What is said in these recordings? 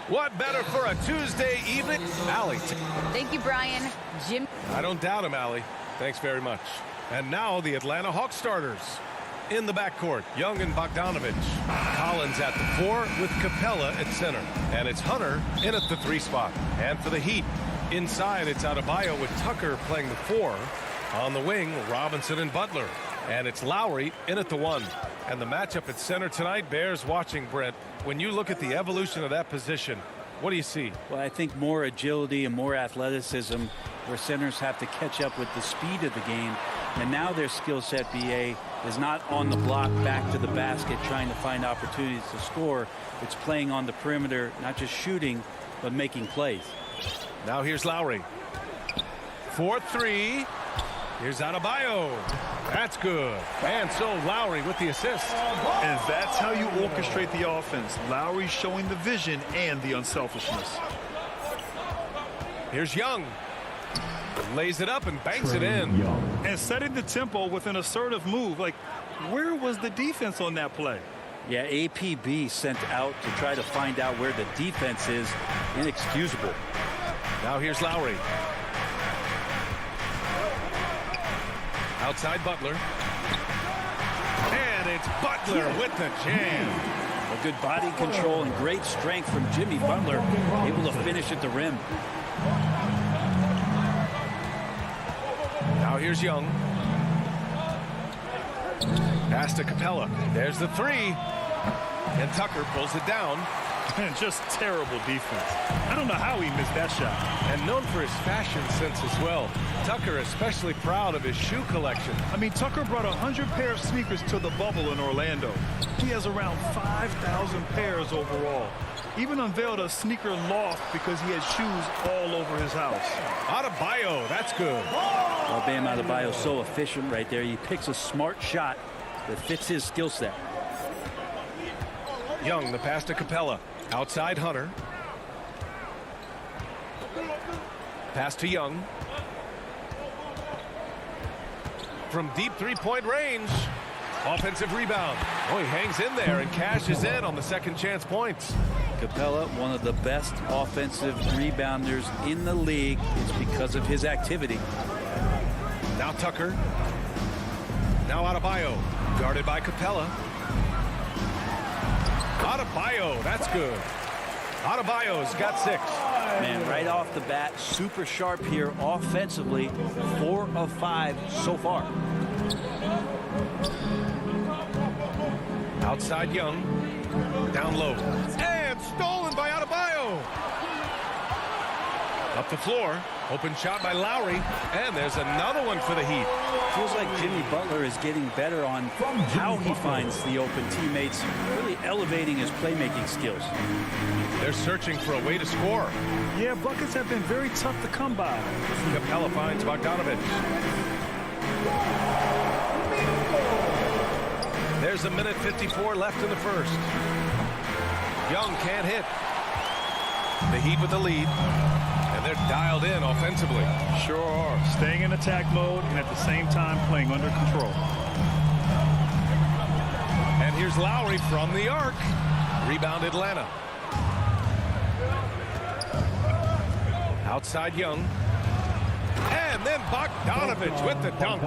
What better for a Tuesday evening? Allie. Thank you, Brian. Jim. I don't doubt him, Allie. Thanks very much. And now the Atlanta Hawks starters. In the backcourt, Young and Bogdanovich. Collins at the 4 with Capella at center. And it's Hunter in at the 3 spot. And for the Heat, inside it's Adebayo with Tucker playing the 4. On the wing, Robinson and Butler. And it's Lowry in at the 1. And the matchup at center tonight bears watching, Brent. When you look at the evolution of that position, what do you see? Well, I think more agility and more athleticism where centers have to catch up with the speed of the game. And now their skill set, BA, is not on the block back to the basket trying to find opportunities to score. It's playing on the perimeter, not just shooting, but making plays. Now here's Lowry. 4-3. Here's Adebayo. That's good. And so Lowry with the assist. And that's how you orchestrate the offense. Lowry showing the vision and the unselfishness. Here's Young. Lays it up and banks it in. And setting the tempo with an assertive move. Like, where was the defense on that play? Yeah, APB sent out to try to find out where the defense is. Inexcusable. Now here's Lowry. Outside Butler. And it's Butler with the jam. A good body control and great strength from Jimmy Butler, able to finish at the rim. Now here's Young. Pass to Capella. There's the 3. And Tucker pulls it down. And just terrible defense. I don't know how he missed that shot. And known for his fashion sense as well. Tucker especially proud of his shoe collection. I mean, Tucker brought 100 pair of sneakers to the bubble in Orlando. He has around 5,000 pairs overall. Even unveiled a sneaker loft because he has shoes all over his house. Adebayo, that's good. Well, Bam Adebayo so efficient right there. He picks a smart shot that fits his skill set. Young, the pass to Capella. Outside Hunter. Pass to Young. From deep three-point range. Offensive rebound. Oh, he hangs in there and cashes in on the second chance points. Capella, one of the best offensive rebounders in the league. It's because of his activity. Now Tucker. Now Adebayo. Guarded by Capella. Adebayo, that's good. Adebayo's got 6. Man, right off the bat, super sharp here offensively. 4 of 5 so far. Outside Young. Down low. And stolen by Adebayo. Up the floor. Open shot by Lowry. And there's another one for the Heat. Feels like Jimmy Butler is getting better on how he finds the open teammates, really elevating his playmaking skills. They're searching for a way to score. Yeah, buckets have been very tough to come by. Capella finds Bogdanovich. There's 1:54 left in the first. Young can't hit. The Heat with the lead. And they're dialed in offensively. Sure are. Staying in attack mode and at the same time playing under control. And here's Lowry from the arc. Rebound Atlanta. Outside Young. And then Bogdanovich with the dunk.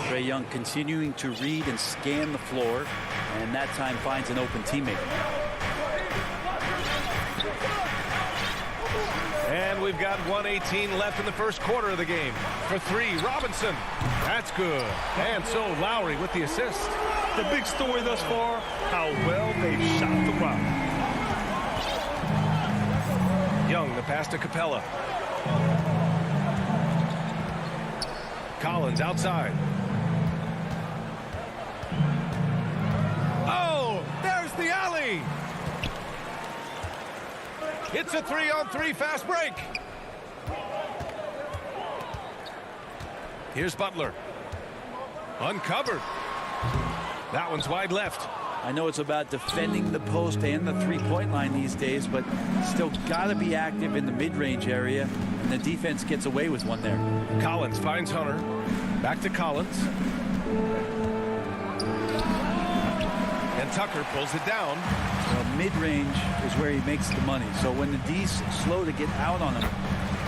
Trae Young continuing to read and scan the floor, and that time finds an open teammate. And we've got 1:18 left in the first quarter of the game. For 3, Robinson. That's good. And so Lowry with the assist. The big story thus far, how well they've shot the rock. Young, the pass to Capella. Collins outside. Oh, there's the alley. It's a 3-on-3 fast break. Here's Butler. Uncovered. That one's wide left. I know it's about defending the post and the three-point line these days, but still got to be active in the mid-range area, and the defense gets away with one there. Collins finds Hunter. Back to Collins. And And Tucker pulls it down. Well, mid-range is where he makes the money. So when the D's slow to get out on him,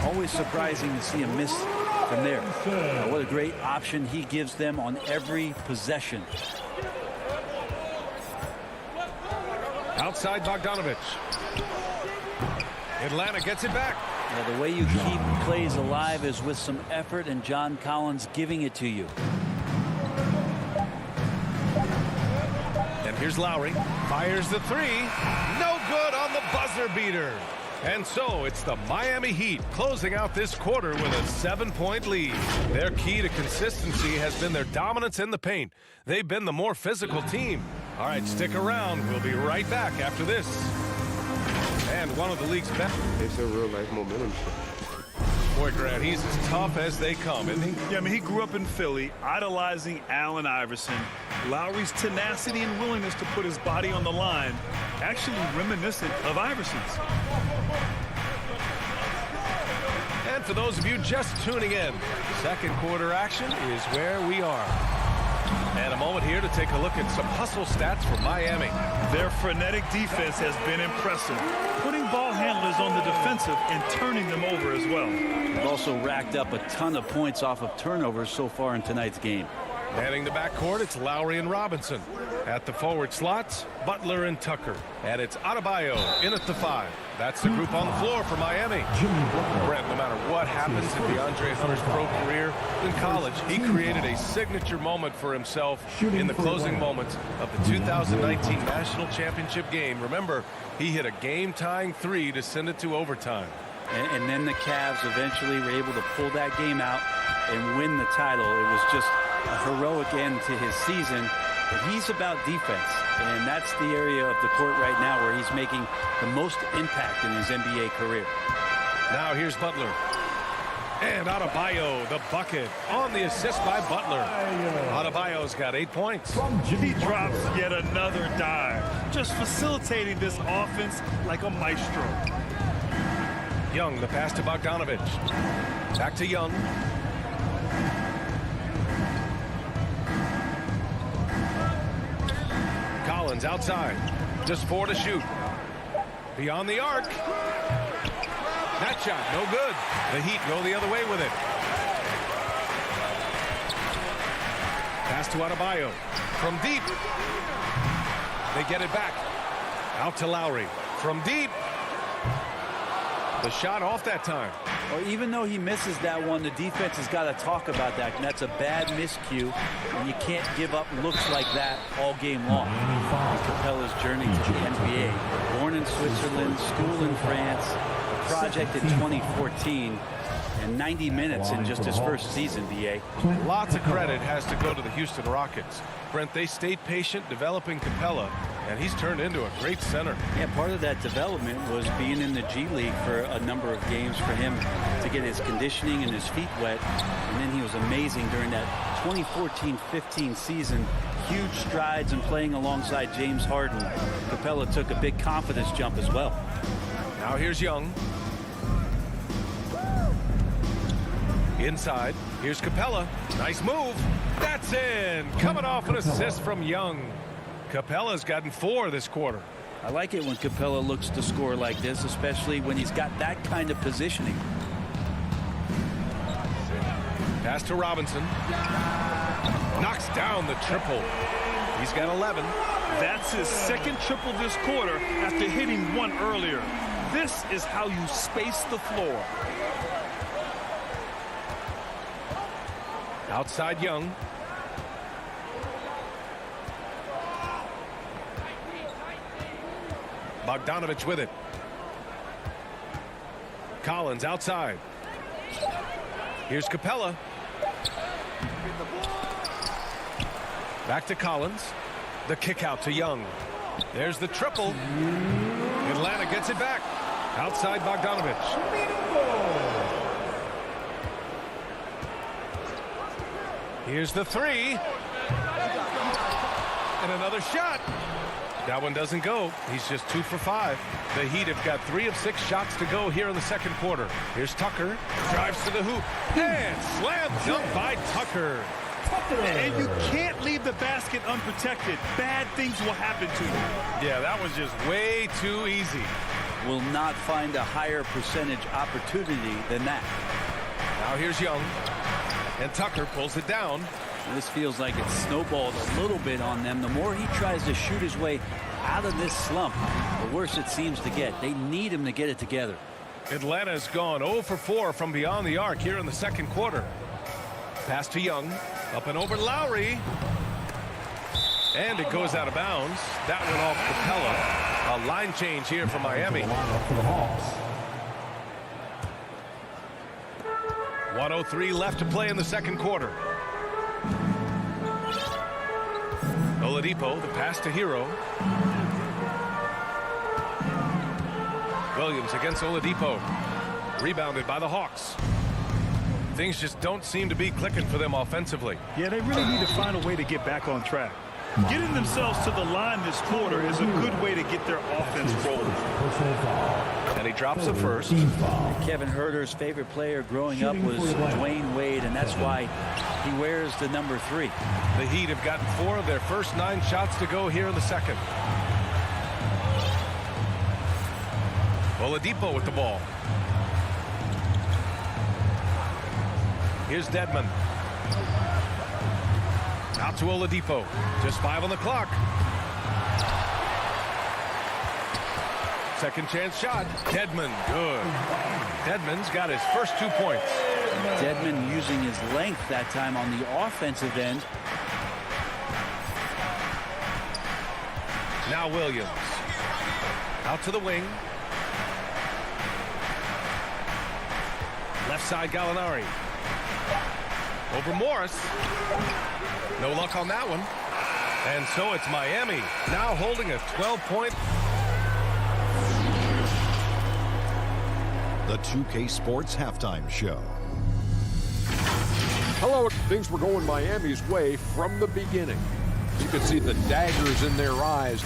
always surprising to see him miss from there. What a great option he gives them on every possession. Outside Bogdanovich. Atlanta gets it back. The way you keep plays alive is with some effort and John Collins giving it to you. And here's Lowry. Fires the three. No good on the buzzer beater. And so it's the Miami Heat closing out this quarter with a 7-point lead. Their key to consistency has been their dominance in the paint. They've been the more physical team. All right, stick around. We'll be right back after this. And one of the league's best. It's a real life momentum. Boy, Grant, he's as tough as they come, isn't he? Yeah, I mean, he grew up in Philly, idolizing Allen Iverson. Lowry's tenacity and willingness to put his body on the line, actually reminiscent of Iverson's. And for those of you just tuning in, second quarter action is where we are. And a moment here to take a look at some hustle stats for Miami. Their frenetic defense has been impressive, putting ball handlers on the defensive and turning them over as well. They've also racked up a ton of points off of turnovers so far in tonight's game. Manning the backcourt, it's Lowry and Robinson. At the forward slots, Butler and Tucker. And it's Adebayo in at the 5. That's the group on the floor for Miami. Brent, no matter what happens in DeAndre Hunter's pro career in college, he created a signature moment for himself in the closing moments of the 2019 National Championship game. Remember, he hit a game-tying 3 to send it to overtime. And then the Cavs eventually were able to pull that game out and win the title. It was just a heroic end to his season. But he's about defense, and that's the area of the court right now where he's making the most impact in his NBA career. Now here's Butler. And Adebayo, the bucket, on the assist by Butler. Adebayo's got 8 points. He drops yet another dive, just facilitating this offense like a maestro. Young, the pass to Bogdanovich. Back to Young. Collins outside. Just 4 to shoot. Beyond the arc. That shot, no good. The Heat go the other way with it. Pass to Adebayo. From deep. They get it back. Out to Lowry. From deep. The shot off that time. Well, even though he misses that one, the defense has got to talk about that. And that's a bad miscue. And you can't give up looks like that all game long. Capella's journey to the NBA. Born in Switzerland, school in France, a project in 2014, and 90 minutes in just his first season, BA. Lots of credit has to go to the Houston Rockets. Brent, they stayed patient developing Capella, and he's turned into a great center. Yeah, part of that development was being in the G League for a number of games for him to get his conditioning and his feet wet. And then he was amazing during that 2014-15 season. Huge strides and playing alongside James Harden. Capella took a big confidence jump as well. Now here's Young. Inside, here's Capella. Nice move. That's in. Coming off an assist from Young. Capella's gotten 4 this quarter. I like it when Capella looks to score like this, especially when he's got that kind of positioning. Pass to Robinson. Knocks down the triple. He's got 11. That's his second triple this quarter after hitting one earlier. This is how you space the floor. Outside Young. Bogdanovich with it. Collins outside. Here's Capella. Back to Collins. The kick out to Young. There's the triple. Atlanta gets it back. Outside Bogdanovich. Here's the 3. And another shot. That one doesn't go. He's just 2 for 5. The Heat have got 3 of 6 shots to go here in the second quarter. Here's Tucker. Drives to the hoop. And slam dunk by Tucker. And you can't leave the basket unprotected. Bad things will happen to you. Yeah, that was just way too easy. Will not find a higher percentage opportunity than that. Now here's Young. And Tucker pulls it down. This feels like it's snowballed a little bit on them. The more he tries to shoot his way out of this slump, the worse it seems to get. They need him to get it together. Atlanta's gone 0 for 4 from beyond the arc here in the second quarter. Pass to Young. Up and over Lowry. And it goes out of bounds. That went off Capella. A line change here for Miami. 1:03 left to play in the second quarter. Oladipo, the pass to Hero. Williams against Oladipo. Rebounded by the Hawks. Things just don't seem to be clicking for them offensively. Yeah, they really need to find a way to get back on track. Getting themselves to the line this quarter is a good way to get their offense rolling. And he drops the first. Kevin Huerter's favorite player growing up was Dwayne Wade, and that's why he wears the number 3. The Heat have gotten 4 of their first 9 shots to go here in the second. Oladipo with the ball. Here's Dedmon. Out to Oladipo. Just 5 on the clock. Second chance shot. Dedmon, good. Dedmon's got his first 2 points. Dedmon using his length that time on the offensive end. Now Williams. Out to the wing. Left side Gallinari. Over Morris. No luck on that one. And so it's Miami now holding a 12-point. The 2K Sports Halftime Show. Hello, things were going Miami's way from the beginning. You could see the daggers in their eyes.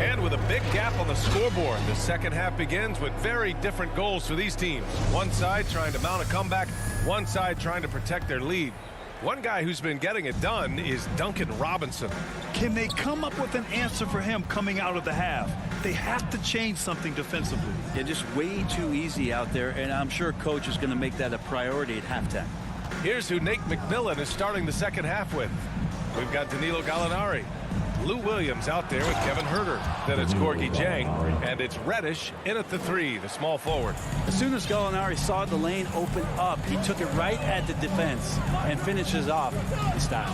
And with a big gap on the scoreboard, the second half begins with very different goals for these teams. One side trying to mount a comeback, one side trying to protect their lead. One guy who's been getting it done is Duncan Robinson. Can they come up with an answer for him coming out of the half? They have to change something defensively. They're just way too easy out there, and I'm sure coach is going to make that a priority at halftime. Here's who Nate McMillan is starting the second half with. We've got Danilo Gallinari. Lou Williams out there with Kevin Huerter. Then it's Gorgui Dieng, and it's Reddish in at the 3, the small forward. As soon as Gallinari saw the lane open up, he took it right at the defense and finishes off in style.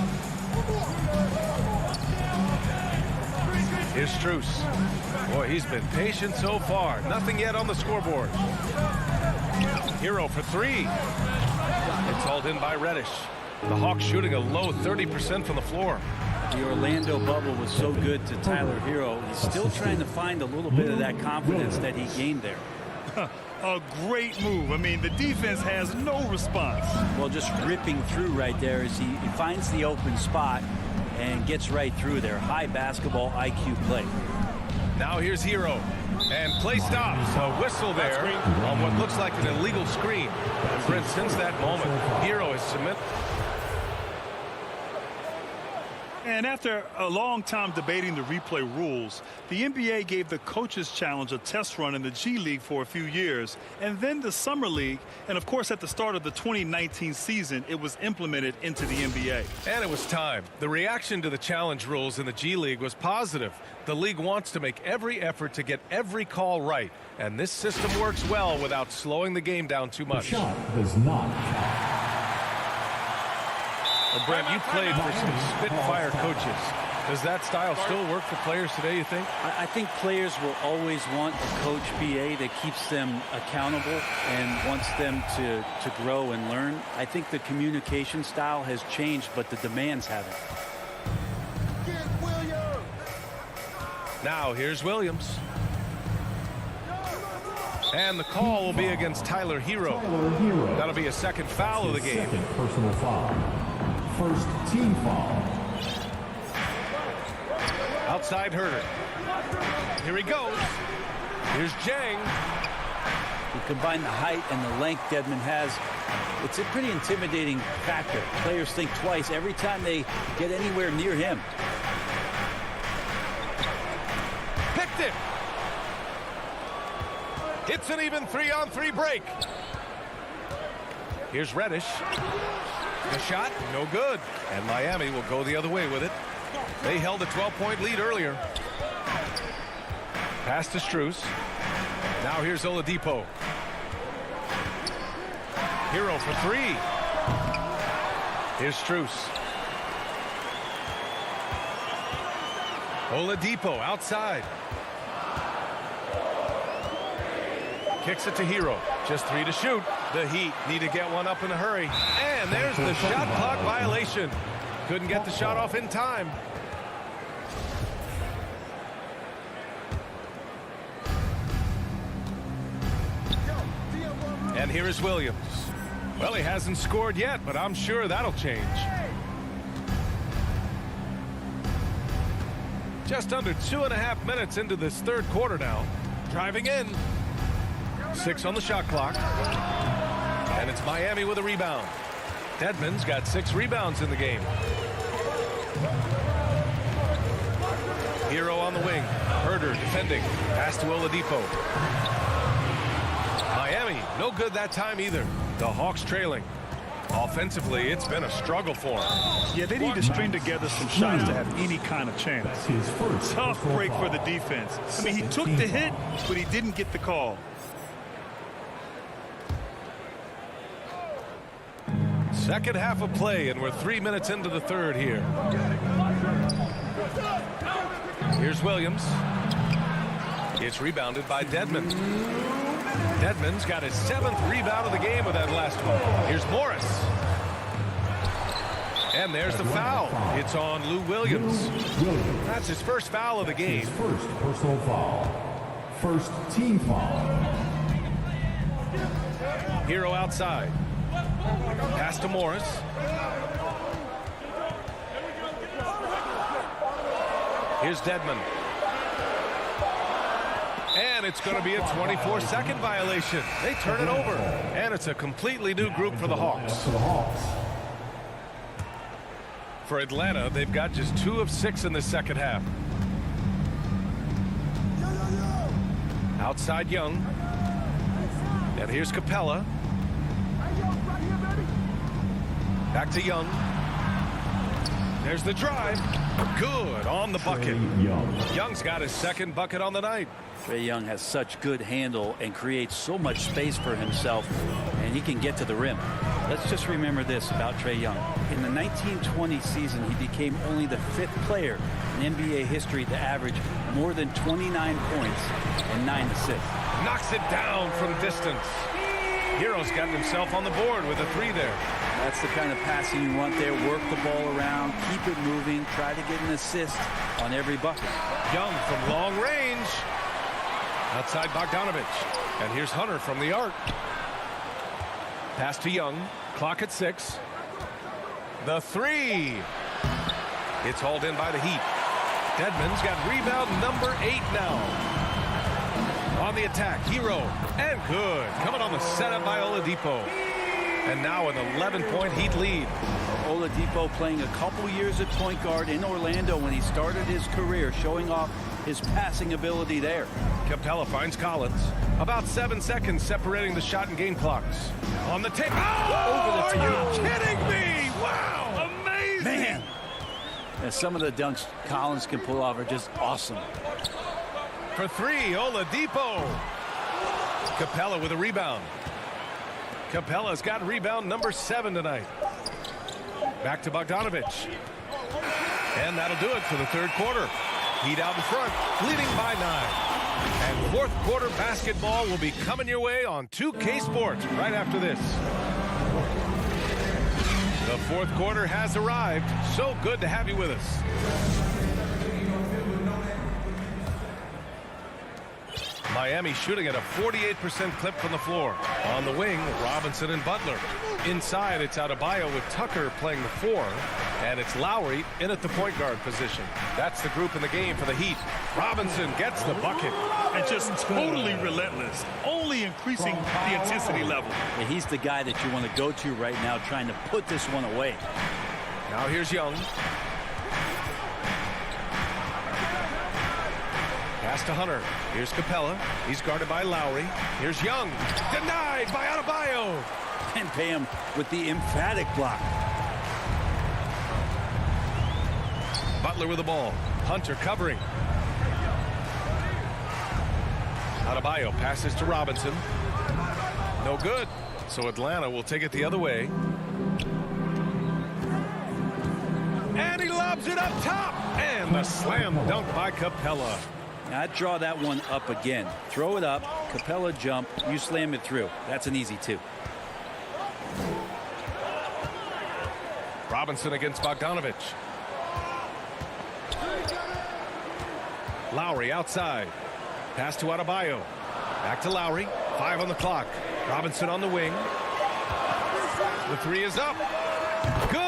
Here's Strus. Boy, he's been patient so far. Nothing yet on the scoreboard. Hero for 3. It's hauled in by Reddish. The Hawks shooting a low 30% from the floor. The Orlando bubble was so good to Tyler Hero. He's still trying to find a little bit of that confidence that he gained there. A great move. I mean, the defense has no response. Well, just ripping through right there as he finds the open spot and gets right through there. High basketball IQ play. Now here's Hero. And play stops. A whistle there on what looks like an illegal screen. And Brent, since that moment, Hero has submitted. And after a long time debating the replay rules, the NBA gave the Coaches Challenge a test run in the G League for a few years, and then the Summer League, and of course at the start of the 2019 season, it was implemented into the NBA. And it was time. The reaction to the challenge rules in the G League was positive. The league wants to make every effort to get every call right, and this system works well without slowing the game down too much. The shot does not. Well, Brent, you played for some Spitfire coaches. Does that style still work for players today, you think? I think players will always want a coach BA that keeps them accountable and wants them to grow and learn. I think the communication style has changed, but the demands haven't. Now here's Williams. And the call will be against Tyler Hero. That'll be a second foul of the game. Second personal foul. First team foul. Outside Herder. Here he goes. Here's Jang. You combine the height and the length Dedmon has, it's a pretty intimidating factor. Players think twice every time they get anywhere near him. Picked it. It's an even 3-on-3 break. Here's Reddish. The shot, no good. And Miami will go the other way with it. They held a 12-point lead earlier. Pass to Strus. Now here's Oladipo. Hero for three. Here's Strus. Oladipo outside. Kicks it to Hero. Just 3 to shoot. The Heat need to get one up in a hurry. And there's the shot clock violation. Couldn't get the shot off in time. And here is Williams. Well, he hasn't scored yet, but I'm sure that'll change. Just under 2.5 minutes into this third quarter now. Driving in. 6 on the shot clock. And it's Miami with a rebound. Dedmon's got 6 rebounds in the game. Hero on the wing. Herder defending. Pass to Oladipo. Miami, no good that time either. The Hawks trailing. Offensively, it's been a struggle for them. Yeah, they need to string together some shots to have any kind of chance. Tough break for the defense. I mean, he took the hit, but he didn't get the call. Second half of play, and we're 3 minutes into the third here. Here's Williams. It's rebounded by Dedmon. Dedmon's got his 7th rebound of the game with that last one. Here's Morris. And there's the foul. It's on Lou Williams. That's his first foul of the game. First personal foul. First team foul. Hero outside. Pass to Morris. Here's Dedmon. And it's going to be a 24-second violation. They turn it over. And it's a completely new group for the Hawks. For Atlanta, they've got just 2 of 6 in the second half. Outside Young. And here's Capella. Back to Young. There's the drive. Good on the bucket. Young's got his 2nd bucket on the night. Trae Young has such good handle and creates so much space for himself, and he can get to the rim. Let's just remember this about Trae Young. In the 1920 season, he became only the 5th player in NBA history to average more than 29 points and 9 assists. Knocks it down from distance. Hero's gotten himself on the board with a 3 there. That's the kind of passing you want there. Work the ball around, keep it moving, try to get an assist on every bucket. Young from long range. Outside Bogdanovich. And here's Hunter from the arc. Pass to Young. Clock at 6. The 3. It's hauled in by the Heat. Dedmon's got rebound number 8 now. On the attack, Hero. And good. Coming on the setup by Oladipo. And now an 11-point Heat lead. Oladipo playing a couple years at point guard in Orlando when he started his career, showing off his passing ability there. Capella finds Collins. About 7 seconds separating the shot and game clocks. On the tape. Oh, over the top. Are you kidding me? Wow. Amazing. Man. And some of the dunks Collins can pull off are just awesome. For 3, Oladipo. Capella with a rebound. Capella's got rebound number 7 tonight. Back to Bogdanovich. And that'll do it for the third quarter. Heat out in front, leading by 9. And fourth quarter basketball will be coming your way on 2K Sports right after this. The fourth quarter has arrived. So good to have you with us. Miami shooting at a 48% clip from the floor. On the wing, Robinson and Butler. Inside, it's Adebayo with Tucker playing the 4. And it's Lowry in at the point guard position. That's the group in the game for the Heat. Robinson gets the bucket. And just totally relentless, only increasing the intensity level. And he's the guy that you want to go to right now, trying to put this one away. Now here's Young. Pass to Hunter. Here's Capella. He's guarded by Lowry. Here's Young. Denied by Adebayo. And pay him with the emphatic block. Butler with the ball. Hunter covering. Adebayo passes to Robinson. No good. So Atlanta will take it the other way. And he lobs it up top. And the slam dunk by Capella. Now, I'd draw that one up again. Throw it up, Capella jump, you slam it through. That's an easy 2. Robinson against Bogdanovich. Lowry outside. Pass to Adebayo. Back to Lowry. 5 on the clock. Robinson on the wing. The 3 is up. Good.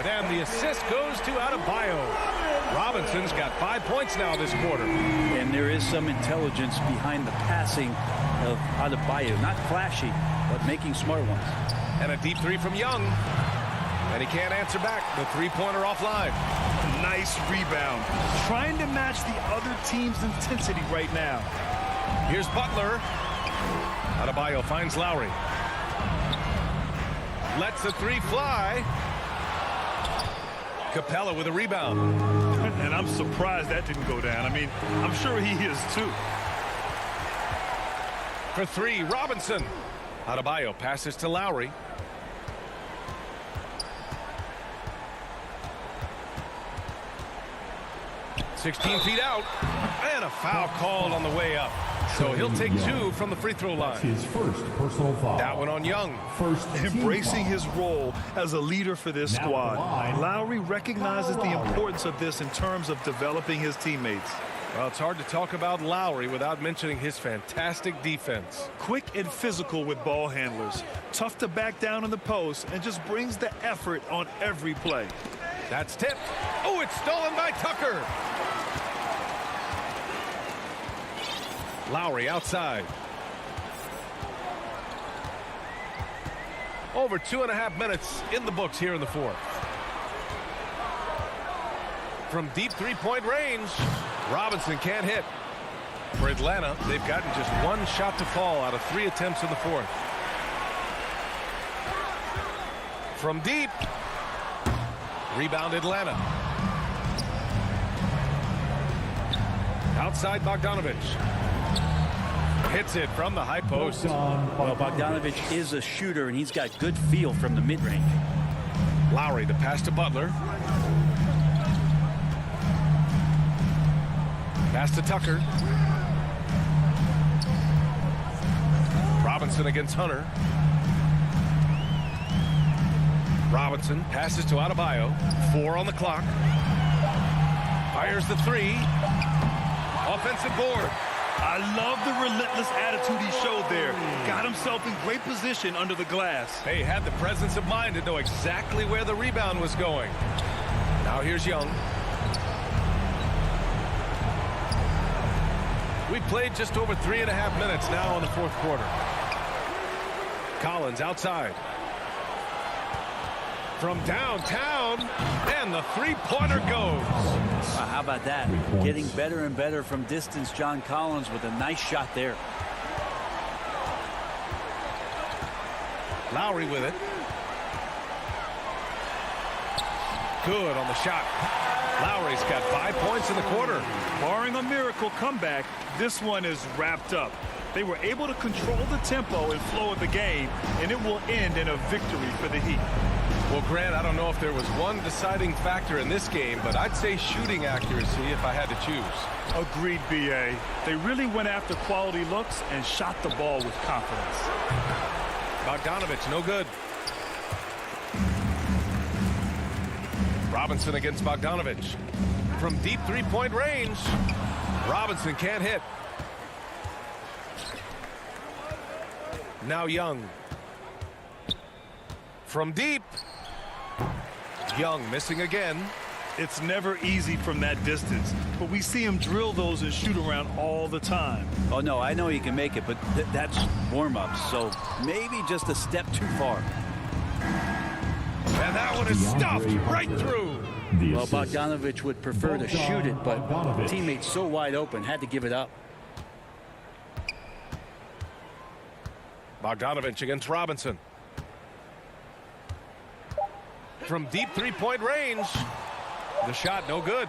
And the assist goes to Adebayo. Robinson's got 5 points now this quarter. And there is some intelligence behind the passing of Adebayo. Not flashy, but making smart ones. And a deep 3 from Young. And he can't answer back. The 3-pointer offline. Nice rebound. Trying to match the other team's intensity right now. Here's Butler. Adebayo finds Lowry. Lets the 3 fly. Capella with a rebound. And I'm surprised that didn't go down. I mean, I'm sure he is too. For 3, Robinson. Adebayo passes to Lowry. "16 feet out, and a foul called on the way up. So he'll take 2 from the free throw line. His first personal foul. That one on Young. First Embracing foul. his role as a leader for this Now squad. the line. Lowry recognizes the importance of this in terms of developing his teammates. Well, it's hard to talk about Lowry without mentioning his fantastic defense. Quick and physical with ball handlers. Tough to back down in the post and just brings the effort on every play. That's tipped. Oh, it's stolen by Tucker. Lowry outside. Over 2.5 minutes in the books here in the 4th. From deep 3-point range, Robinson can't hit. For Atlanta, they've gotten just 1 shot to fall out of 3 attempts in the 4th. From deep, rebound Atlanta. Outside Bogdanovich. Hits it from the high post. Well, Bogdanovich is a shooter, and he's got good feel from the mid-range. Lowry, the pass to Butler. Pass to Tucker. Robinson against Hunter. Robinson passes to Adebayo. 4 on the clock. Fires the 3. Offensive board. I love the relentless attitude he showed there. Got himself in great position under the glass. He had the presence of mind to know exactly where the rebound was going. Now here's Young. We've played just over 3.5 minutes now in the 4th quarter. Collins outside. From downtown, and the 3-pointer goes. How about that? Getting better and better from distance, John Collins, with a nice shot there. Lowry with it. Good on the shot. Lowry's got 5 points in the quarter. Barring a miracle comeback, this one is wrapped up. They were able to control the tempo and flow of the game, and it will end in a victory for the Heat. Well, Grant, I don't know if there was one deciding factor in this game, but I'd say shooting accuracy if I had to choose. Agreed, B.A. They really went after quality looks and shot the ball with confidence. Bogdanovich, no good. Robinson against Bogdanovich. From deep 3-point range, Robinson can't hit. Now Young. From deep. Young missing again. It's never easy from that distance, but we see him drill those and shoot around all the time. Oh, no, I know he can make it, but that's warm-up, so maybe just a step too far. And that one is stuffed right through. Well, Bogdanovich would prefer to shoot it, but teammates so wide open, had to give it up. Bogdanovich against Robinson. From deep three-point range. The shot no good.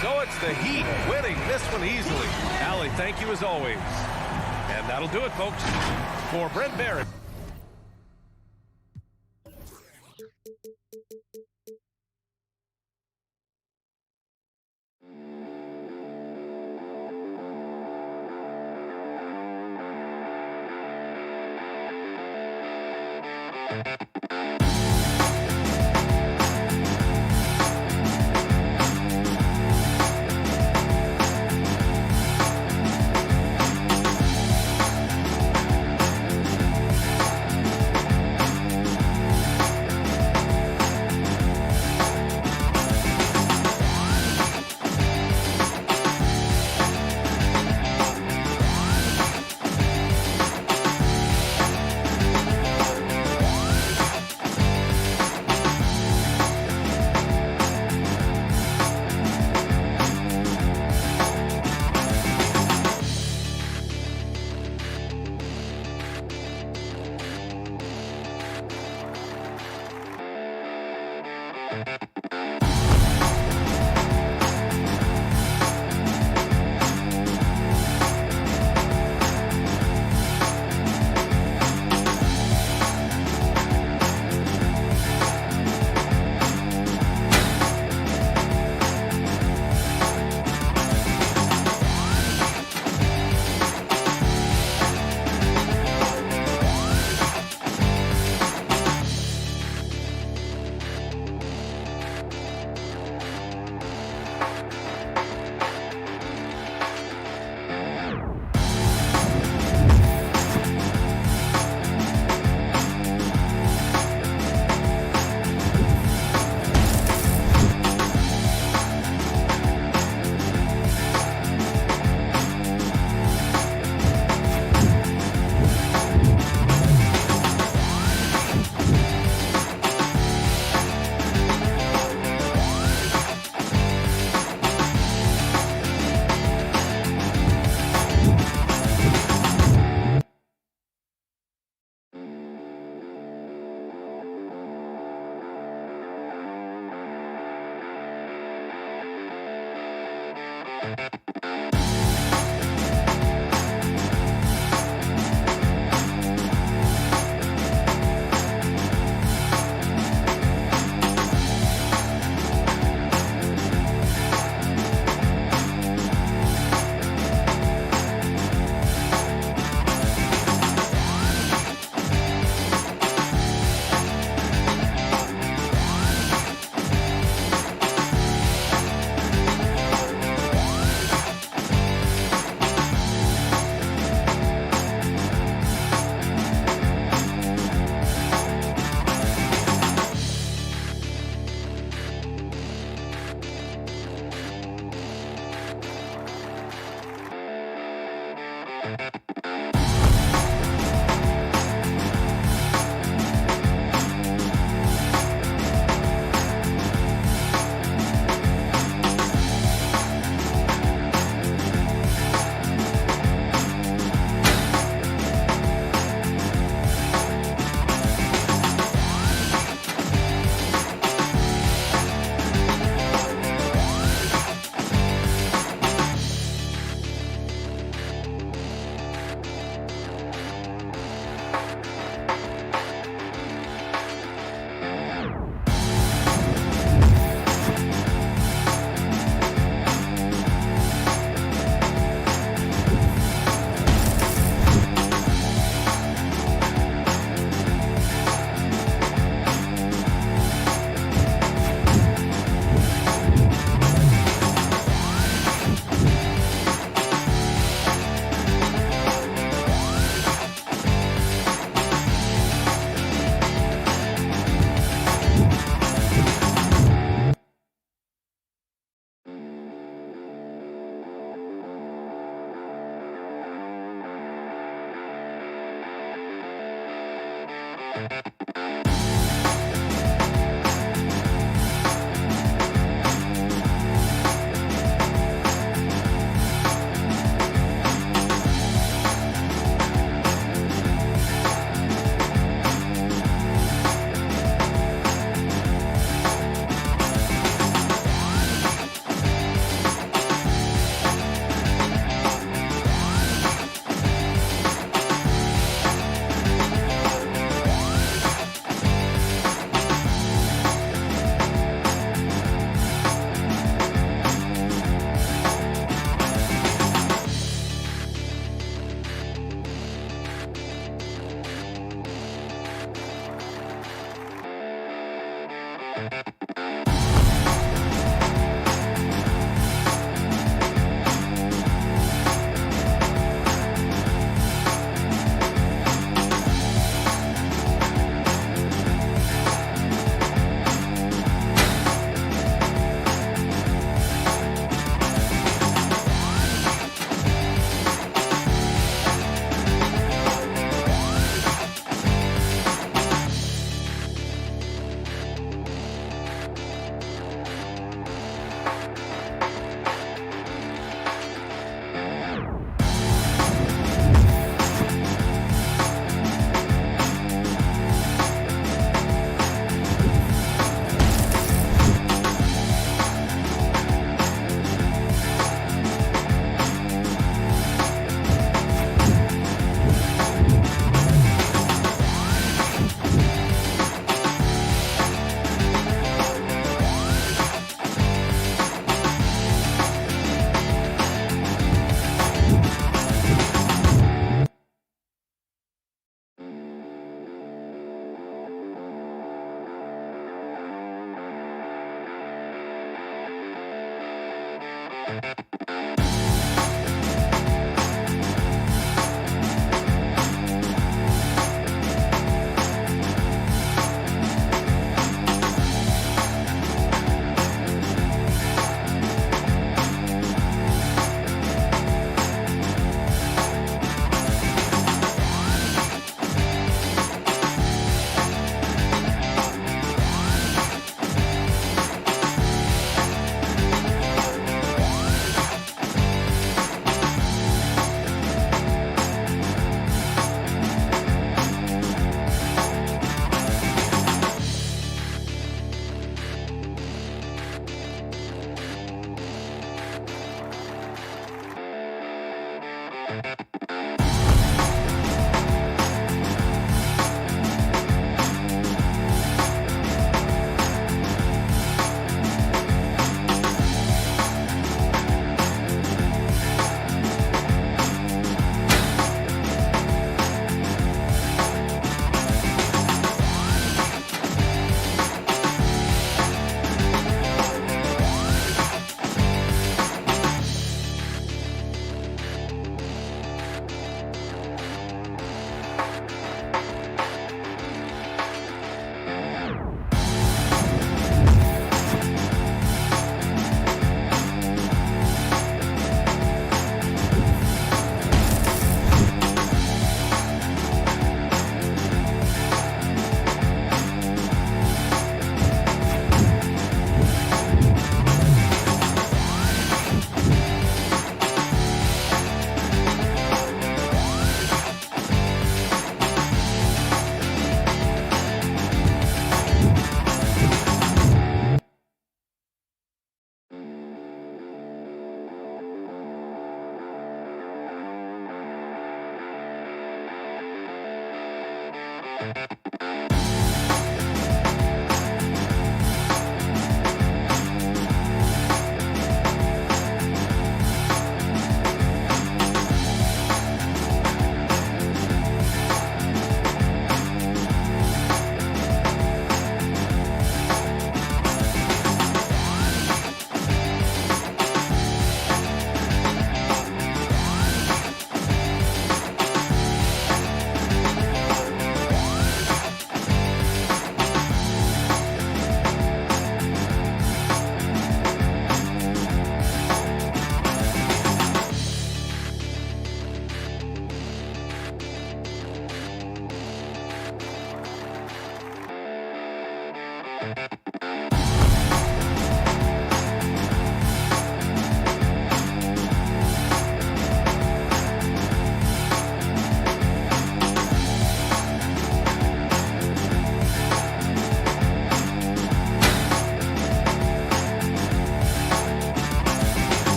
So it's the Heat winning this one easily. Allie, thank you as always. And that'll do it, folks. For Brent Barrett.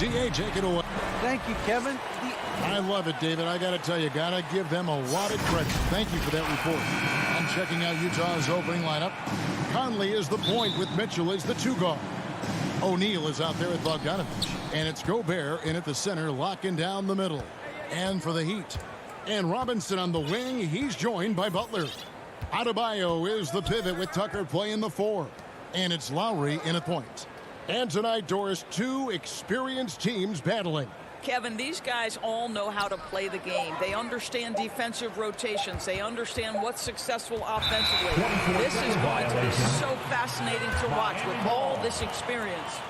D.A., take it away. Thank you, Kevin. I love it, David. I got to tell you, got to give them a lot of credit. Thank you for that report. I'm checking out Utah's opening lineup. Conley is the point with Mitchell as the 2 guard. O'Neal is out there with Bogdanovich. And it's Gobert in at the center, locking down the middle. And for the Heat. And Robinson on the wing. He's joined by Butler. Adebayo is the pivot with Tucker playing the 4. And it's Lowry in at point. And tonight, Doris, 2 experienced teams battling. Kevin, these guys all know how to play the game. They understand defensive rotations. They understand what's successful offensively. This is going to be so fascinating to watch with all this experience.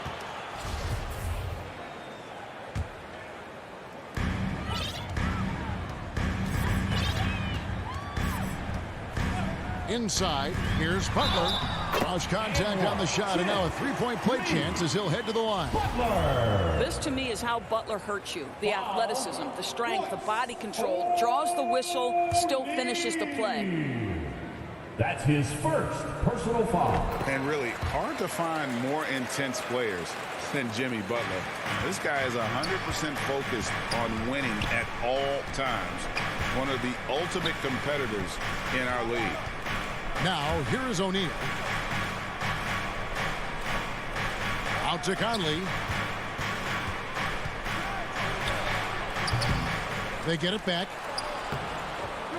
Inside, here's Butler. Draws contact on the shot, and now a 3-point play chance as he'll head to the line. This, to me, is how Butler hurts you. The athleticism, the strength, the body control, draws the whistle, still finishes the play. That's his first personal foul. And really, hard to find more intense players than Jimmy Butler. This guy is 100% focused on winning at all times. One of the ultimate competitors in our league. Now, here is O'Neal. Out to Conley. They get it back.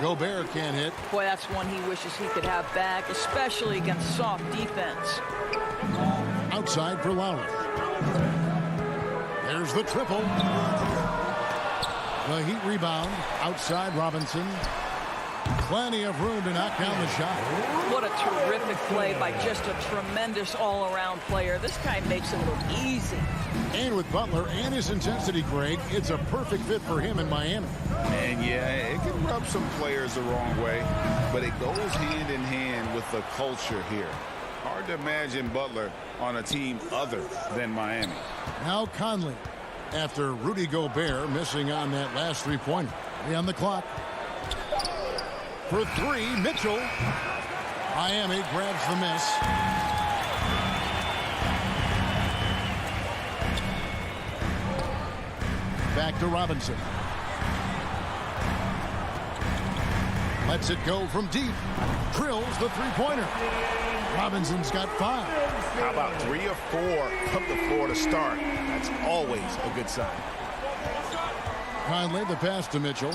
Gobert can't hit. Boy, that's one he wishes he could have back, especially against soft defense. Outside for Lowry. There's the triple. The Heat rebound. Outside Robinson. Plenty of room to knock down the shot. What a terrific play by just a tremendous all-around player. This guy makes it look easy. And with Butler and his intensity, Greg, it's a perfect fit for him in Miami. And yeah, it can rub some players the wrong way, but it goes hand in hand with the culture here. Hard to imagine Butler on a team other than Miami. Now Conley, after Rudy Gobert missing on that last 3-pointer. On the clock. For 3, Mitchell. Miami grabs the miss. Back to Robinson. Lets it go from deep. Drills the 3-pointer. Robinson's got 5. How about 3 or 4 from the floor to start? That's always a good sign. Conley, the pass to Mitchell.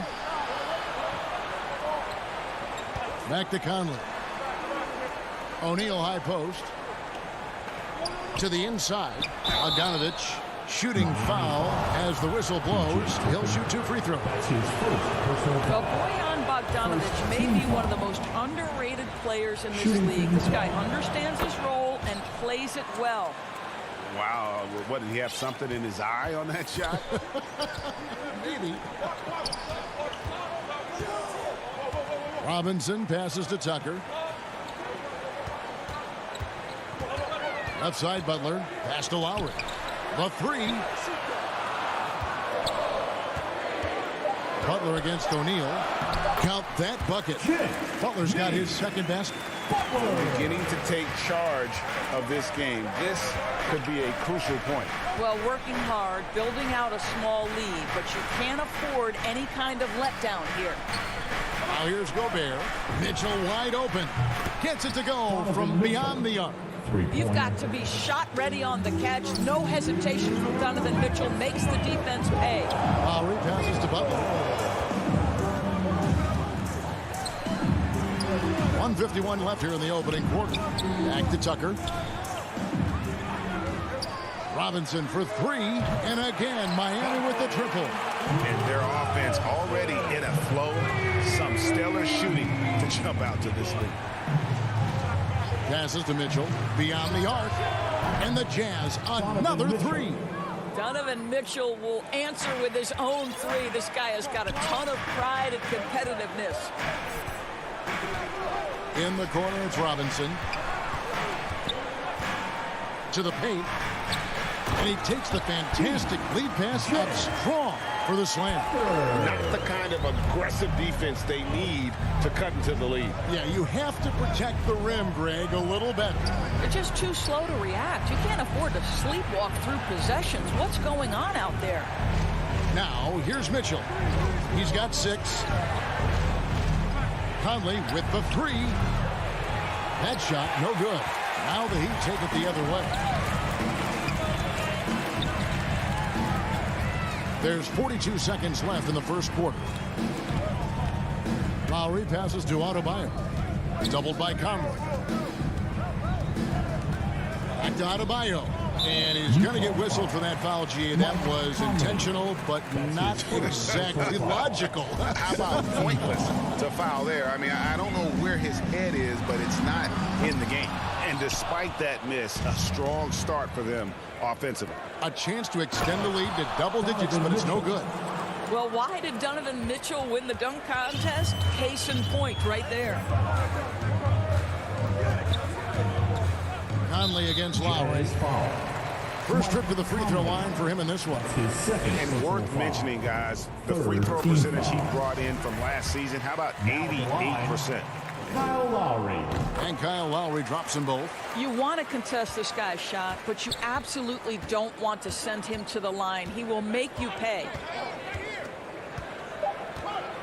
Back to Conley. O'Neal high post. To the inside. Bogdanovich shooting foul as the whistle blows. He'll shoot 2 free throws. Well, Bojan Bogdanovich may be one of the most underrated players in this league. This guy understands his role and plays it well. Wow, what, did he have something in his eye on that shot? Maybe. Robinson passes to Tucker. Left side, Butler. Pass to Lowry. The 3. Butler against O'Neal. Count that bucket. Butler's got his second basket. Beginning to take charge of this game. This could be a crucial point. Well, working hard, building out a small lead, but you can't afford any kind of letdown here. Now here's Gobert. Mitchell wide open. Gets it to go from beyond the arc. You've got to be shot ready on the catch. No hesitation from Donovan Mitchell. Makes the defense pay. Lowry passes to Butler. 1:51 left here in the opening quarter. Back to Tucker. Robinson for 3. And again, Miami with the triple. And their offense already in a flow. Some stellar shooting to jump out to this league. Passes to Mitchell. Beyond the arc. And the Jazz, another 3. Donovan Mitchell will answer with his own 3. This guy has got a ton of pride and competitiveness. In the corner, it's Robinson. To the paint. And he takes the fantastic lead pass up strong for the slam. Not the kind of aggressive defense they need to cut into the lead. Yeah, you have to protect the rim, Greg, a little better. They're just too slow to react. You can't afford to sleepwalk through possessions. What's going on out there? Now, here's Mitchell. He's got 6. Conley with the 3. That shot, no good. Now the Heat take it the other way. There's 42 seconds left in the first quarter. Lowry passes to Adebayo. Doubled by Conley. Back to Adebayo. And he's going to get whistled for that foul, G. That was intentional, but not exactly logical. How about pointless to foul there? I mean, I don't know where his head is, but it's not in the game. And despite that miss, a strong start for them offensively. A chance to extend the lead to double digits, but it's no good. Well, why did Donovan Mitchell win the dunk contest? Case in point right there. Conley against Lowry. First trip to the free throw line for him in this one. And worth mentioning, guys, the free throw percentage he brought in from last season. How about 88%? Kyle Lowry. And Kyle Lowry drops them both. You want to contest this guy's shot, but you absolutely don't want to send him to the line. He will make you pay.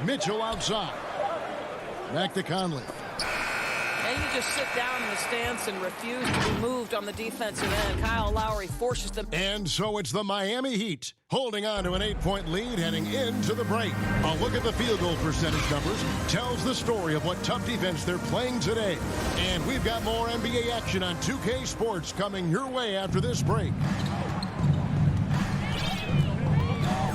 Mitchell outside. Back to Conley. And you just sit down in the stance and refuse to be moved on the defensive end. Kyle Lowry forces them. And so it's the Miami Heat holding on to an 8-point lead heading into the break. A look at the field goal percentage numbers tells the story of what tough defense they're playing today. And we've got more NBA action on 2K Sports coming your way after this break.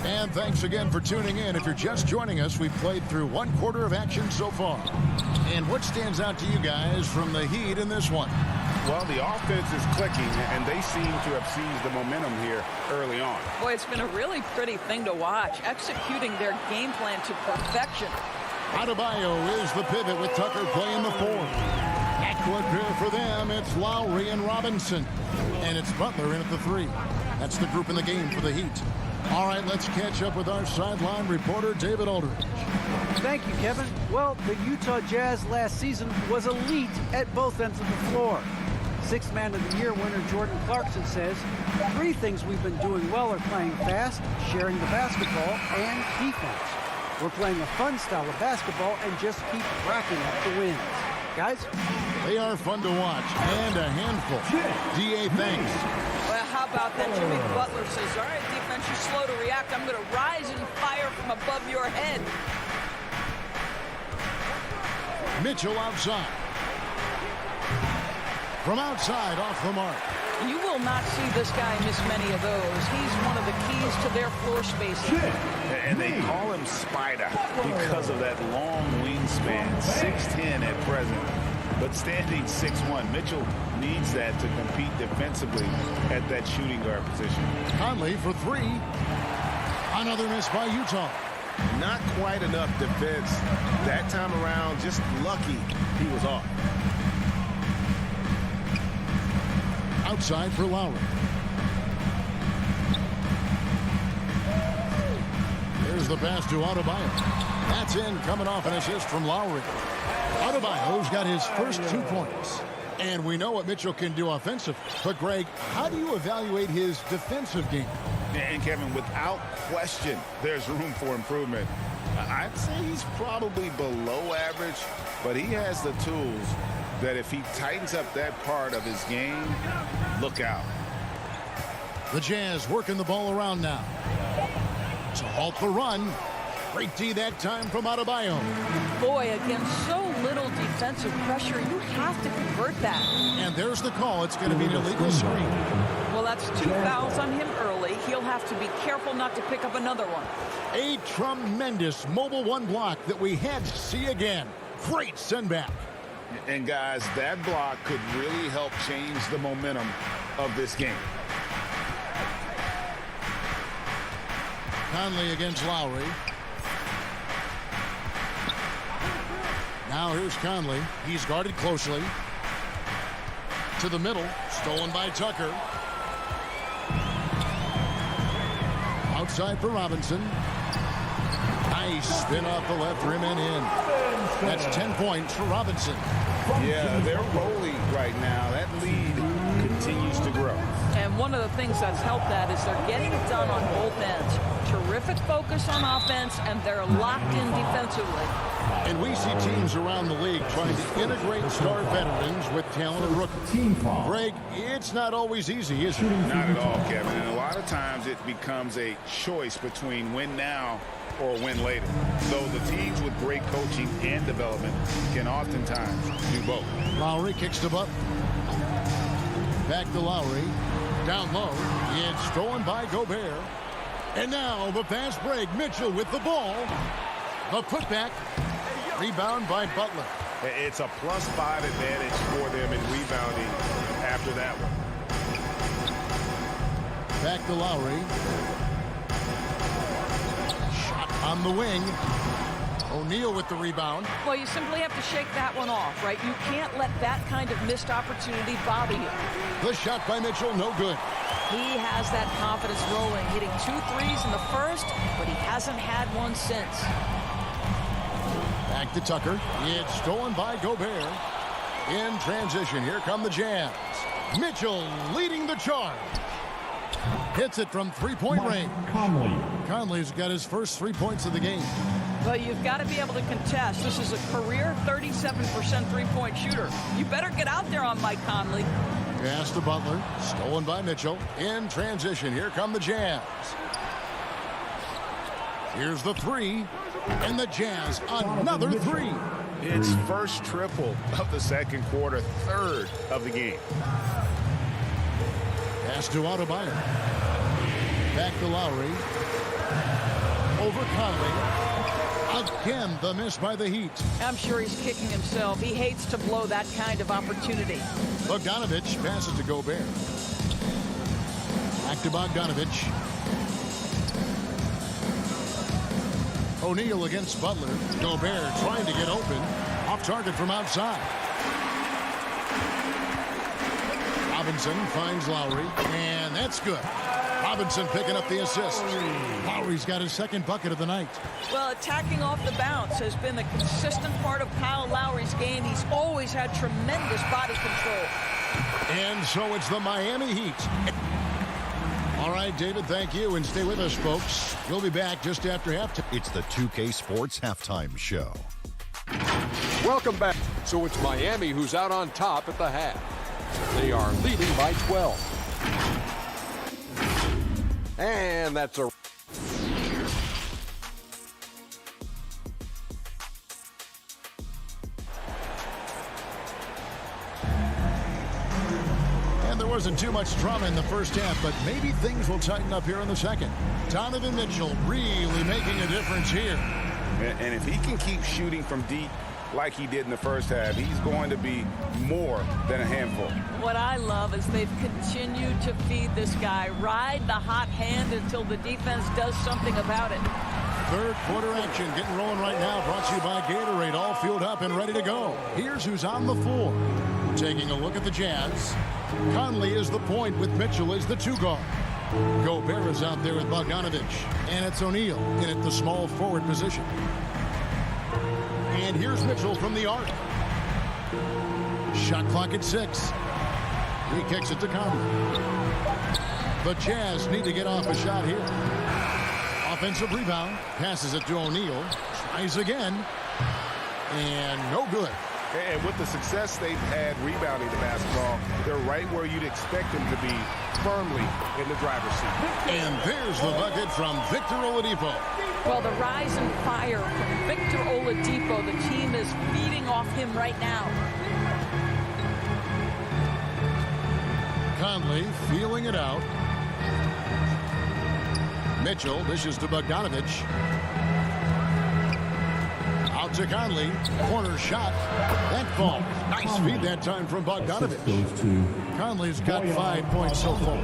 And thanks again for tuning in. If you're just joining us, we've played through 1 quarter of action so far. And what stands out to you guys from the Heat in this one? Well, the offense is clicking, and they seem to have seized the momentum here early on. Boy, it's been a really pretty thing to watch, executing their game plan to perfection. Adebayo is the pivot with Tucker playing the 4. Backcourt pair for them, it's Lowry and Robinson. And it's Butler in at the 3. That's the group in the game for the Heat. All right, let's catch up with our sideline reporter, David Aldridge. Thank you, Kevin. Well, the Utah Jazz last season was elite at both ends of the floor. Sixth Man of the Year winner Jordan Clarkson says, 3 things we've been doing well are playing fast, sharing the basketball, and defense. We're playing a fun style of basketball and just keep racking up the wins. Guys? They are fun to watch and a handful. D.A., thanks. Well, how about that? Jimmy Butler says, all right, defense, you're slow to react. I'm going to rise and fire from above your head. Mitchell outside. From outside, off the mark. You will not see this guy miss many of those. He's one of the keys to their floor spacing. And they call him Spider because of that long wingspan, 6'10" at present. But standing 6'1", Mitchell needs that to compete defensively at that shooting guard position. Conley for 3. Another miss by Utah. Not quite enough defense that time around. Just lucky he was off. Outside for Lowry. There's the pass to Adebayo. That's in, coming off an assist from Lowry. Adebayo's got his first 2 points. And we know what Mitchell can do offensively. But, Greg, how do you evaluate his defensive game? And, Kevin, without question, there's room for improvement. I'd say he's probably below average, but he has the tools that if he tightens up that part of his game, look out. The Jazz working the ball around now. To halt the run. Great D that time from Adebayo. Boy, against so little defensive pressure, you have to convert that. And there's the call. It's going to be an illegal screen. Well, that's 2 fouls on him early. He'll have to be careful not to pick up another one. A tremendous mobile 1 block that we had to see again. Great send back. And, guys, that block could really help change the momentum of this game. Conley against Lowry. Now here's Conley. He's guarded closely. To the middle. Stolen by Tucker. Outside for Robinson. Nice spin off the left rim and in. That's 10 points for Robinson. Yeah, they're rolling right now. That lead continues to grow. And one of the things that's helped that is they're getting it done on both ends. Terrific focus on offense, and they're locked in defensively. And we see teams around the league trying to integrate star veterans with talented rookies. Greg, it's not always easy, is it? Not at all, Kevin. And a lot of times it becomes a choice between win now or win later. So the teams with great coaching and development can oftentimes do both. Lowry kicks to Butler. Back to Lowry. Down low. It's stolen by Gobert. And now the fast break. Mitchell with the ball. The putback. Rebound by Butler. It's a +5 advantage for them in rebounding after that one. Back to Lowry. Shot on the wing. O'Neal with the rebound. Well, you simply have to shake that one off, right? You can't let that kind of missed opportunity bother you. The shot by Mitchell, no good. He has that confidence rolling, hitting 2 threes in the first, but he hasn't had one since. Back to Tucker. It's stolen by Gobert. In transition, here come the Jazz. Mitchell leading the charge. Hits it from three-point range. Conley's got his first 3 points of the game. But you've got to be able to contest. This is a career 37% three-point shooter. You better get out there on Mike Conley. Pass to Butler. Stolen by Mitchell. In transition, here come the Jazz. Here's the three. And the Jazz, another three. It's first triple of the second quarter, third of the game. Pass to Adebayo. Back to Lowry. Over Conley. Again, the miss by the Heat. I'm sure he's kicking himself. He hates to blow that kind of opportunity. Bogdanovich passes to Gobert. Back to Bogdanovich. O'Neal against Butler. Gobert trying to get open. Off target from outside. Robinson finds Lowry, and that's good. Robinson picking up the assist. Lowry's got his second bucket of the night. Well, attacking off the bounce has been a consistent part of Kyle Lowry's game. He's always had tremendous body control. And so it's the Miami Heat. All right, David, thank you, and stay with us, folks. We'll be back just after halftime. It's the 2K Sports Halftime Show. Welcome back. So it's Miami who's out on top at the half. They are leading by 12. And that's a... And there wasn't too much drama in the first half, but maybe things will tighten up here in the second. Donovan Mitchell really making a difference here. And if he can keep shooting from deep like he did in the first half, he's going to be more than a handful. What I love is they've continued to feed this guy. Ride the hot hand until the defense does something about it. Third quarter action getting rolling right now. Brought to you by Gatorade. All fueled up and ready to go. Here's who's on the floor. Taking a look at the Jazz. Conley is the point with Mitchell as the two guard. Gobert is out there with Bogdanovich. And it's O'Neal in at the small forward position. And here's Mitchell from the arc. Shot clock at 6. He kicks it to Conley. The Jazz need to get off a shot here. Offensive rebound. Passes it to O'Neal. Tries again. And no good. And with the success they've had rebounding the basketball, they're right where you'd expect them to be, firmly in the driver's seat. And there's the bucket from Victor Oladipo. Well, the rise and fire from Victor Oladipo, the team is feeding off him right now. Conley feeling it out. Mitchell dishes to Bogdanovich. Out to Conley. Corner shot. That falls. Nice feed that time from Bogdanovich. Conley's got 5 points so far.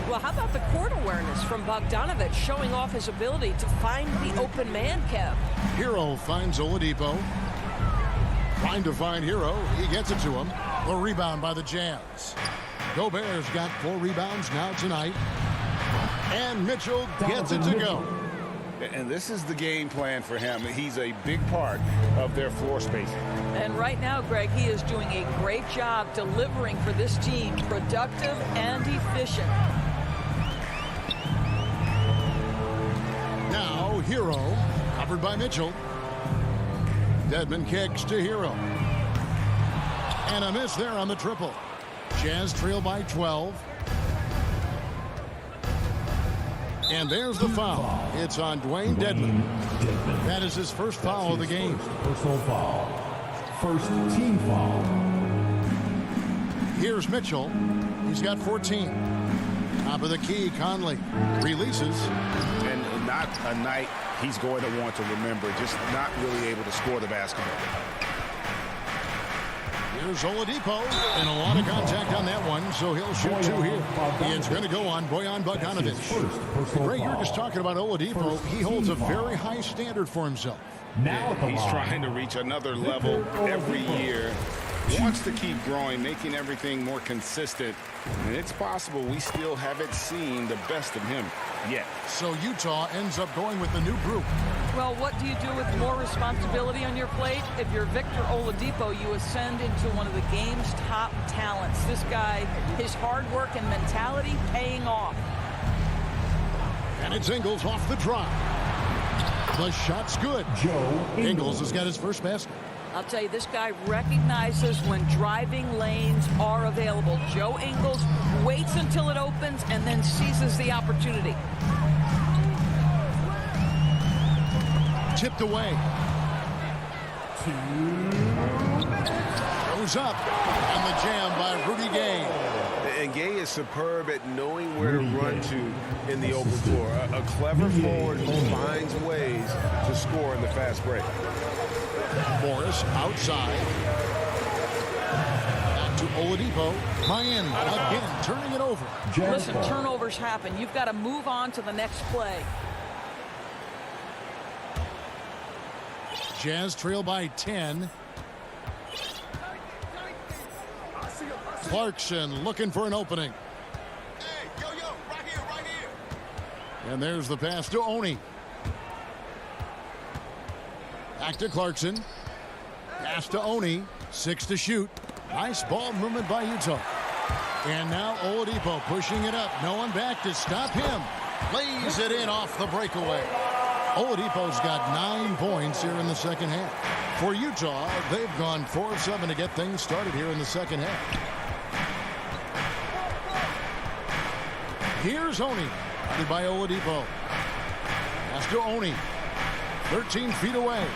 Well, how about the court awareness from Bogdanovich, showing off his ability to find the open man, Kev? Hero finds Oladipo. Trying to find Hero. He gets it to him. The rebound by the Jazz. Gobert's got 4 rebounds now tonight. And Mitchell gets it to go. And this is the game plan for him. He's a big part of their floor spacing. And right now, Greg, he is doing a great job delivering for this team, productive and efficient. Now Hero, covered by Mitchell. Dedmon kicks to Hero. And a miss there on the triple. Jazz trail by 12. And there's the foul. It's on Dwayne Dedmon. That is his first foul of the game. Personal foul. First team foul. Here's Mitchell. He's got 14. Top of the key, Conley releases. And not a night he's going to want to remember, just not really able to score the basketball. Here's Oladipo, and a lot of contact on that one, so he'll shoot two here. It's going to go on Bojan Bogdanovic. Greg, you're just talking about Oladipo. He holds a very high standard for himself. Now he's trying to reach another level every year. Wants to keep growing, making everything more consistent. And it's possible we still haven't seen the best of him yet. So Utah ends up going with the new group. Well, what do you do with more responsibility on your plate? If you're Victor Oladipo, you ascend into one of the game's top talents. This guy, his hard work and mentality paying off. And it's Ingles off the drop. The shot's good. Ingles has got his first basket. I'll tell you, this guy recognizes when driving lanes are available. Joe Ingles waits until it opens and then seizes the opportunity. Tipped away. Goes up. And the jam by Rudy Gay. And Gay is superb at knowing where to run to in the open floor. A clever forward who finds ways to score in the fast break. Morris outside. Back to Oladipo. Miami again turning it over. Listen, turnovers happen. You've got to move on to the next play. Jazz trail by 10. Clarkson looking for an opening. Hey, yo, right here. And there's the pass to Oni. Back to Clarkson. Pass to Oni. 6 to shoot. Nice ball movement by Utah. And now Oladipo pushing it up. No one back to stop him. Lays it in off the breakaway. Oladipo's got 9 points here in the second half. For Utah, they've gone 4 of 7 to get things started here in the second half. Here's Oni. By Oladipo. Pass to Oni. 13 feet away.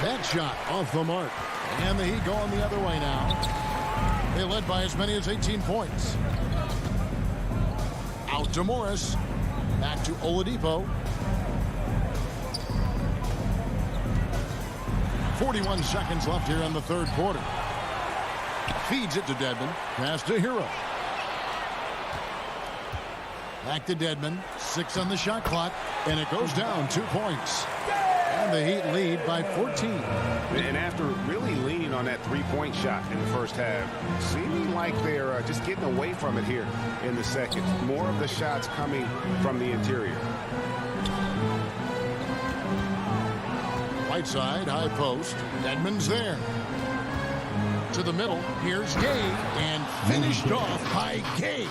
That shot off the mark. And the Heat going the other way now. They led by as many as 18 points. Out to Morris. Back to Oladipo. 41 seconds left here in the third quarter. Feeds it to Dedmon. Pass to Hero. Back to Dedmon. 6 on the shot clock. And it goes down 2 points. And the Heat lead by 14. And after really leaning on that three-point shot in the first half, seeming like they're just getting away from it here in the second. More of the shots coming from the interior. Right side, high post. Dedmon's there. To the middle. Here's Gay. And finished off by Gay.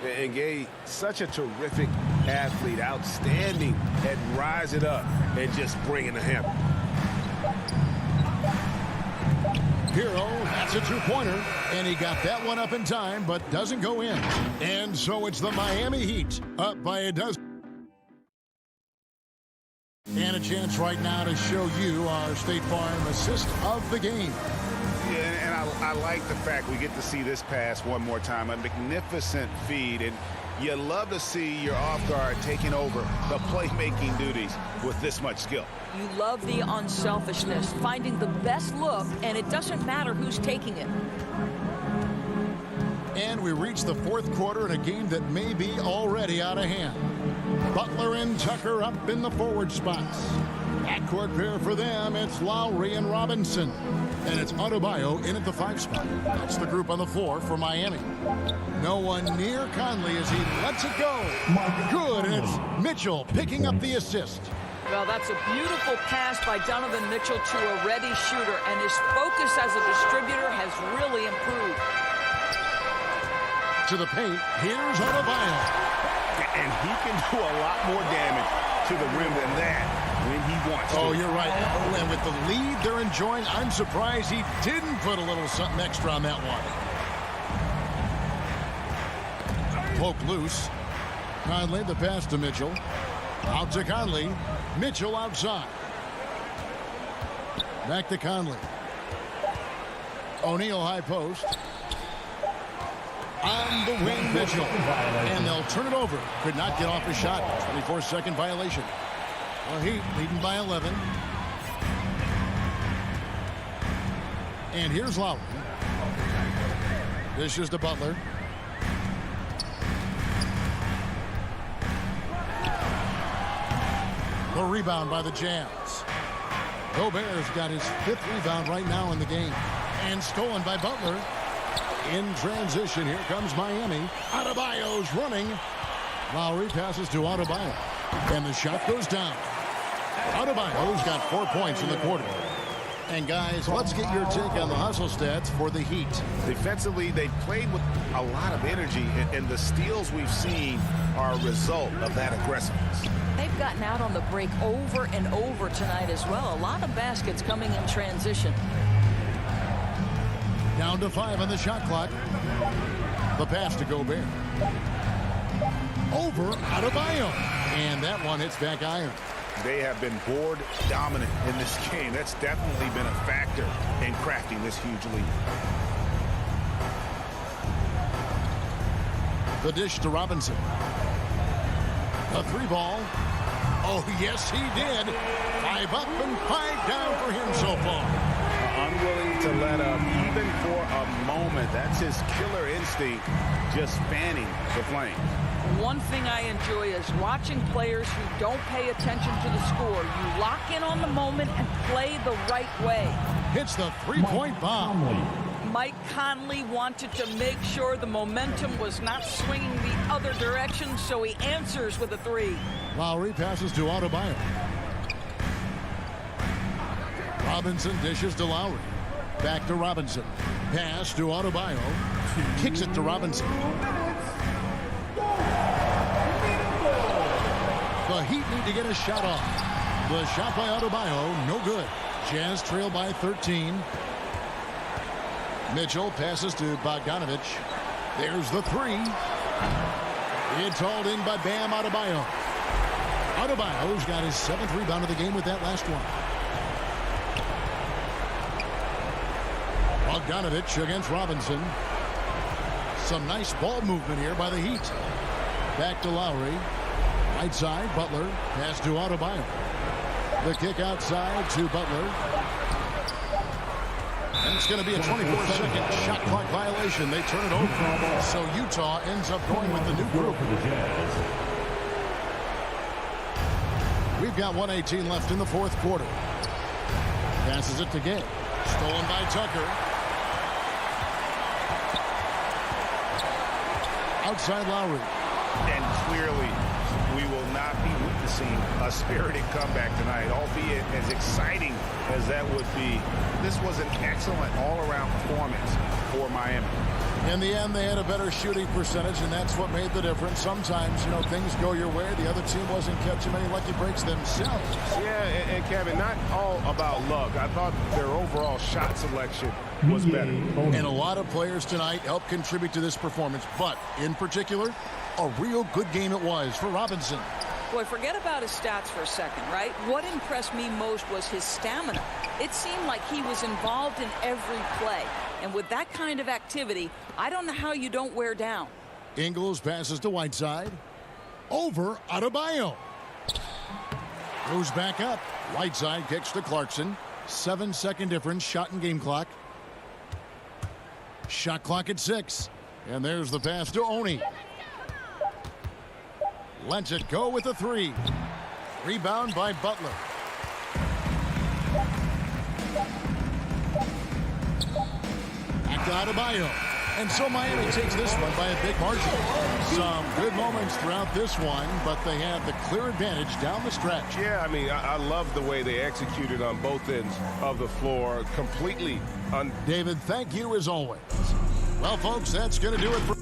And Gay, such a terrific athlete, outstanding at rising up and just bringing the hammer. Hero, that's a two-pointer, and he got that one up in time, but doesn't go in. And so it's the Miami Heat up by a dozen. And a chance right now to show you our State Farm assist of the game. Yeah, and I like the fact we get to see this pass one more time. A magnificent feed, and you love to see your off guard taking over the playmaking duties with this much skill. You love the unselfishness, finding the best look, and it doesn't matter who's taking it. And we reach the fourth quarter in a game that may be already out of hand. Butler and Tucker up in the forward spots. Backcourt pair for them, it's Lowry and Robinson. And it's Adebayo in at the 5 spot. That's the group on the floor for Miami. No one near Conley as he lets it go. Good, and it's Mitchell picking up the assist. Well, that's a beautiful pass by Donovan Mitchell to a ready shooter, and his focus as a distributor has really improved. To the paint, here's Adebayo. And he can do a lot more damage to the rim than that when he wants to. Oh, you're right. Oh, and with the lead they're enjoying, I'm surprised he didn't put a little something extra on that one. Poke loose. Conley, the pass to Mitchell. Out to Conley. Mitchell outside. Back to Conley. O'Neal high post. On the wing, Mitchell. And they'll turn it over. Could not get off his shot. 24-second violation. Well, Heat leading by 11. And here's Lowry. This is to Butler. The rebound by the Jazz. Gobert's got his 5th rebound right now in the game. And stolen by Butler. In transition, here comes Miami. Adebayo's running. Lowry passes to Adebayo. And the shot goes down. Adebayo's got 4 points in the quarter. And guys, let's get your take on the hustle stats for the Heat. Defensively, they played with a lot of energy, and the steals we've seen are a result of that aggressiveness. They've gotten out on the break over and over tonight as well. A lot of baskets coming in transition. Down to 5 on the shot clock. The pass to Gobert. Over Adebayo. And that one hits back iron. They have been board dominant in this game. That's definitely been a factor in crafting this huge lead. The dish to Robinson. A 3-ball. Oh, yes, he did. 5 up and 5 down for him so far. Unwilling to let up even for a moment. That's his killer instinct, just fanning the flames. One thing I enjoy is watching players who don't pay attention to the score. You lock in on the moment and play the right way. Hits the 3-point bomb. Mike Conley wanted to make sure the momentum was not swinging the other direction, so he answers with a 3. Lowry passes to Adebayo. Robinson dishes to Lowry. Back to Robinson. Pass to Adebayo. Kicks it to Robinson. The Heat need to get a shot off. The shot by Adebayo, no good. Jazz trail by 13. Mitchell passes to Bogdanovich. There's the 3. It's hauled in by Bam Adebayo. Adebayo's got his 7th rebound of the game with that last one. Bogdanovich against Robinson. Some nice ball movement here by the Heat. Back to Lowry. Right side, Butler. Pass to Adebayo. The kick outside to Butler. And it's going to be a 24-second shot clock violation. They turn it over. So Utah ends up going with the new group. We've got 1:18 left in the 4th quarter. Passes it to Gay. Stolen by Tucker. Outside Lowry. And clearly, we will not be witnessing a spirited comeback tonight, albeit as exciting as that would be. This was an excellent all-around performance for Miami. In the end, they had a better shooting percentage, and that's what made the difference. Sometimes, you know, things go your way. The other team wasn't catching many lucky breaks themselves. Yeah, and Kevin, not all about luck. I thought their overall shot selection was better. And a lot of players tonight helped contribute to this performance, but in particular, a real good game it was for Robinson. Boy, forget about his stats for a second, right? What impressed me most was his stamina. It seemed like he was involved in every play. And with that kind of activity, I don't know how you don't wear down. Ingles passes to Whiteside. Over Adebayo. Goes back up. Whiteside kicks to Clarkson. 7-second difference, shot and game clock. Shot clock at 6. And there's the pass to Oni. Lets it go with a 3. Rebound by Butler. Adebayo. And so Miami takes this one by a big margin. Some good moments throughout this one, but they have the clear advantage down the stretch. Yeah, I mean, I love the way they executed on both ends of the floor. Completely. David, thank you as always. Well, folks, that's going to do it for...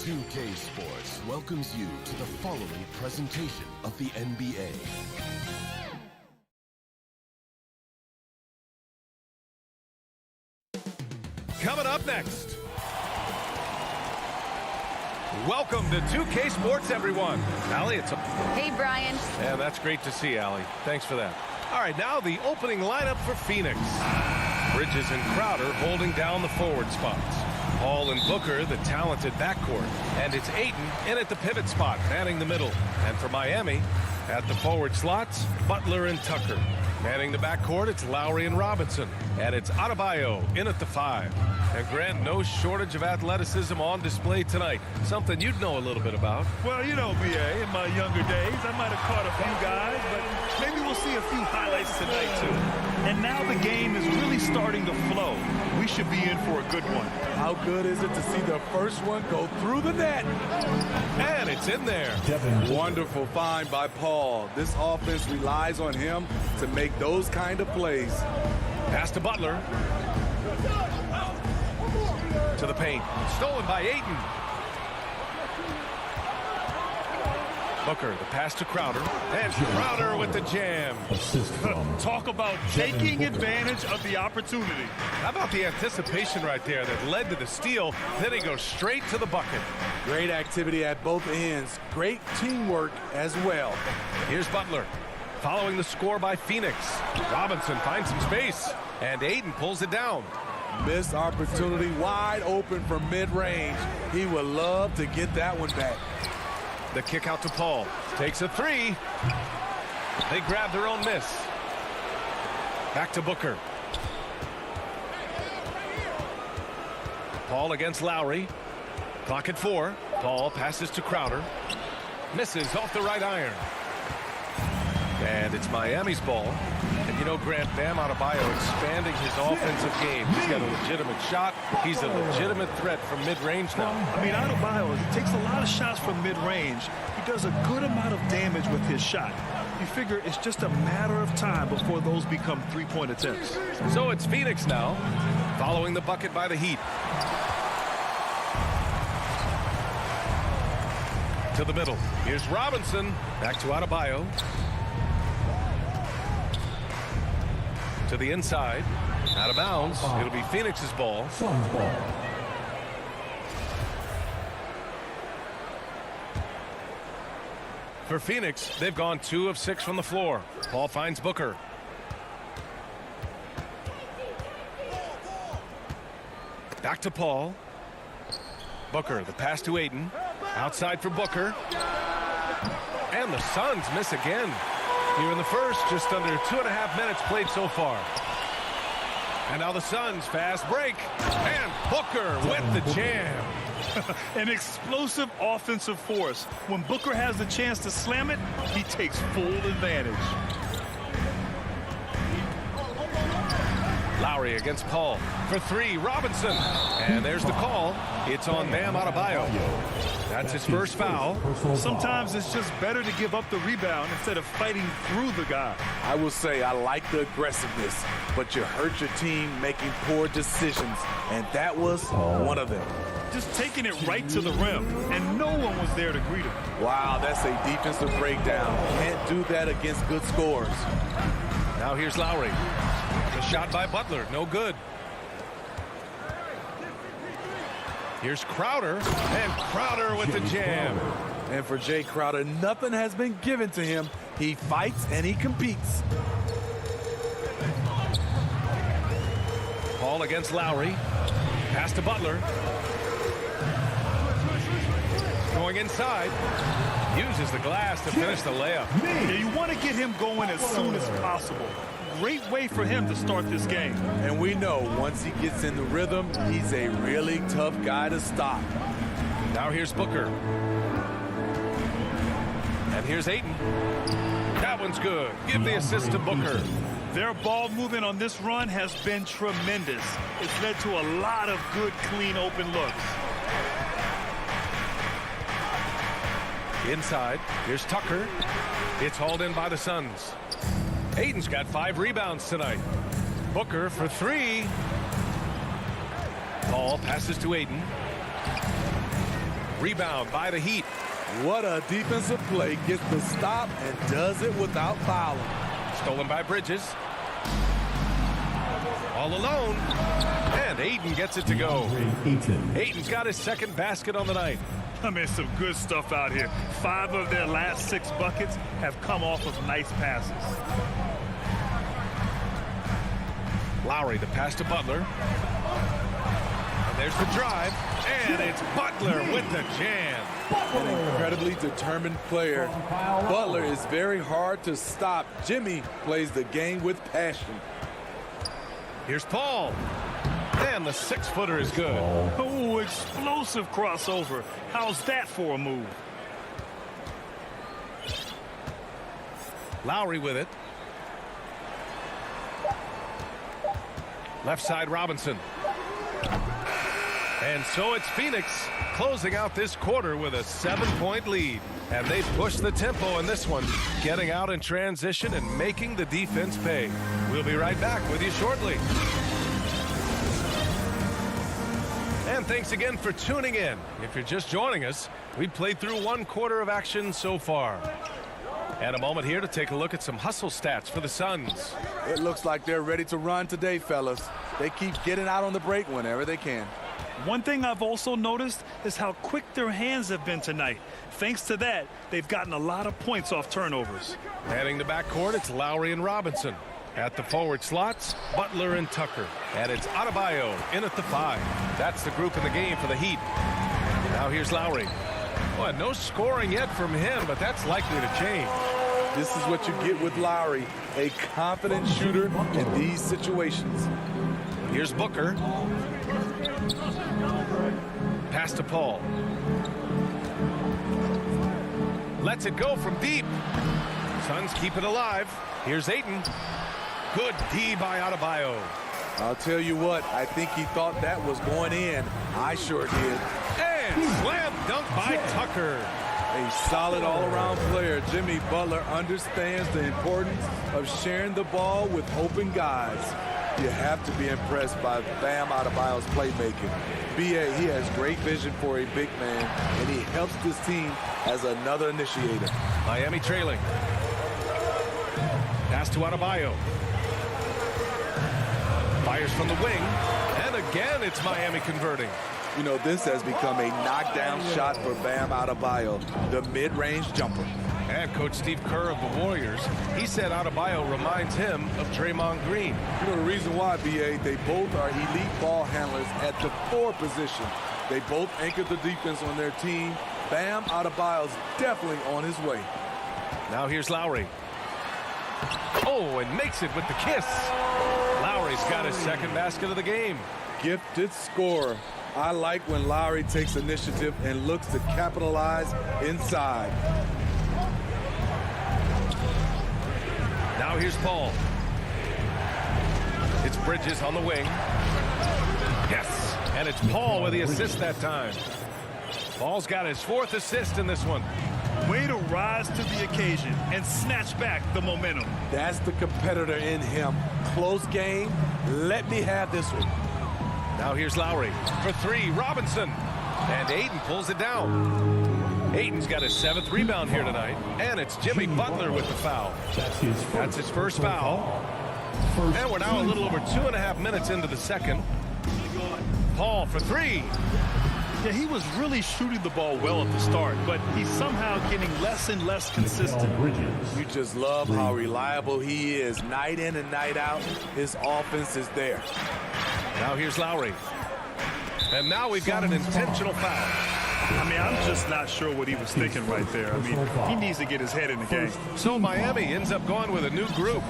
2K Sports welcomes you to the following presentation of the NBA. Coming up next. Welcome to 2K Sports, everyone. Allie, it's a... Hey, Brian. Yeah, that's great to see, Allie. Thanks for that. All right, now the opening lineup for Phoenix. Bridges and Crowder holding down the forward spots. Hall and Booker, the talented backcourt. And it's Ayton in at the pivot spot, manning the middle. And for Miami, at the forward slots, Butler and Tucker. Manning the backcourt, it's Lowry and Robinson. And it's Adebayo in at the 5. And Grant, no shortage of athleticism on display tonight. Something you'd know a little bit about. Well, you know, B.A., in my younger days, I might have caught a few guys, but maybe we'll see a few highlights tonight, too. And now the game is really starting to flow. We should be in for a good one. How good is it to see the first one go through the net? And it's in there. Wonderful find by Paul. This offense relies on him to make those kind of plays. Pass to Butler. To the paint. Stolen by Ayton. Booker, the pass to Crowder. And Crowder with the jam. Talk about taking advantage of the opportunity. How about the anticipation right there that led to the steal? Then he goes straight to the bucket. Great activity at both ends. Great teamwork as well. Here's Butler. Following the score by Phoenix. Robinson finds some space. And Ayton pulls it down. Missed opportunity, wide open from mid-range. He would love to get that one back. The kick out to Paul. Takes a 3. They grab their own miss. Back to Booker. Paul against Lowry. Clock at 4. Paul passes to Crowder. Misses off the right iron. And it's Miami's ball. And You know, Grant, Bam Adebayo expanding his offensive game. He's got a legitimate shot. He's a legitimate threat from mid-range now. I mean, Adebayo, he takes a lot of shots from mid-range. He does a good amount of damage with his shot. You figure it's just a matter of time before those become three-point attempts. So it's Phoenix now, following the bucket by the Heat. To the middle. Here's Robinson. Back to Adebayo. To the inside. Out of bounds. It'll be Phoenix's ball. Suns ball. For Phoenix, they've gone 2 of 6 from the floor. Paul finds Booker. Back to Paul. Booker, the pass to Ayton. Outside for Booker. And the Suns miss again. Here in the first, just under 2.5 minutes played so far. And now the Suns fast break. And Booker with the jam. An explosive offensive force. When Booker has the chance to slam it, he takes full advantage. Lowry against Paul for 3. Robinson. And there's the call. It's on Bam Adebayo. That's his first foul. Sometimes it's just better to give up the rebound instead of fighting through the guy. I will say I like the aggressiveness, but you hurt your team making poor decisions, and that was one of them. Just taking it right to the rim, and no one was there to greet him. Wow, that's a defensive breakdown. Can't do that against good scores. Now here's Lowry. The shot by Butler, no good. Here's Crowder, and Crowder with the jam. And for Jay Crowder, nothing has been given to him. He fights and he competes. Paul against Lowry. Pass to Butler. Going inside. Uses the glass to finish the layup. Yeah, you want to get him going as soon as possible. Great way for him to start this game. And we know once he gets in the rhythm, he's a really tough guy to stop. Now here's Booker. And here's Ayton. That one's good. Give the assist to Booker. Their ball movement on this run has been tremendous. It's led to a lot of good, clean, open looks. Inside, here's Tucker. It's hauled in by the Suns. Ayton's got 5 rebounds tonight. Booker for 3. Paul passes to Ayton. Rebound by the Heat. What a defensive play. Gets the stop and does it without fouling. Stolen by Bridges. All alone. And Ayton gets it to go. Ayton's got his second basket on the night. I mean, some good stuff out here. 5 of their last 6 buckets have come off of nice passes. Lowry, the pass to Butler. And there's the drive. And it's Butler with the jam. An incredibly determined player. Butler is very hard to stop. Jimmy plays the game with passion. Here's Paul. And the 6-footer is good. Oh, explosive crossover. How's that for a move? Lowry with it. Left side Robinson. And so it's Phoenix closing out this quarter with a 7-point lead. And they've pushed the tempo in this one, getting out in transition and making the defense pay. We'll be right back with you shortly. And thanks again for tuning in. If you're just joining us, we've played through 1 quarter of action so far. And a moment here to take a look at some hustle stats for the Suns. It looks like they're ready to run today, fellas. They keep getting out on the break whenever they can. One thing I've also noticed is how quick their hands have been tonight. Thanks to that, they've gotten a lot of points off turnovers. Heading the backcourt, it's Lowry and Robinson. At the forward slots, Butler and Tucker. And it's Adebayo in at the 5. That's the group in the game for the Heat. Now here's Lowry. Well, no scoring yet from him, but that's likely to change. This is what you get with Lowry, a confident shooter in these situations. Here's Booker. Pass to Paul. Lets it go from deep. Suns keep it alive. Here's Ayton. Good D by Adebayo. I'll tell you what, I think he thought that was going in. I sure did. And slam dunk by Tucker. A solid all-around player. Jimmy Butler understands the importance of sharing the ball with open guys. You have to be impressed by Bam Adebayo's playmaking. B.A., he has great vision for a big man, and he helps this team as another initiator. Miami trailing. Pass to Adebayo. Fires from the wing, and again it's Miami converting. You know, this has become a knockdown shot for Bam Adebayo, the mid-range jumper. And Coach Steve Kerr of the Warriors, he said Adebayo reminds him of Draymond Green. You know the reason why, B.A., they both are elite ball handlers at the 4 position. They both anchor the defense on their team. Bam Adebayo's definitely on his way. Now here's Lowry. Oh, and makes it with the kiss. Lowry's got his second basket of the game. Gifted scorer. I like when Lowry takes initiative and looks to capitalize inside. Now here's Paul. It's Bridges on the wing. Yes, and it's Paul with the assist that time. Paul's got his 4th assist in this one. Way to rise to the occasion and snatch back the momentum. That's the competitor in him. Close game. Let me have this one. Now here's Lowry for 3. Robinson. And Ayton pulls it down. Ayton's got his 7th rebound here tonight. And it's Jimmy Butler with the foul. That's his first foul. And we're now a little over 2.5 minutes into the second. Paul for 3. Yeah, he was really shooting the ball well at the start, but he's somehow getting less and less consistent. You just love how reliable he is. Night in and night out, his offense is there. Now here's Lowry. And now we've got an intentional foul. I mean, I'm just not sure what he was thinking right there. I mean, he needs to get his head in the game. So Miami ends up going with a new group.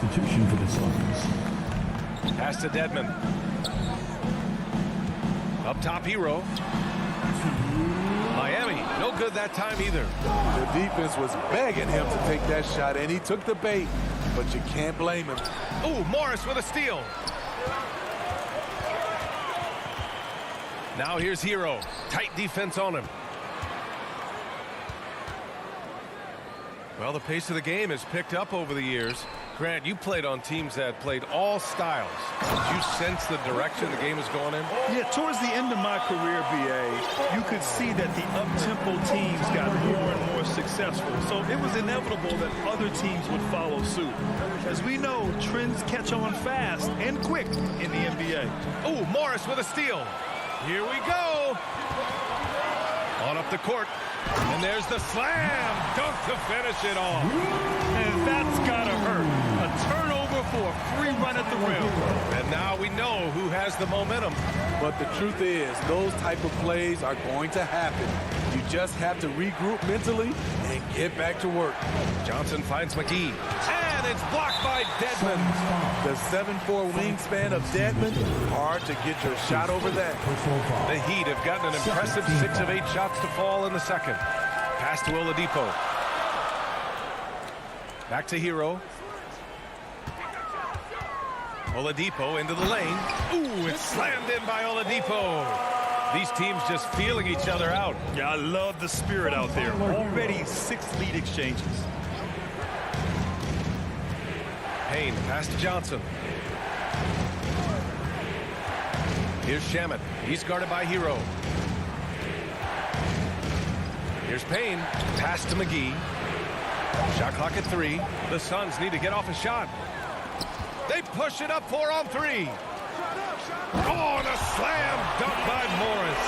Pass to Dedmon. Up top, Hero. Miami, no good that time either. The defense was begging him to take that shot, and he took the bait, but you can't blame him. Ooh, Morris with a steal. Now here's Hero. Tight defense on him. Well, the pace of the game has picked up over the years. Grant, you played on teams that played all styles. Did you sense the direction the game is going in? Yeah, towards the end of my career, B.A., you could see that the up-tempo teams got more and more successful. So it was inevitable that other teams would follow suit. As we know, trends catch on fast and quick in the NBA. Oh, Morris with a steal. Here we go. On up the court. And there's the slam dunk to finish it off. And that's gotta hurt. A turnover for a free run at the rim. And now we know who has the momentum. But the truth is, those type of plays are going to happen. You just have to regroup mentally and get back to work. Johnson finds McGee. And it's blocked by Dedmon. The 7'4" wingspan of Dedmon, hard to get your shot over that. The Heat have gotten an impressive 6 of 8 shots to fall in the second. Pass to Oladipo. Back to Hero. Oladipo into the lane. Ooh, it's slammed in by Oladipo. These teams just feeling each other out. Yeah, I love the spirit out there. Already 6 lead exchanges. Payne, pass to Johnson. Here's Shamet. He's guarded by Hero. Here's Payne. Pass to McGee. Shot clock at 3. The Suns need to get off a shot. They push it up 4 on 3. Oh, and a slam dunk by Morris.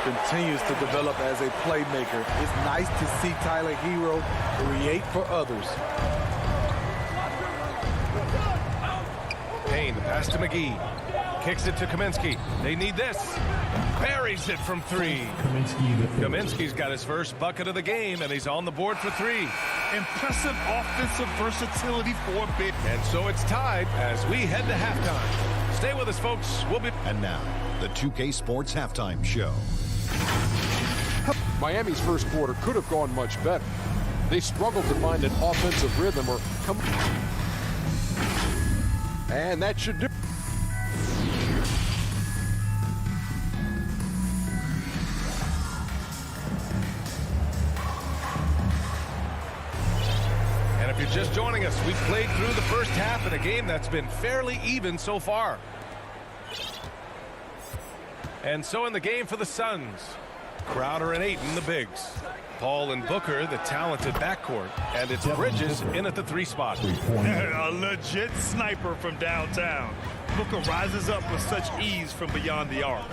Continues to develop as a playmaker. It's nice to see Tyler Hero create for others. Payne, pass to McGee. Kicks it to Kaminsky. They need this. Buries it from 3. Kaminsky's got his first bucket of the game, and he's on the board for 3. Impressive offensive versatility for big. And so it's tied as we head to halftime. Stay with us, folks. We'll be... And now, the 2K Sports Halftime Show. Miami's first quarter could have gone much better. They struggled to find an offensive rhythm or come... And that should do. And if you're just joining us, we've played through the first half in a game that's been fairly even so far. And so in the game for the Suns, Crowder and Ayton, the bigs. Paul and Booker, the talented backcourt. And it's Bridges in at the 3 spot. A legit sniper from downtown. Booker rises up with such ease from beyond the arc.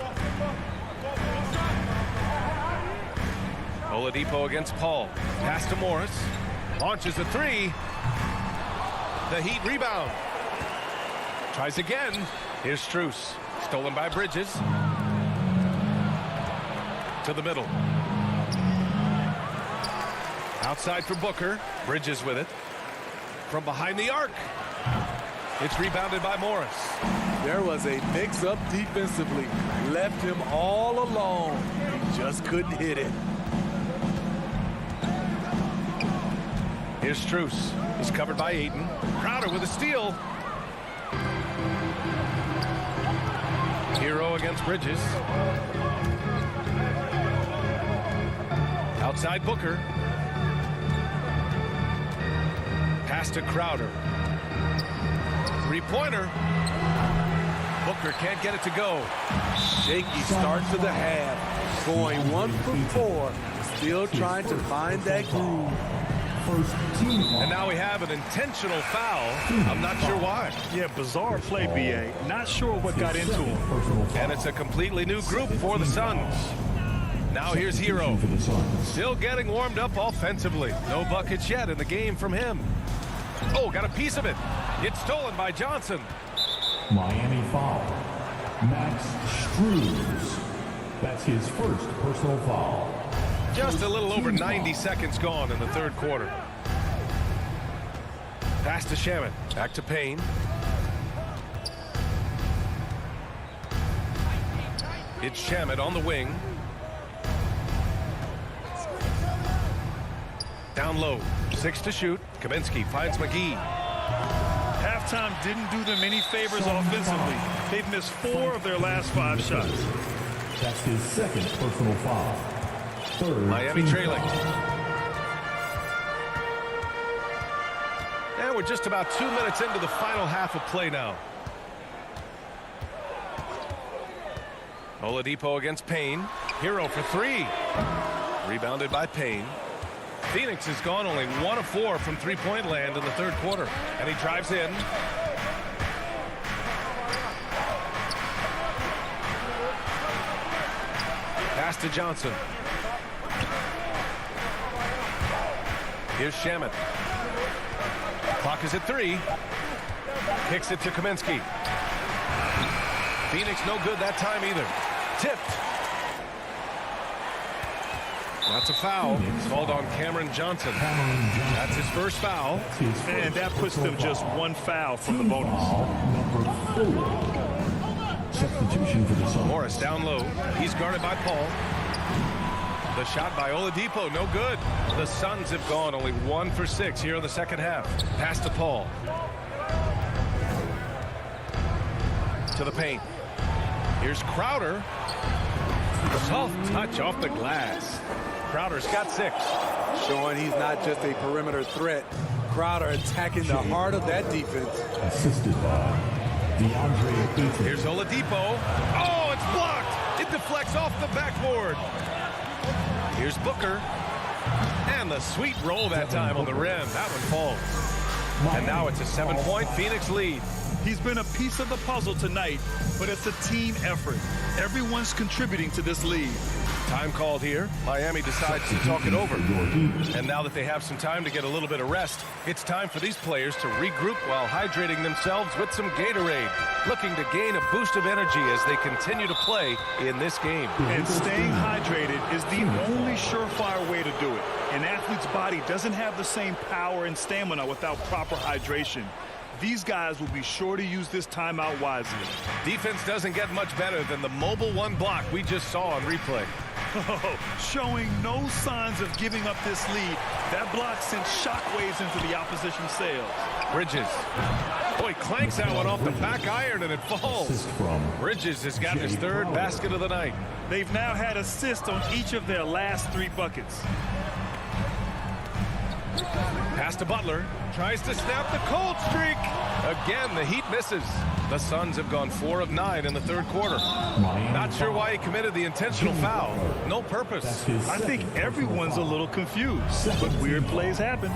Oladipo against Paul. Pass to Morris. Launches a 3. The Heat rebound. Tries again. Here's Strus. Stolen by Bridges. To the middle. Outside for Booker. Bridges with it. From behind the arc. It's rebounded by Morris. There was a mix-up defensively. Left him all alone. He just couldn't hit it. Here's Strus. He's covered by Ayton. Crowder with a steal. Hero against Bridges. Outside Booker. Pass to Crowder. 3-pointer. Booker can't get it to go. Shaky start to the half. Going 1 for 4. Still trying to find that groove. And now we have an intentional foul. I'm not sure why. Yeah, bizarre play, B.A. Not sure what got into him. And it's a completely new group for the Suns. Now here's Hero. Still getting warmed up offensively. No buckets yet in the game from him. Oh, got a piece of it. It's stolen by Johnson. Miami foul. Max Strus. That's his first personal foul. Just a little over 90 seconds gone in the third quarter. Pass to Shamet. Back to Payne. It's Shamet on the wing. Down low. 6 to shoot. Kaminsky finds McGee. Halftime didn't do them any favors offensively. They've missed 4 of their last 5 shots. That's his second personal foul. Third Miami trailing. And we're just about 2 minutes into the final half of play now. Oladipo against Payne. Hero for 3. Rebounded by Payne. Phoenix has gone only 1 of 4 from 3-point land in the third quarter. And he drives in. Pass to Johnson. Here's Shamet. Clock is at 3. Kicks it to Kaminsky. Phoenix no good that time either. Tipped. That's a foul. It's called on Cameron Johnson. That's his first foul. And that puts them just 1 foul from the bonus. Number 4. Substitution for the Suns. Morris down low. He's guarded by Paul. The shot by Oladipo, no good. The Suns have gone only 1 for 6 here in the second half. Pass to Paul. To the paint. Here's Crowder. Soft touch off the glass. Crowder's got 6. Showing he's not just a perimeter threat. Crowder attacking the heart of that defense. Assisted by DeAndre Ayton. Here's Oladipo. Oh, it's blocked. It deflects off the backboard. Here's Booker. And the sweet roll that time on the rim. That one falls. And now it's a 7-point Phoenix lead. He's been a piece of the puzzle tonight, but it's a team effort. Everyone's contributing to this lead. Time called here. Miami decides to talk it over. And now that they have some time to get a little bit of rest, it's time for these players to regroup while hydrating themselves with some Gatorade, looking to gain a boost of energy as they continue to play in this game. And staying hydrated is the only surefire way to do it. An athlete's body doesn't have the same power and stamina without proper hydration. These guys will be sure to use this timeout wisely. Defense doesn't get much better than the mobile 1 block we just saw on replay. Showing no signs of giving up this lead. That block sent shockwaves into the opposition sails. Bridges. Boy, clanks that one off the back iron and it falls. Bridges has got his third basket of the night. They've now had assists on each of their last 3 buckets. Pass to Butler. Tries to snap the cold streak. Again, the Heat misses. The Suns have gone 4 of 9 in the third quarter. Not sure why he committed the intentional foul. No purpose. I think everyone's a little confused, but weird plays happen.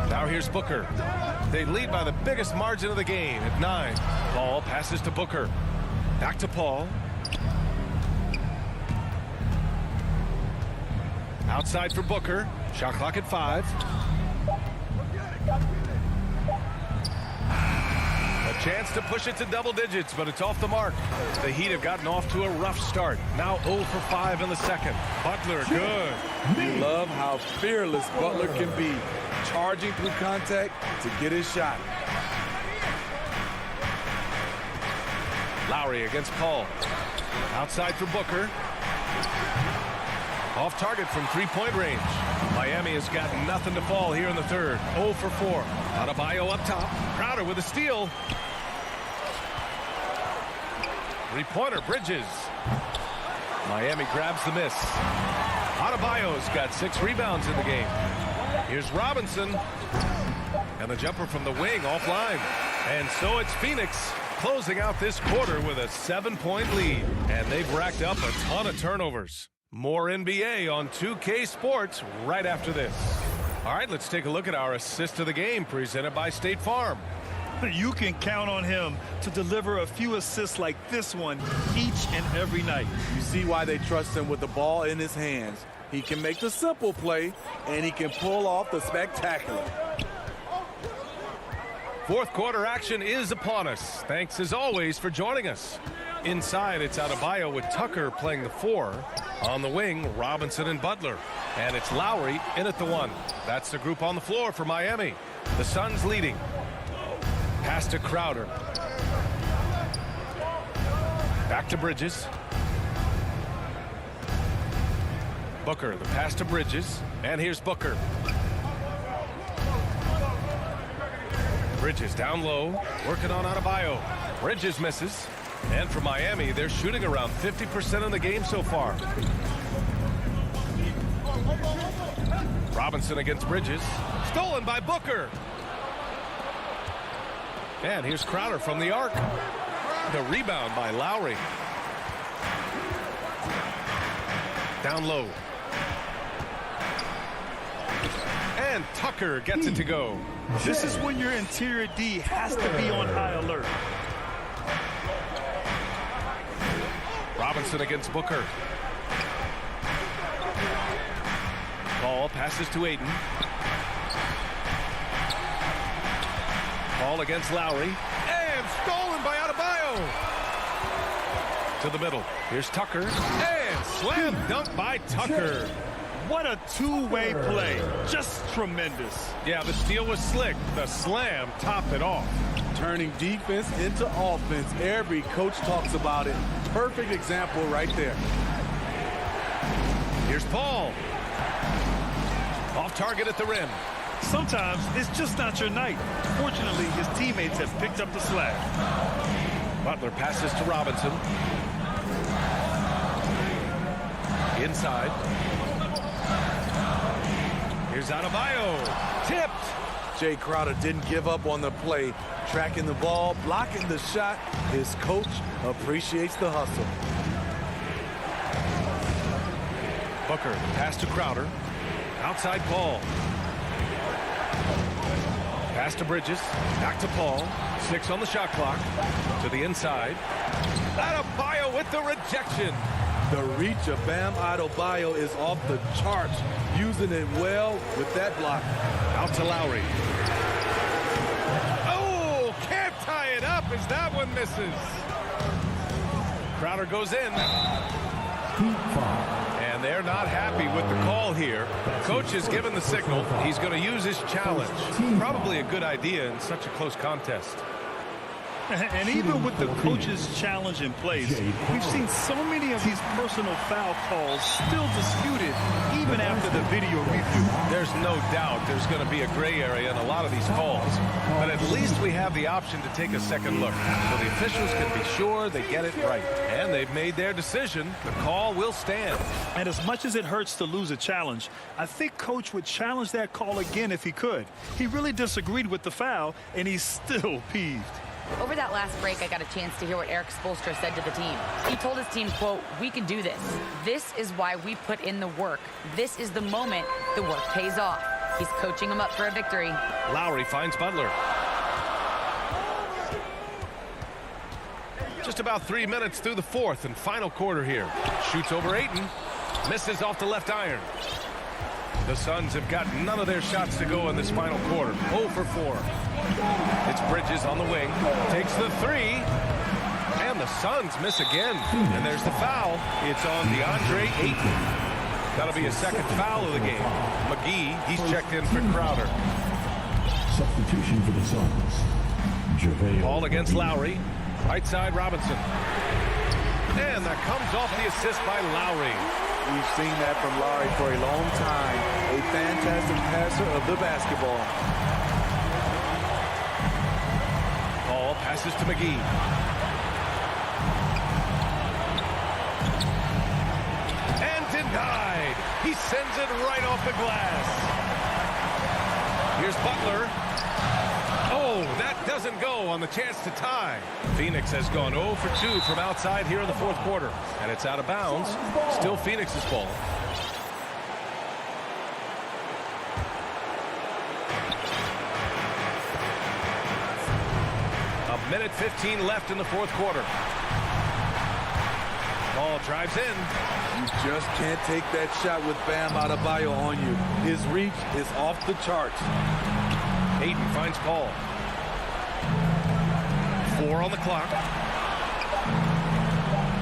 Now here's Booker. They lead by the biggest margin of the game at 9. Paul passes to Booker. Back to Paul. Outside for Booker. Shot clock at 5. A chance to push it to double digits, but it's off the mark. The Heat have gotten off to a rough start. Now 0 for 5 in the second. Butler, good. You love how fearless Butler can be, charging through contact to get his shot. Lowry against Paul. Outside for Booker. Off target from three-point range. Miami has got nothing to fall here in the third. 0 for 4. Adebayo up top. Crowder with a steal. Three-pointer, Bridges. Miami grabs the miss. Adebayo's got 6 rebounds in the game. Here's Robinson. And the jumper from the wing offline. And so it's Phoenix closing out this quarter with a 7-point lead. And they've racked up a ton of turnovers. More NBA on 2K Sports right after this. All right, let's take a look at our assist of the game presented by State Farm. You can count on him to deliver a few assists like this one each and every night. You see why they trust him with the ball in his hands. He can make the simple play, and he can pull off the spectacular. Fourth quarter action is upon us. Thanks as always for joining us. Inside, it's Adebayo with Tucker playing the 4. On the wing, Robinson and Butler. And it's Lowry in at the 1. That's the group on the floor for Miami. The Suns leading. Pass to Crowder. Back to Bridges. Booker, the pass to Bridges. And here's Booker. Bridges down low, working on Adebayo. Bridges misses. And for Miami, they're shooting around 50% in the game so far. Robinson against Bridges. Stolen by Booker. And here's Crowder from the arc. The rebound by Lowry. Down low. And Tucker gets it to go. This is when your interior D has to be on high alert. Robinson against Booker. Ball passes to Ayton. Ball against Lowry. And stolen by Adebayo. To the middle. Here's Tucker. And slam dunk by Tucker. What a two-way play. Just tremendous. Yeah, the steal was slick. The slam topped it off. Turning defense into offense. Every coach talks about it. Perfect example right there. Here's Paul. Off target at the rim. Sometimes it's just not your night. Fortunately, his teammates have picked up the slack. Butler passes to Robinson. Inside. Here's Adebayo. Tipped. Jay Crowder didn't give up on the play. Tracking the ball, blocking the shot. His coach appreciates the hustle. Booker, pass to Crowder. Outside Paul. Pass to Bridges. Back to Paul. 6 on the shot clock. To the inside. Adebayo with the rejection. The reach of Bam Adebayo is off the charts. Using it well with that block. Out to Lowry. Oh, can't tie it up as that one misses. Crowder goes in. And they're not happy with the call here. Coach has given the signal. He's going to use his challenge. Probably a good idea in such a close contest. And even with the coach's challenge in place, we've seen so many of these personal foul calls still disputed even after the video review. There's no doubt there's going to be a gray area in a lot of these calls, but at least we have the option to take a second look so the officials can be sure they get it right. And they've made their decision. The call will stand. And as much as it hurts to lose a challenge, I think Coach would challenge that call again if he could. He really disagreed with the foul, and he's still peeved. Over that last break, I got a chance to hear what Eric Spoelstra said to the team. He told his team, quote, "We can do this. This is why we put in the work. This is the moment the work pays off." He's coaching them up for a victory. Lowry finds Butler. Just about 3 minutes through the fourth and final quarter here. Shoots over Ayton. Misses off the left iron. The Suns have got none of their shots to go in this final quarter. 0 for 4. It's Bridges on the wing. Takes the three. And the Suns miss again. And there's the foul. It's on DeAndre Ayton. That'll be a second foul of the game. McGee, he's checked in for Crowder. Substitution for the Suns. JaVale. Ball against Lowry. Right side, Robinson. And that comes off the assist by Lowry. We've seen that from Lowry for a long time. A fantastic passer of the basketball. Ball passes to McGee. And denied. He sends it right off the glass. Here's Butler. Oh, that doesn't go on the chance to tie. Phoenix has gone 0 for 2 from outside here in the fourth quarter. And it's out of bounds. Still Phoenix's ball. A minute 15 left in the fourth quarter. Ball drives in. You just can't take that shot with Bam Adebayo on you. His reach is off the charts. Ayton finds Paul. 4 on the clock.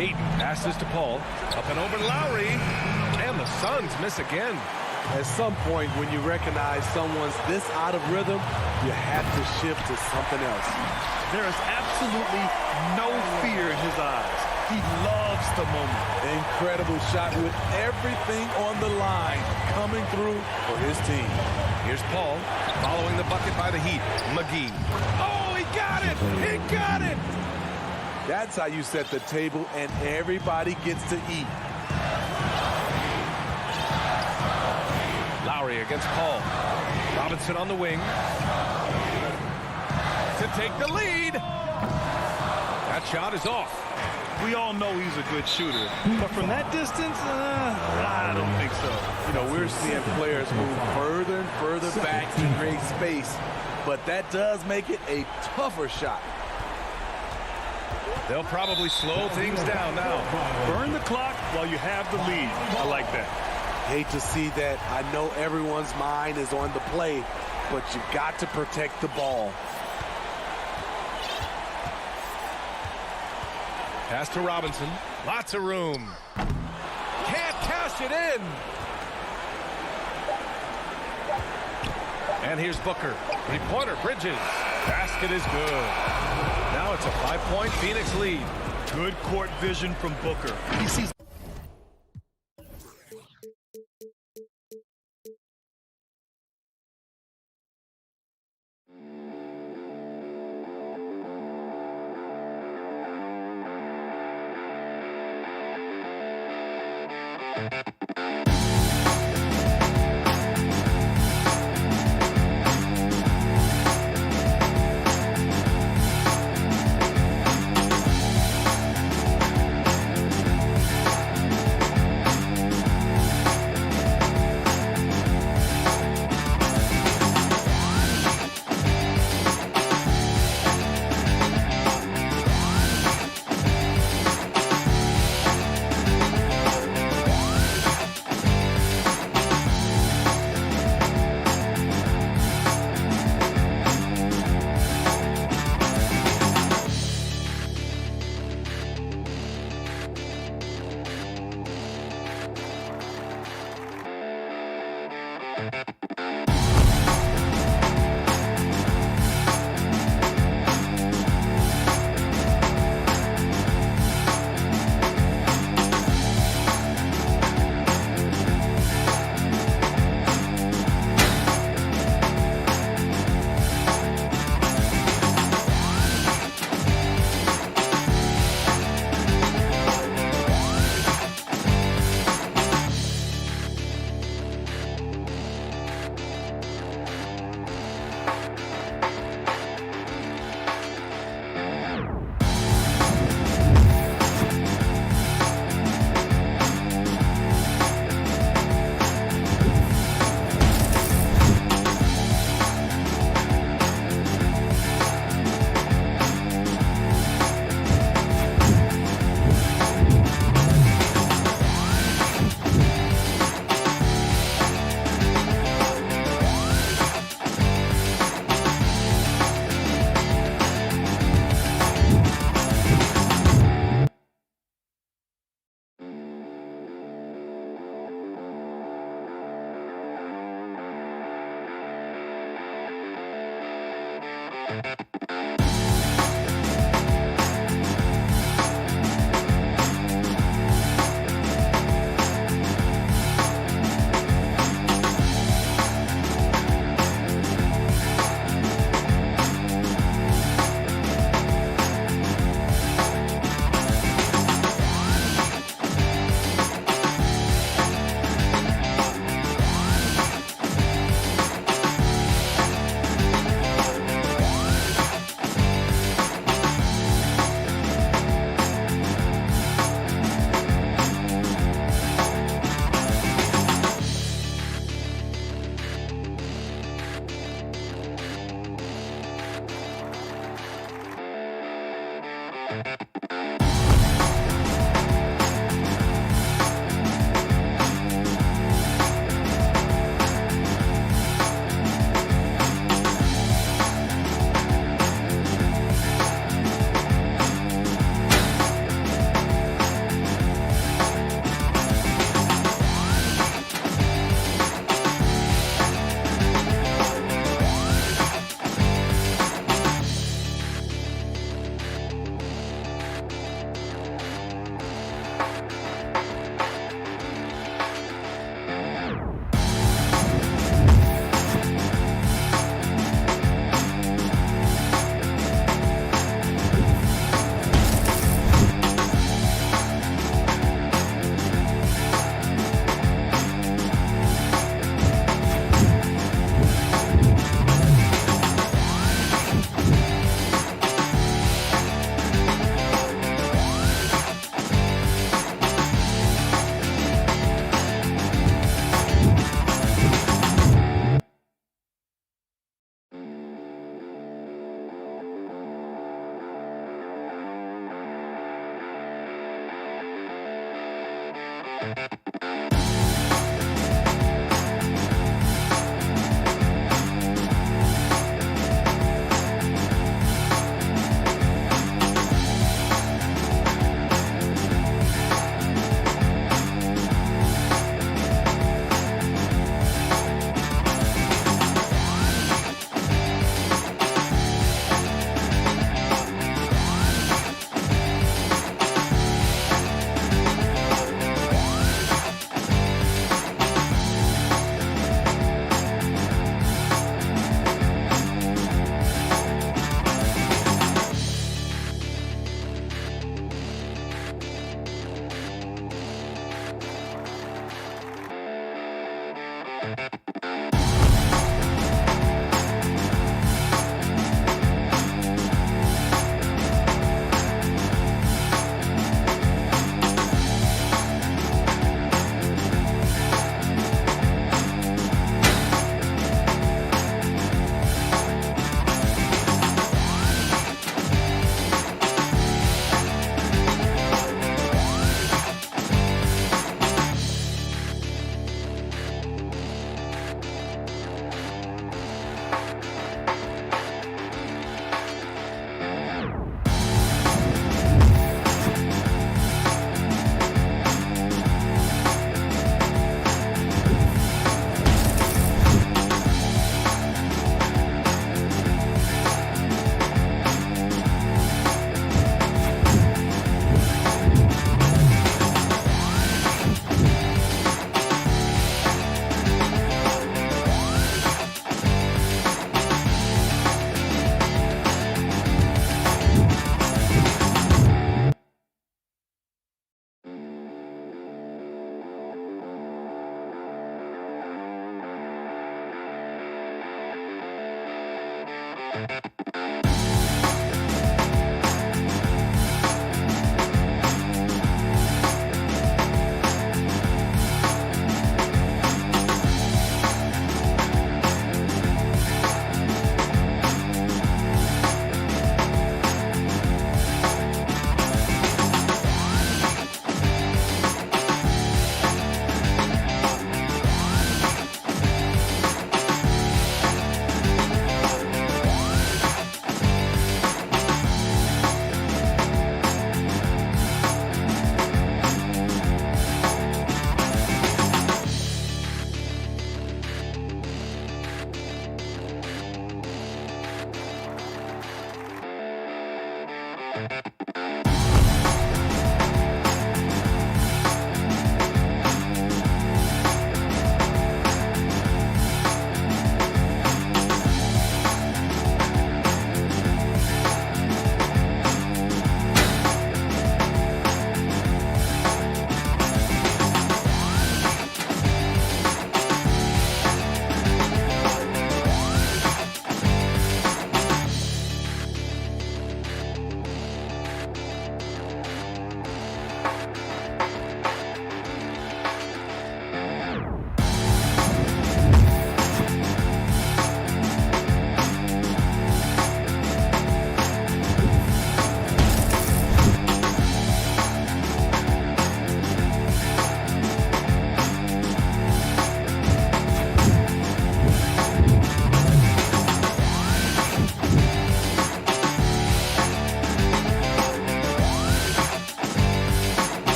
Ayton passes to Paul. Up and over Lowry. And the Suns miss again. At some point, when you recognize someone's this out of rhythm, you have to shift to something else. There is absolutely no fear in his eyes. He loves the moment. Incredible shot with everything on the line coming through for his team. Here's Paul following the bucket by the Heat. McGee. Oh, he got it! He got it! That's how you set the table and everybody gets to eat. Lowry against Paul. Robinson on the wing. To take the lead. That shot is off. We all know he's a good shooter, but from that distance, I don't think so. You know, we're seeing players move further and further back to create space, but that does make it a tougher shot. They'll probably slow things down now. Burn the clock while you have the lead. I like that. Hate to see that. I know everyone's mind is on the play, but you got to protect the ball. Pass to Robinson. Lots of room. Can't cash it in. And here's Booker. Three-pointer, Bridges. Basket is good. Now it's a 5-point Phoenix lead. Good court vision from Booker. He sees.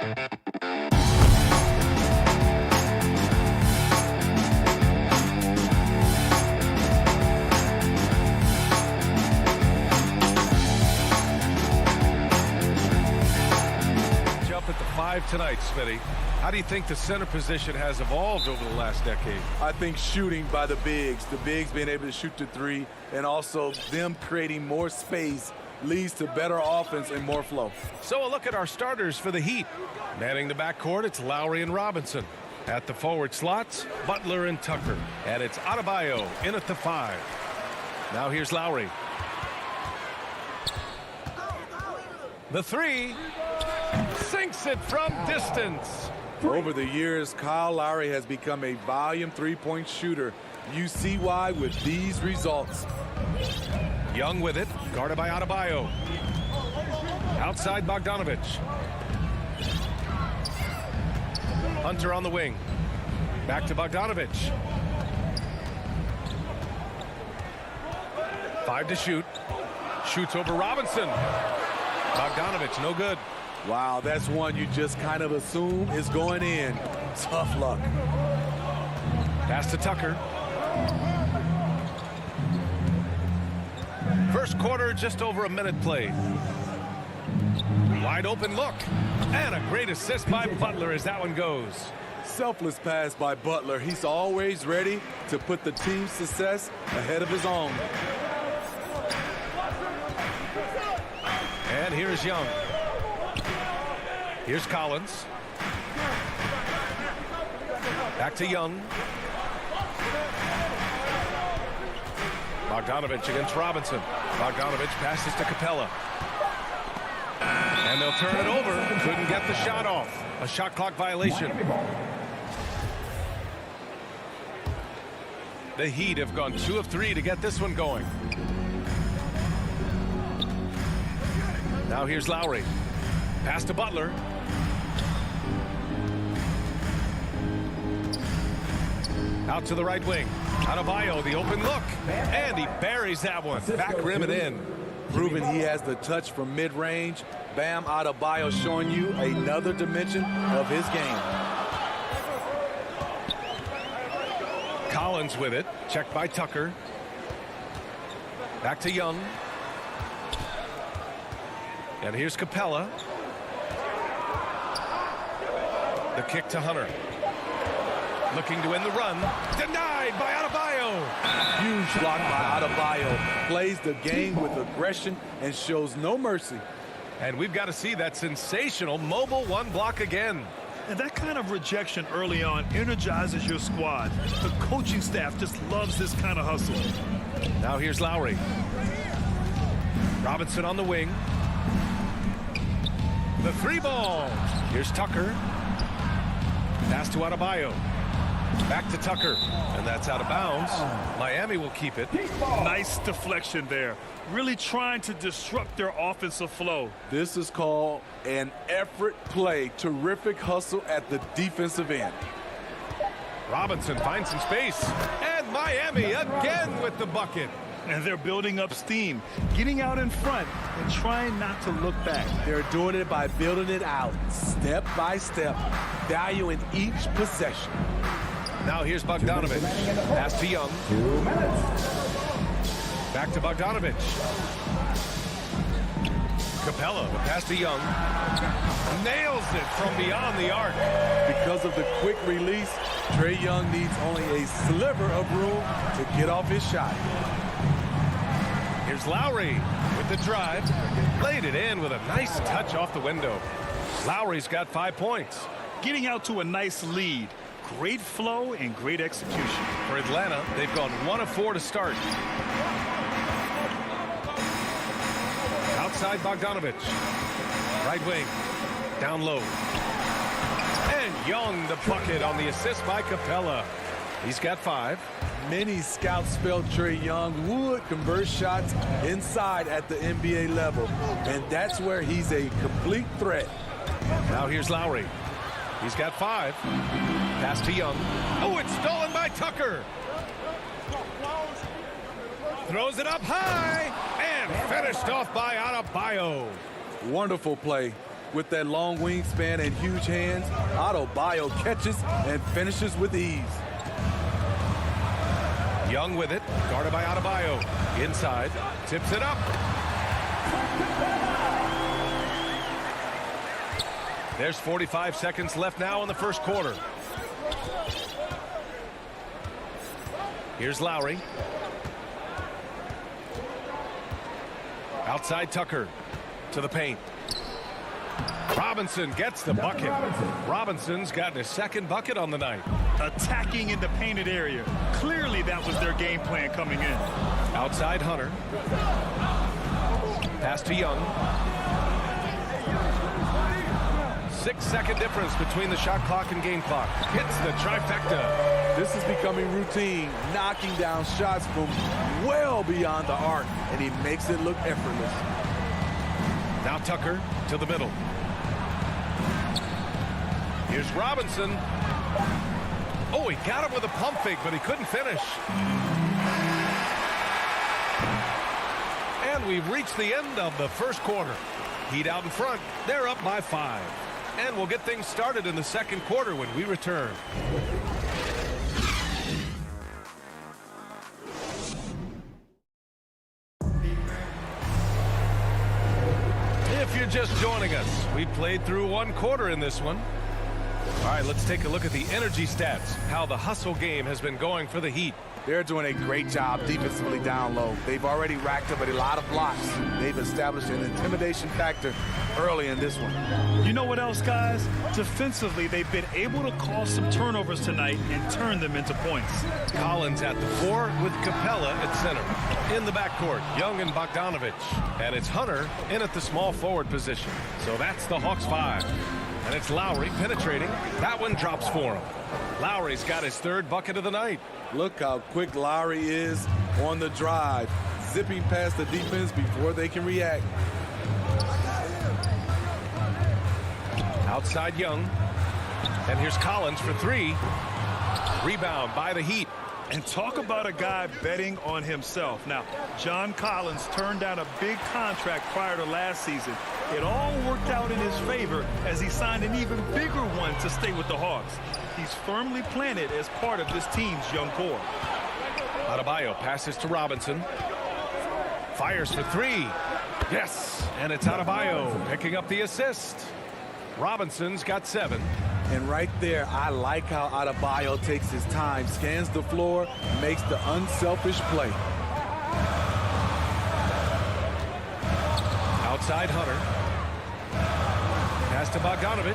At the 5 tonight, Smitty. How do you think the center position has evolved over the last decade? I think shooting by the bigs being able to shoot the 3, and also them creating more space leads to better offense and more flow. So a look at our starters for the Heat. Manning the backcourt, it's Lowry and Robinson. At the forward slots, Butler and Tucker. And it's Adebayo in at the 5. Now here's Lowry. The 3. Sinks it from distance. Over the years, Kyle Lowry has become a volume three-point shooter. You see why with these results. Young with it, guarded by Adebayo. Outside Bogdanovich. Hunter on the wing. Back to Bogdanovich. 5 to shoot. Shoots over Robinson. Bogdanovich, no good. Wow, that's one you just kind of assume is going in. Tough luck. Pass to Tucker. First quarter, just over a minute played. Wide open look. And a great assist by Butler as that one goes. Selfless pass by Butler. He's always ready to put the team's success ahead of his own. And here's Young. Here's Collins. Back to Young. Bogdanovich against Robinson. Bogdanovich passes to Capella. And they'll turn it over. Couldn't get the shot off. A shot clock violation. The Heat have gone 2 of 3 to get this one going. Now here's Lowry. Pass to Butler. Out to the right wing. Adebayo, the open look. And he buries that one. Back rim and in. Proving he has the touch from mid-range. Bam Adebayo showing you another dimension of his game. Collins with it. Checked by Tucker. Back to Young. And here's Capella. The kick to Hunter. Looking to win the run. Denied by Adebayo. Huge block by Adebayo. Plays the game with aggression and shows no mercy. And we've got to see that sensational mobile 1 block again. And that kind of rejection early on energizes your squad. The coaching staff just loves this kind of hustle. Now here's Lowry. Robinson on the wing. The 3 ball. Here's Tucker. Pass to Adebayo. Back to Tucker. And that's out of bounds. Miami will keep it. Nice deflection there. Really trying to disrupt their offensive flow. This is called an effort play. Terrific hustle at the defensive end. Robinson finds some space. And Miami again with the bucket. And they're building up steam, getting out in front and trying not to look back. They're doing it by building it out, step by step, valuing each possession. Now here's Bogdanovich. Pass to Young. 2 minutes. Back to Bogdanovich. Capella, the pass to Young. Nails it from beyond the arc. Because of the quick release, Trae Young needs only a sliver of room to get off his shot. Here's Lowry with the drive. Laid it in with a nice touch off the window. Lowry's got 5 points. Getting out to a nice lead. Great flow and great execution. For Atlanta, they've gone 1 of 4 to start. Outside Bogdanovich. Right wing. Down low. And Young the bucket on the assist by Capella. He's got 5. Many scouts felt Trae Young would convert shots inside at the NBA level. And that's where he's a complete threat. Now here's Lowry. He's got 5. Pass to Young. Oh, it's stolen by Tucker. Throws it up high and finished off by Adebayo. Wonderful play. With that long wingspan and huge hands, Adebayo catches and finishes with ease. Young with it, guarded by Adebayo. Inside, tips it up. There's 45 seconds left now in the first quarter. Here's Lowry. Outside Tucker to the paint. Robinson gets the bucket. Robinson's gotten his second bucket on the night. Attacking in the painted area. Clearly that was their game plan coming in. Outside Hunter. Pass to Young. 6-second difference between the shot clock and game clock. Hits the trifecta. This is becoming routine, knocking down shots from well beyond the arc, and he makes it look effortless. Now Tucker to the middle. Here's Robinson. Oh, he got him with a pump fake, but he couldn't finish. And we've reached the end of the first quarter. Heat out in front. They're up by 5. And we'll get things started in the second quarter when we return. If you're just joining us, we played through one quarter in this one. All right, let's take a look at the energy stats, how the hustle game has been going for the Heat. They're doing a great job defensively down low. They've already racked up a lot of blocks. They've established an intimidation factor early in this one. You know what else, guys? Defensively, they've been able to cause some turnovers tonight and turn them into points. Collins at the 4 with Capella at center. In the backcourt, Young and Bogdanovich. And it's Hunter in at the small forward position. So that's the Hawks 5. And it's Lowry penetrating. That one drops for him. Lowry's got his third bucket of the night. Look how quick Lowry is on the drive, zipping past the defense before they can react. Outside Young. And here's Collins for 3. Rebound by the Heat. And talk about a guy betting on himself. Now, John Collins turned down a big contract prior to last season. It all worked out in his favor as he signed an even bigger one to stay with the Hawks. He's firmly planted as part of this team's young core. Adebayo passes to Robinson. Fires for 3. Yes, and it's Adebayo picking up the assist. Robinson's got 7. And right there, I like how Adebayo takes his time, scans the floor, makes the unselfish play. Outside Hunter. Pass to Bogdanovich.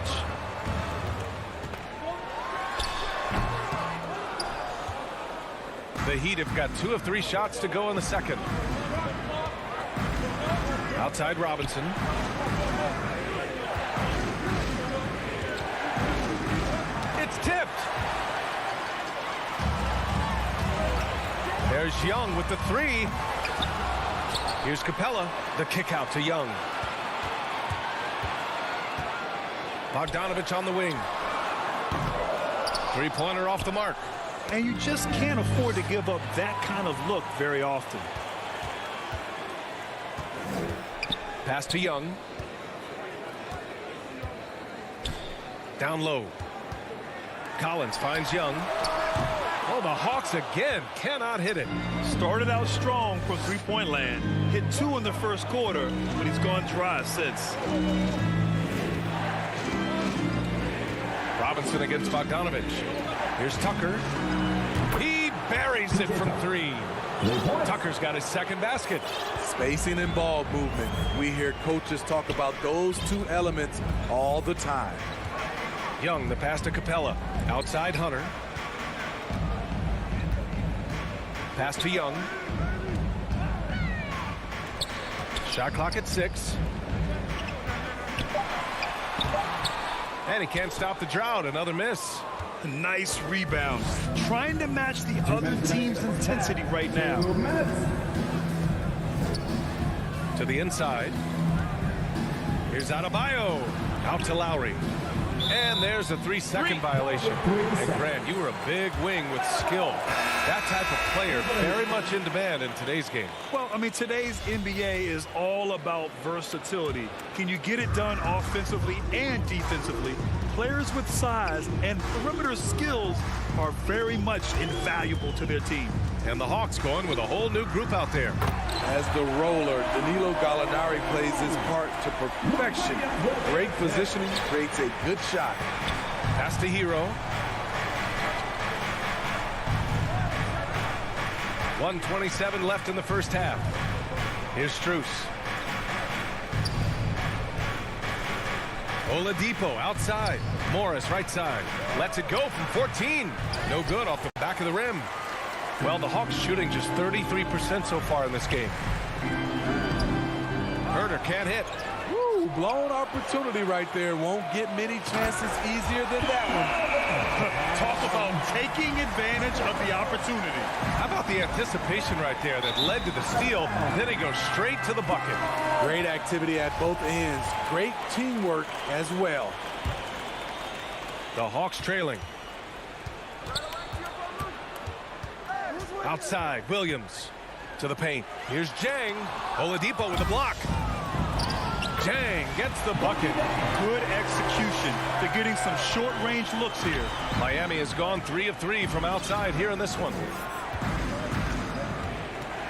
The Heat have got 2 of 3 shots to go in the second. Outside Robinson. It's tipped. There's Young with the 3. Here's Capella. The kick out to Young. Bogdanovich on the wing. 3-pointer off the mark. And you just can't afford to give up that kind of look very often. Pass to Young. Down low. Collins finds Young. Oh, the Hawks again cannot hit it. Started out strong from three-point land. Hit 2 in the first quarter, but he's gone dry since. Robinson against Bogdanovich. Here's Tucker. He buries it from 3. Tucker's got his second basket. Spacing and ball movement. We hear coaches talk about those 2 elements all the time. Young, the pass to Capella. Outside Hunter. Pass to Young. Shot clock at 6. And he can't stop the drought. Another miss. Nice rebound. Trying to match the other team's intensity right now. To the inside. Here's Adebayo. Out to Lowry. And there's a 3-second violation. And Grant, you were a big wing with skill. That type of player very much in demand in today's game. Well, I mean, today's NBA is all about versatility. Can you get it done offensively and defensively? Players with size and perimeter skills are very much invaluable to their team. And the Hawks going with a whole new group out there. As the roller, Danilo Gallinari plays his part to perfection. Great positioning creates a good shot. Pass to Hero. 1:27 left in the first half. Here's Strus. Oladipo outside. Morris right side. Lets it go from 14. No good off the back of the rim. Well, the Hawks shooting just 33% so far in this game. Herter can't hit. Woo, blown opportunity right there. Won't get many chances easier than that one. Talk about taking advantage of the opportunity. How about the anticipation right there that led to the steal? Then he goes straight to the bucket. Great activity at both ends. Great teamwork as well. The Hawks trailing. Outside, Williams to the paint. Here's Jang. Oladipo with the block. Jang gets the bucket. Good execution. They're getting some short-range looks here. Miami has gone 3 of 3 from outside here in this one.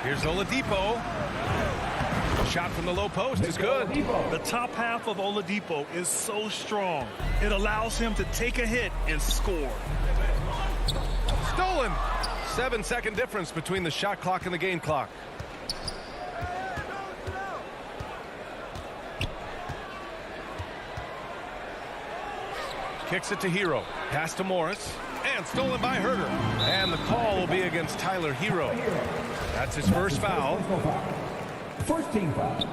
Here's Oladipo. Shot from the low post is good. The top half of Oladipo is so strong. It allows him to take a hit and score. Stolen. 7-second difference between the shot clock and the game clock. Kicks it to Hero. Pass to Morris. And stolen by Herter. And the call will be against Tyler Hero. That's his first foul. First team foul.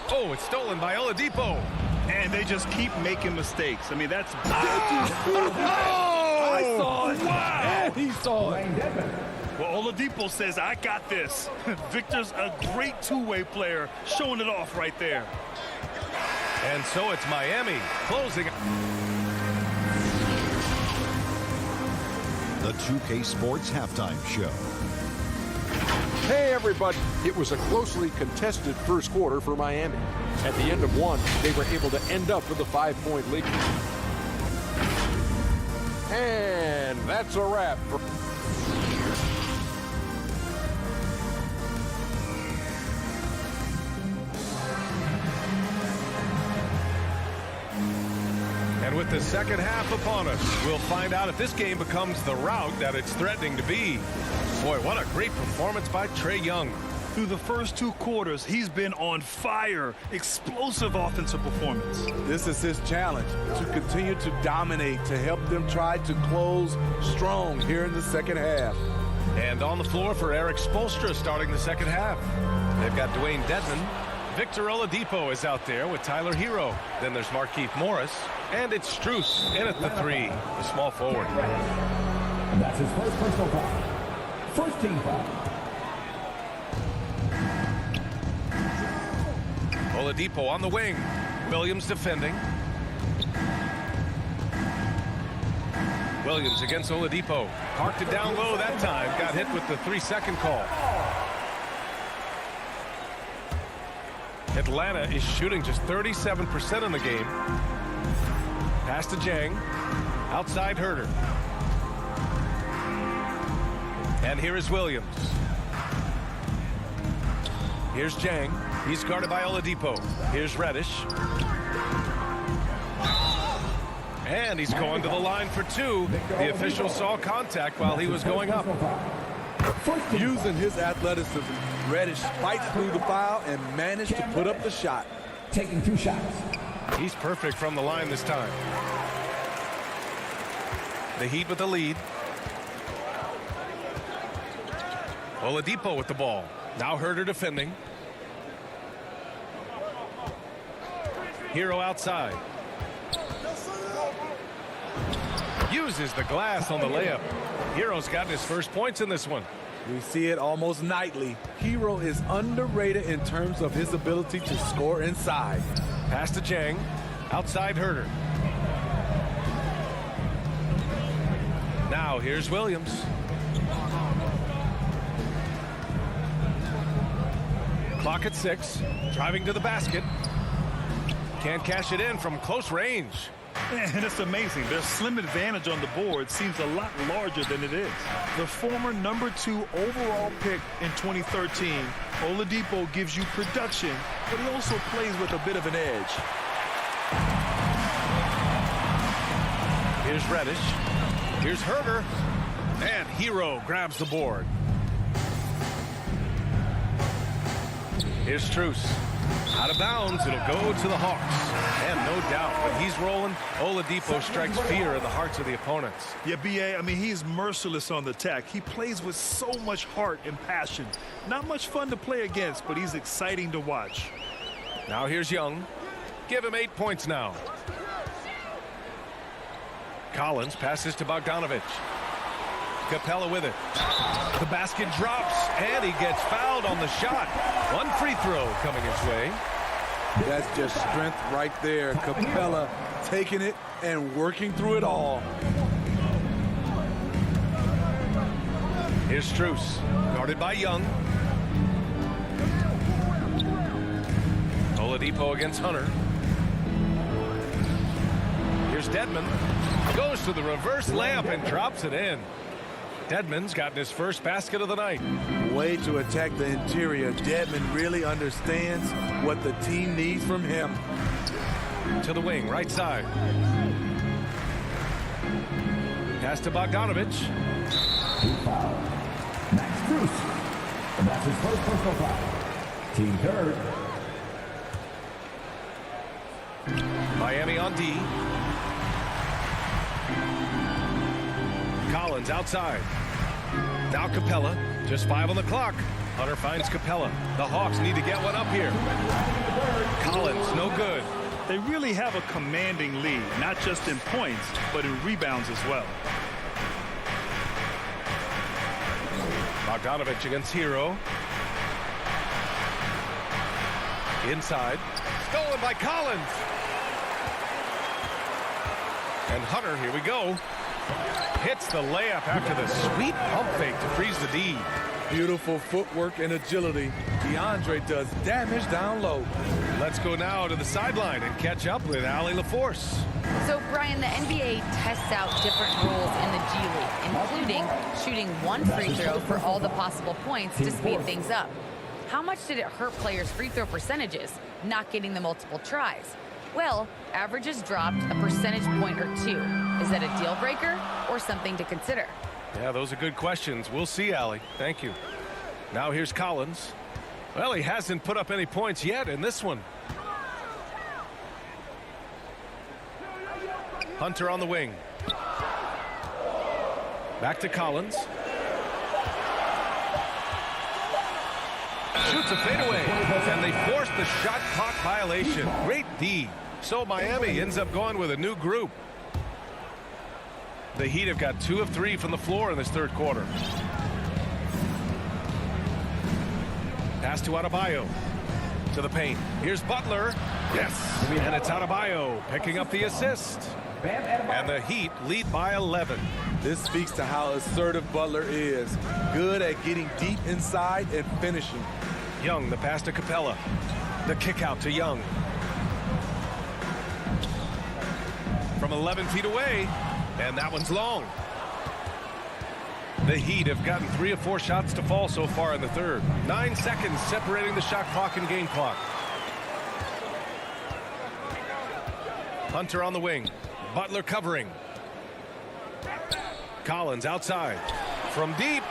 Oh, it's stolen by Oladipo. And they just keep making mistakes. I mean, that's... I saw it. Wow. He saw it. Well, Oladipo says, I got this. Victor's a great two-way player, showing it off right there. And so it's Miami closing. The 2K Sports Halftime Show. Hey, everybody. It was a closely contested first quarter for Miami. At the end of one, they were able to end up with a 5-point lead. And that's a wrap. And with the second half upon us, we'll find out if this game becomes the rout that it's threatening to be. Boy, what a great performance by Trae Young. Through the first 2 quarters, he's been on fire. Explosive offensive performance. This is his challenge, to continue to dominate, to help them try to close strong here in the second half. And on the floor for Eric Spoelstra starting the second half. They've got Dwayne Dedmon. Victor Oladipo is out there with Tyler Hero. Then there's Markieff Morris. And it's Strus in at the 3, the small forward. And that's his first personal foul. First team foul. Oladipo on the wing. Williams defending. Williams against Oladipo. Parked it down low that time. Got hit with the 3-second call. Atlanta is shooting just 37% in the game. Pass to Jang. Outside Herter. And here is Williams. Here's Jang. He's guarded by Oladipo. Here's Reddish. And he's going to the line for 2. The official saw contact while he was going up. Using his athleticism, Reddish fights through the foul and managed to put up the shot. Taking 2 shots. He's perfect from the line this time. The Heat with the lead. Oladipo with the ball. Now Herter defending. Hero outside. Uses the glass on the layup. Hero's gotten his first points in this one. We see it almost nightly. Hero is underrated in terms of his ability to score inside. Pass to Chang. Outside Herter. Now here's Williams. Clock at 6. Driving to the basket. Can't cash it in from close range. And it's amazing. Their slim advantage on the board seems a lot larger than it is. The former #2 overall pick in 2013, Oladipo gives you production, but he also plays with a bit of an edge. Here's Reddish. Here's Herter. And Hero grabs the board. Here's Truce. Out of bounds, it'll go to the Hawks. And no doubt, when he's rolling, Oladipo strikes fear in the hearts of the opponents. Yeah, B.A., I mean, he's merciless on the attack. He plays with so much heart and passion. Not much fun to play against, but he's exciting to watch. Now here's Young. Give him 8 points now. Collins passes to Bogdanovich. Capella with it. The basket drops, and he gets fouled on the shot. One free throw coming his way. That's just strength right there. Capella taking it and working through it all. Here's Truce, guarded by Young. Oladipo against Hunter. Here's Dedmon. Goes to the reverse layup and drops it in. Dedmon's gotten his first basket of the night. Way to attack the interior. Dedmon really understands what the team needs from him. To the wing, right side. Pass to Bogdanovich. Max Truce. And that's his first personal foul. Team third. Miami on D. Collins outside. Now Capella. Just 5 on the clock. Hunter finds Capella. The Hawks need to get one up here. Collins, no good. They really have a commanding lead, not just in points, but in rebounds as well. Bogdanovich against Hero. Inside. Stolen by Collins. And Hunter, here we go. Hits the layup after the sweet pump fake to freeze the D. Beautiful footwork and agility. DeAndre does damage down low. Let's go now to the sideline and catch up with Allie LaForce. So, Brian, the NBA tests out different rules in the G League, including shooting 1 free throw for all the possible points to speed things up. How much did it hurt players' free throw percentages, not getting the multiple tries? Well, averages dropped a percentage point or 2. Is that a deal breaker or something to consider? Yeah, those are good questions. We'll see, Allie. Thank you. Now here's Collins. Well, he hasn't put up any points yet in this one. Hunter on the wing. Back to Collins. Shoots a fadeaway, and they force the shot clock violation. Great D. So Miami ends up going with a new group. The Heat have got 2 of 3 from the floor in this third quarter. Pass to Adebayo. To the paint. Here's Butler. Yes. And it's Adebayo picking up the assist. And the Heat lead by 11. This speaks to how assertive Butler is. Good at getting deep inside and finishing. Young, the pass to Capella. The kick out to Young. From 11 feet away. And that one's long. The Heat have gotten 3 of 4 shots to fall so far in the third. 9 seconds separating the shot clock and game clock. Hunter on the wing. Butler covering. Collins outside. From deep.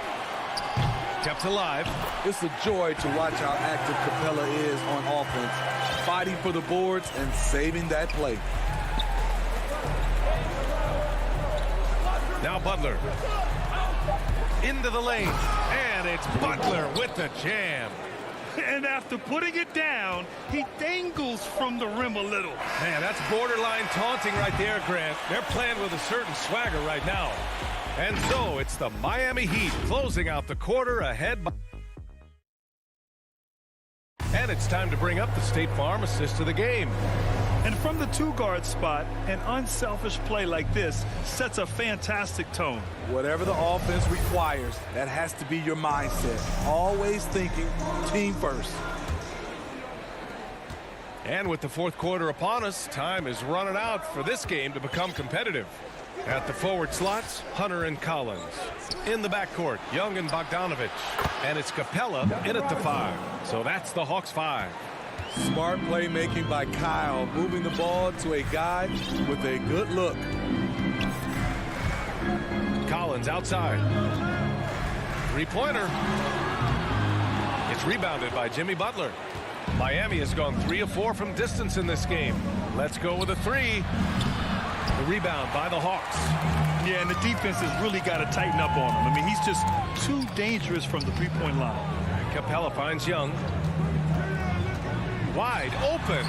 Kept alive. It's a joy to watch how active Capella is on offense. Fighting for the boards and saving that play. Now Butler. Into the lane. And it's Butler with the jam. And after putting it down, he dangles from the rim a little. Man, that's borderline taunting right there, Grant. They're playing with a certain swagger right now. And so it's the Miami Heat closing out the quarter ahead. And it's time to bring up the State Farm assist of the game. And from the two-guard spot, an unselfish play like this sets a fantastic tone. Whatever the offense requires, that has to be your mindset. Always thinking team first. And with the fourth quarter upon us, time is running out for this game to become competitive. At the forward slots, Hunter and Collins. In the backcourt, Young and Bogdanovich. And it's Capella in at the 5. So that's the Hawks 5. Smart playmaking by Kyle, moving the ball to a guy with a good look. Collins outside. Three-pointer. It's rebounded by Jimmy Butler. Miami has gone 3 of 4 from distance in this game. Let's go with a 3. The rebound by the Hawks. Yeah, and the defense has really got to tighten up on him. I mean, he's just too dangerous from the three-point line. Capella finds Young. Wide open.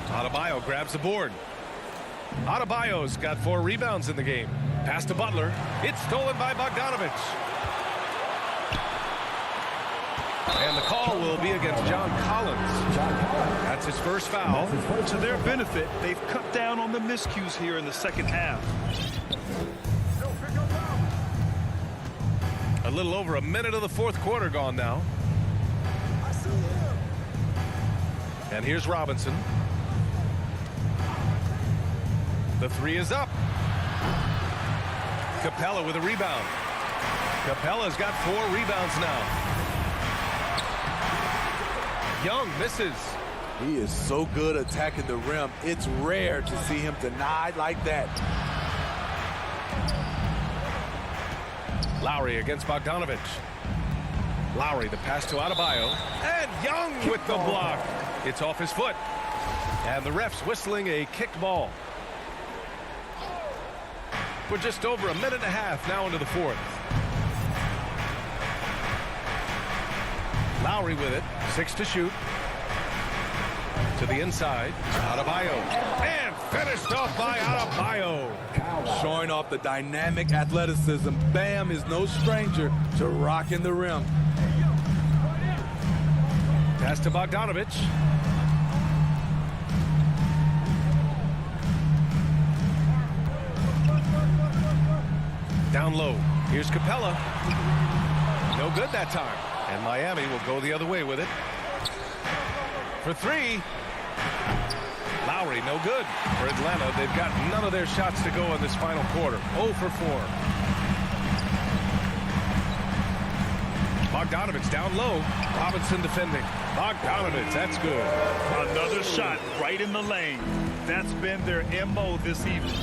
Adebayo grabs the board. Adebayo's got 4 rebounds in the game. Pass to Butler. It's stolen by Bogdanovich. And the call will be against John Collins. That's his first foul. To their benefit, they've cut down on the miscues here in the second half. A little over a minute of the fourth quarter gone now. And here's Robinson. The 3 is up. Capella with a rebound. Capella's got 4 rebounds now. Young misses. He is so good attacking the rim. It's rare to see him denied like that. Lowry against Bogdanovich. Lowry, the pass to Adebayo. And Young with the block. It's off his foot. And the ref's whistling a kicked ball. We're just over a minute and a half now into the fourth. Lowry with it. 6 to shoot. To the inside. Adebayo. And finished off by Adebayo. Showing off the dynamic athleticism. Bam is no stranger to rocking the rim. Pass to Bogdanovich. Down low. Here's Capella. No good that time. And Miami will go the other way with it. For 3. Lowry, no good. For Atlanta, they've got none of their shots to go in this final quarter. 0 for 4. Bogdanovich down low. Robinson defending. Bogdanovich, that's good. Another shot right in the lane. That's been their MO this evening.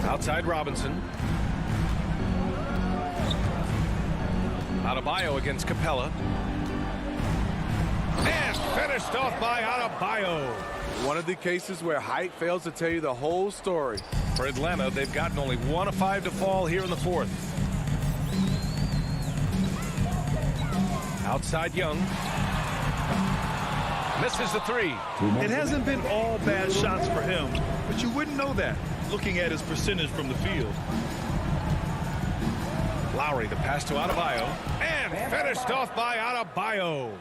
Outside Robinson. Adebayo against Capella. And finished off by Adebayo. One of the cases where height fails to tell you the whole story. For Atlanta, they've gotten only 1 of 5 to fall here in the fourth. Outside Young. Misses the 3. It hasn't been all bad shots for him, but you wouldn't know that looking at his percentage from the field. Lowry, the pass to Adebayo. And finished off by Adebayo.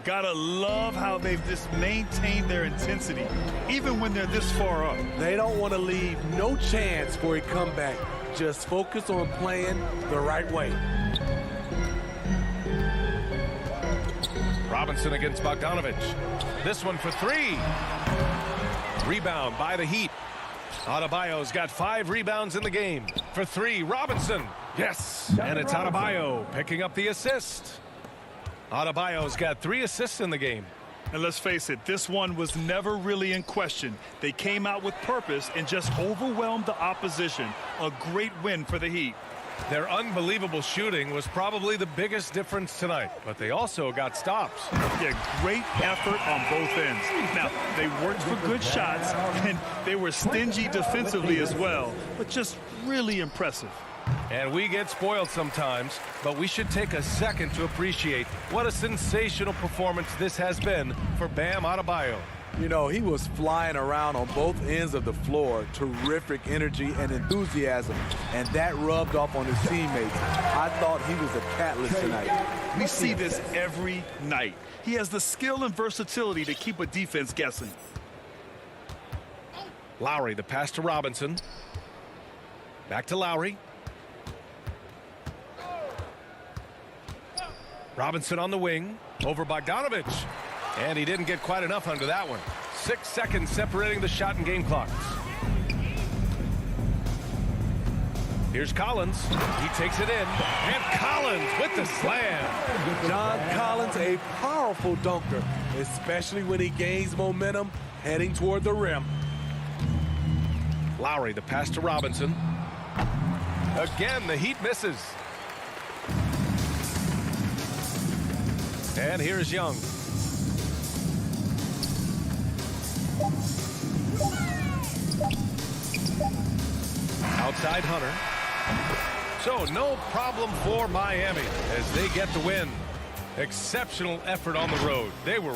Gotta love how they've just maintained their intensity, even when they're this far up. They don't want to leave no chance for a comeback. Just focus on playing the right way. Robinson against Bogdanovich. This one for 3. Rebound by the Heat. Adebayo's got 5 rebounds in the game. For 3, Robinson. Yes, and it's Adebayo picking up the assist. Adebayo's got 3 assists in the game. And let's face it, this one was never really in question. They came out with purpose and just overwhelmed the opposition. A great win for the Heat. Their unbelievable shooting was probably the biggest difference tonight, but they also got stops. Yeah, great effort on both ends. Now, they worked for good shots, and they were stingy defensively as well, but just really impressive. And we get spoiled sometimes, but we should take a second to appreciate what a sensational performance this has been for Bam Adebayo. You know, he was flying around on both ends of the floor. Terrific energy and enthusiasm, and that rubbed off on his teammates. I thought he was a catalyst tonight. We see this every night. He has the skill and versatility to keep a defense guessing. Lowry, the pass to Robinson. Back to Lowry. Robinson on the wing. Over Bogdanovich. And he didn't get quite enough under that one. 6 seconds separating the shot and game clocks. Here's Collins. He takes it in. And Collins with the slam. John Collins, a powerful dunker, especially when he gains momentum heading toward the rim. Lowry, the pass to Robinson. Again, the Heat misses. And here's Young. Outside Hunter. So no problem for Miami as they get the win. Exceptional effort on the road. They were...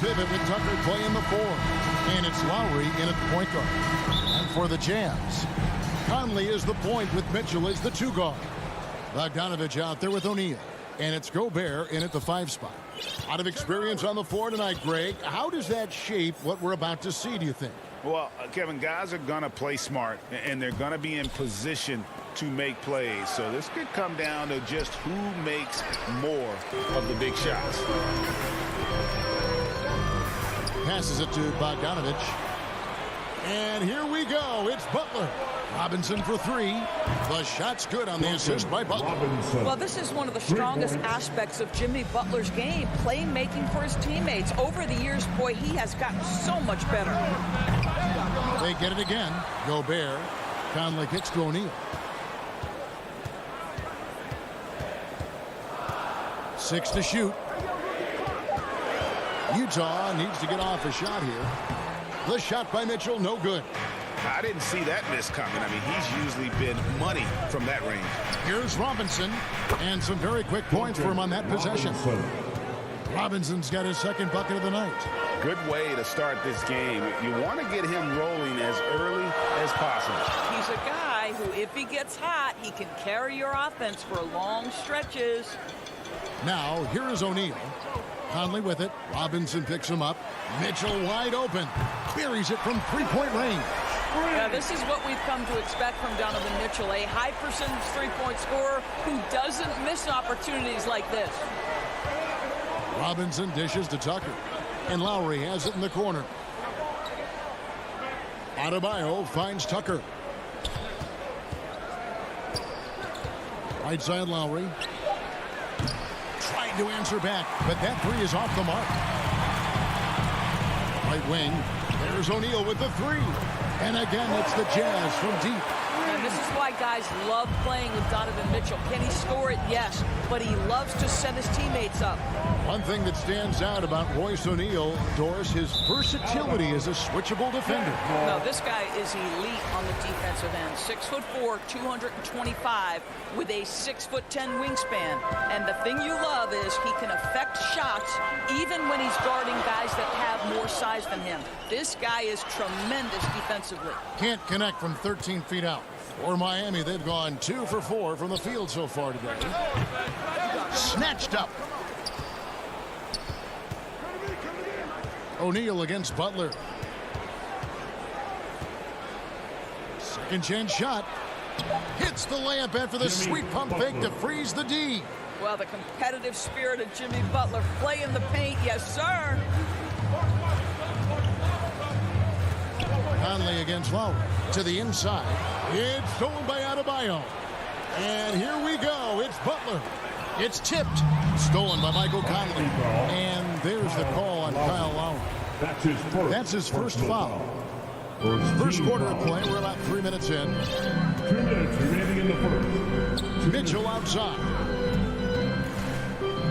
pivot with Tucker playing the 4. And it's Lowry in at the point guard. And for the Jazz, Conley is the point with Mitchell as the 2 guard. Bogdanovich out there with O'Neal. And it's Gobert in at the 5 spot. A lot of experience on the floor tonight, Greg. How does that shape what we're about to see, do you think? Well, Kevin, guys are going to play smart, and they're going to be in position to make plays. So this could come down to just who makes more of the big shots. Passes it to Bogdanovich. And here we go. It's Butler. Robinson for 3. The shot's good on the assist by Butler. Well, this is one of the strongest aspects of Jimmy Butler's game, playmaking for his teammates. Over the years, boy, he has gotten so much better. They get it again. Gobert. Conley kicks to O'Neal. 6 to shoot. Utah needs to get off a shot here. The shot by Mitchell, no good. I didn't see that miss coming. I mean, he's usually been money from that range. Here's Robinson, and some very quick points for him on that possession. Robinson's got his 2nd bucket of the night. Good way to start this game. You want to get him rolling as early as possible. He's a guy who, if he gets hot, he can carry your offense for long stretches. Now, here is O'Neal. Conley with it. Robinson picks him up. Mitchell wide open. Buries it from 3-point range. Yeah, this is what we've come to expect from Donovan Mitchell, a high percentage 3-point scorer who doesn't miss opportunities like this. Robinson dishes to Tucker. And Lowry has it in the corner. Adebayo finds Tucker. Right side Lowry. Trying to answer back, but that 3 is off the mark. Right wing. There's O'Neal with the 3. And again, it's the Jazz from deep. And this is why guys love playing with Donovan Mitchell. Can he score it? Yes. But he loves to set his teammates up. One thing that stands out about Royce O'Neal, Doris, his versatility as a switchable defender. No, this guy is elite on the defensive end. 6'4", 225, with a 6'10" wingspan. And the thing you love is he can affect shots even when he's guarding guys that have more size than him. This guy is tremendous defensively. Can't connect from 13 feet out. For Miami, they've gone 2 for 4 from the field so far today. Snatched up. O'Neal against Butler. Second chance shot. Hits the layup after the sweet pump fake to freeze the D. Well, the competitive spirit of Jimmy Butler playing the paint, yes, sir. Conley against Lowry. To the inside. It's stolen by Adebayo. And here we go. It's Butler. It's tipped. Stolen by Michael Conley. And there's the call on Kyle Lowry. That's his first foul. First quarter of play. We're about 3 minutes in. 2 minutes remaining in the first. Mitchell outside.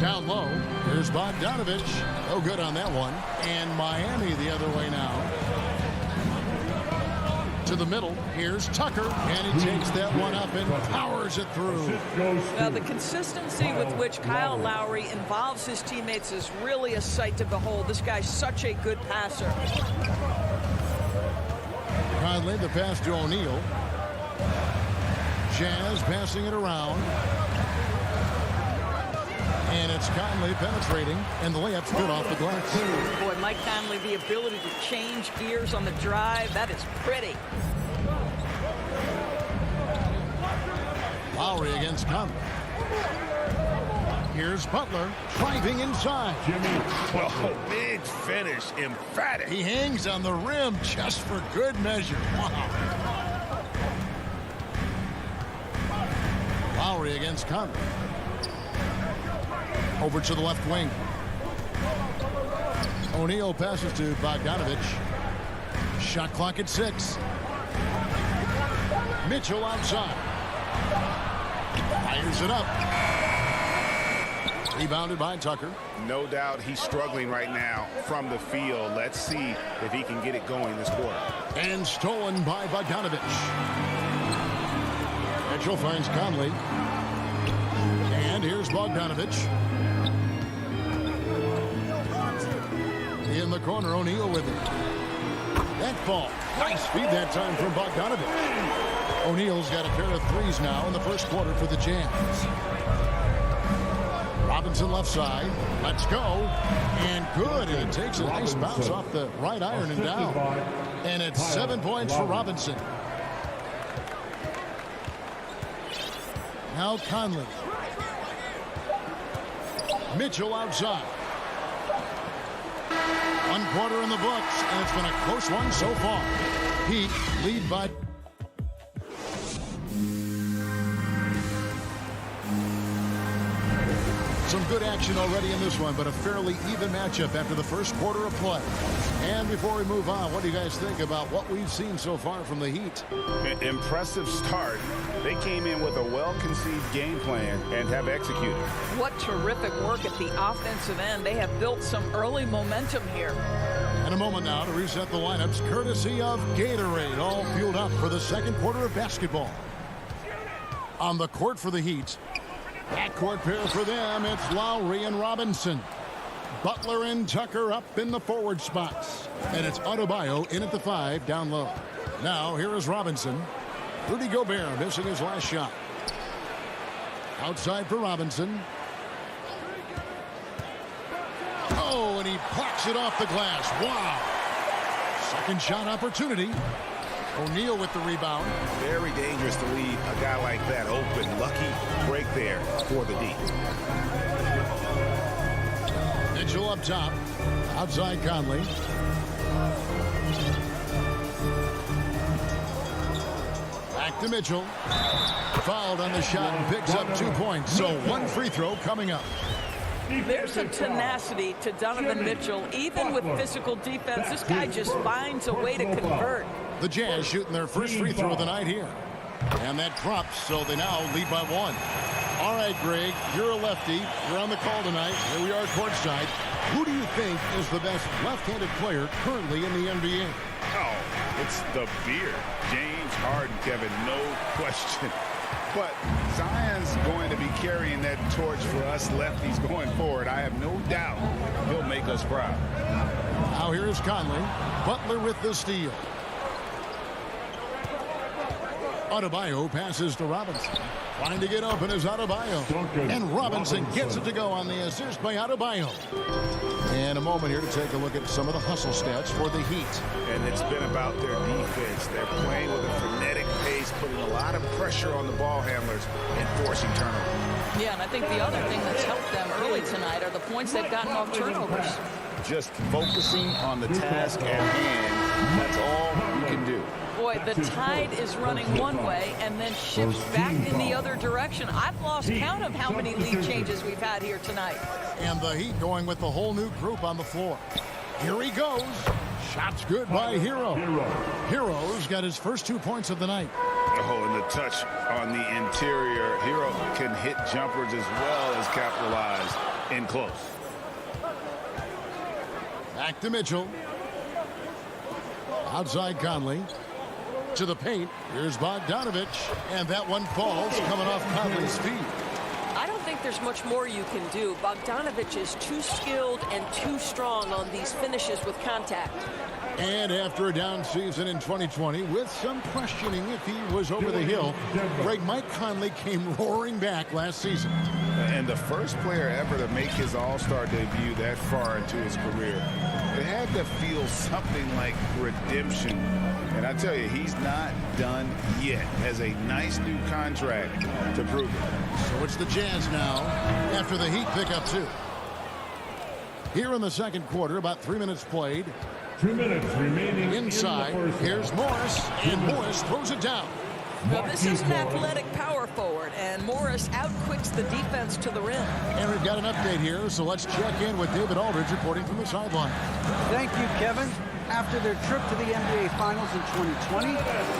Down low. Here's Bogdanovich. No good on that one. And Miami the other way now. To the middle. Here's Tucker. And he takes that one up and powers it through. Now, the consistency with which Kyle Lowry involves his teammates is really a sight to behold. This guy's such a good passer. Conley, the pass to O'Neal. Jazz passing it around. And it's Conley penetrating, and the layup's good off the glass. Boy, Mike Conley, the ability to change gears on the drive, that is pretty. Lowry against Conley. Here's Butler driving inside. Oh, big finish, emphatic. He hangs on the rim just for good measure. Wow. Lowry against Conley. Over to the left wing. O'Neal passes to Bogdanovich. Shot clock at 6. Mitchell outside. Fires it up. Rebounded by Tucker. No doubt he's struggling right now from the field. Let's see if he can get it going this quarter. And stolen by Bogdanovich. Mitchell finds Conley. And here's Bogdanovich. In the corner. O'Neal with it. That ball. Nice feed that time from Bogdanovich. O'Neal's got a pair of threes now in the first quarter for the Jazz. Robinson left side. Let's go. And good. And it takes a nice bounce off the right iron and down. And it's 7 points for Robinson. Now Conley. Mitchell outside. 1 quarter in the books, and it's been a close one so far. Heat lead by... Some good action already in this one, but a fairly even matchup after the first quarter of play. And before we move on, what do you guys think about what we've seen so far from the Heat? Impressive start. They came in with a well-conceived game plan and have executed. What terrific work at the offensive end. They have built some early momentum here. In a moment now to reset the lineups, courtesy of Gatorade, all fueled up for the second quarter of basketball. On the court for the Heat, backcourt pair for them, it's Lowry and Robinson. Butler and Tucker up in the forward spots. And it's Adebayo in at the 5 down low. Now here is Robinson. Rudy Gobert missing his last shot. Outside for Robinson. Oh, and he blocks it off the glass. Wow. Second shot opportunity. O'Neal with the rebound. Very dangerous to leave a guy like that open. Lucky break there for the D. Mitchell up top. Outside Conley. Back to Mitchell. Fouled on the shot and picks up 2 points. So 1 free throw coming up. There's a tenacity to Donovan Mitchell. Even with physical defense, this guy just finds a way to convert. The Jazz shooting their first free throw of the night here. And that drops, so they now lead by 1. All right, Greg, you're a lefty. You're on the call tonight. Here we are courtside. Who do you think is the best left-handed player currently in the NBA? Oh, it's the beard. James Harden, Kevin, no question. But Zion's going to be carrying that torch for us lefties going forward. I have no doubt he'll make us proud. Now here's Conley. Butler with the steal. Adebayo passes to Robinson. Trying to get open is Adebayo. And Robinson gets it to go on the assist by Adebayo. And a moment here to take a look at some of the hustle stats for the Heat. And it's been about their defense. They're playing with a frenetic pace, putting a lot of pressure on the ball handlers and forcing turnovers. Yeah, and I think the other thing that's helped them early tonight are the points they've gotten off turnovers. Just focusing on the task at hand, that's all you can do. Boy, the tide is running one way and then shifts back in the other direction. I've lost count of how many lead changes we've had here tonight. And the Heat going with the whole new group on the floor. Here he goes. Shots good by Hero. Hero's got his first 2 points of the night. Oh, and the touch on the interior. Hero can hit jumpers as well as capitalize in close. Back to Mitchell. Outside Conley. To the paint. Here's Bogdanovich. And that one falls coming off Conley's feet. I don't think there's much more you can do. Bogdanovich is too skilled and too strong on these finishes with contact. And after a down season in 2020, with some questioning if he was over the hill, Mike Conley came roaring back last season. And the first player ever to make his All-Star debut that far into his career. It had to feel something like redemption. And I tell you, he's not done yet. Has a nice new contract to prove it. So it's the Jazz now after the Heat pick up 2. Here in the second quarter, about 3 minutes played. 2 minutes remaining. Inside, here's Morris, and Morris throws it down. Well, this is an athletic power forward, and Morris outquicks the defense to the rim. And we've got an update here, so let's check in with David Aldridge reporting from the sideline. Thank you, Kevin. After their trip to the NBA Finals in 2020,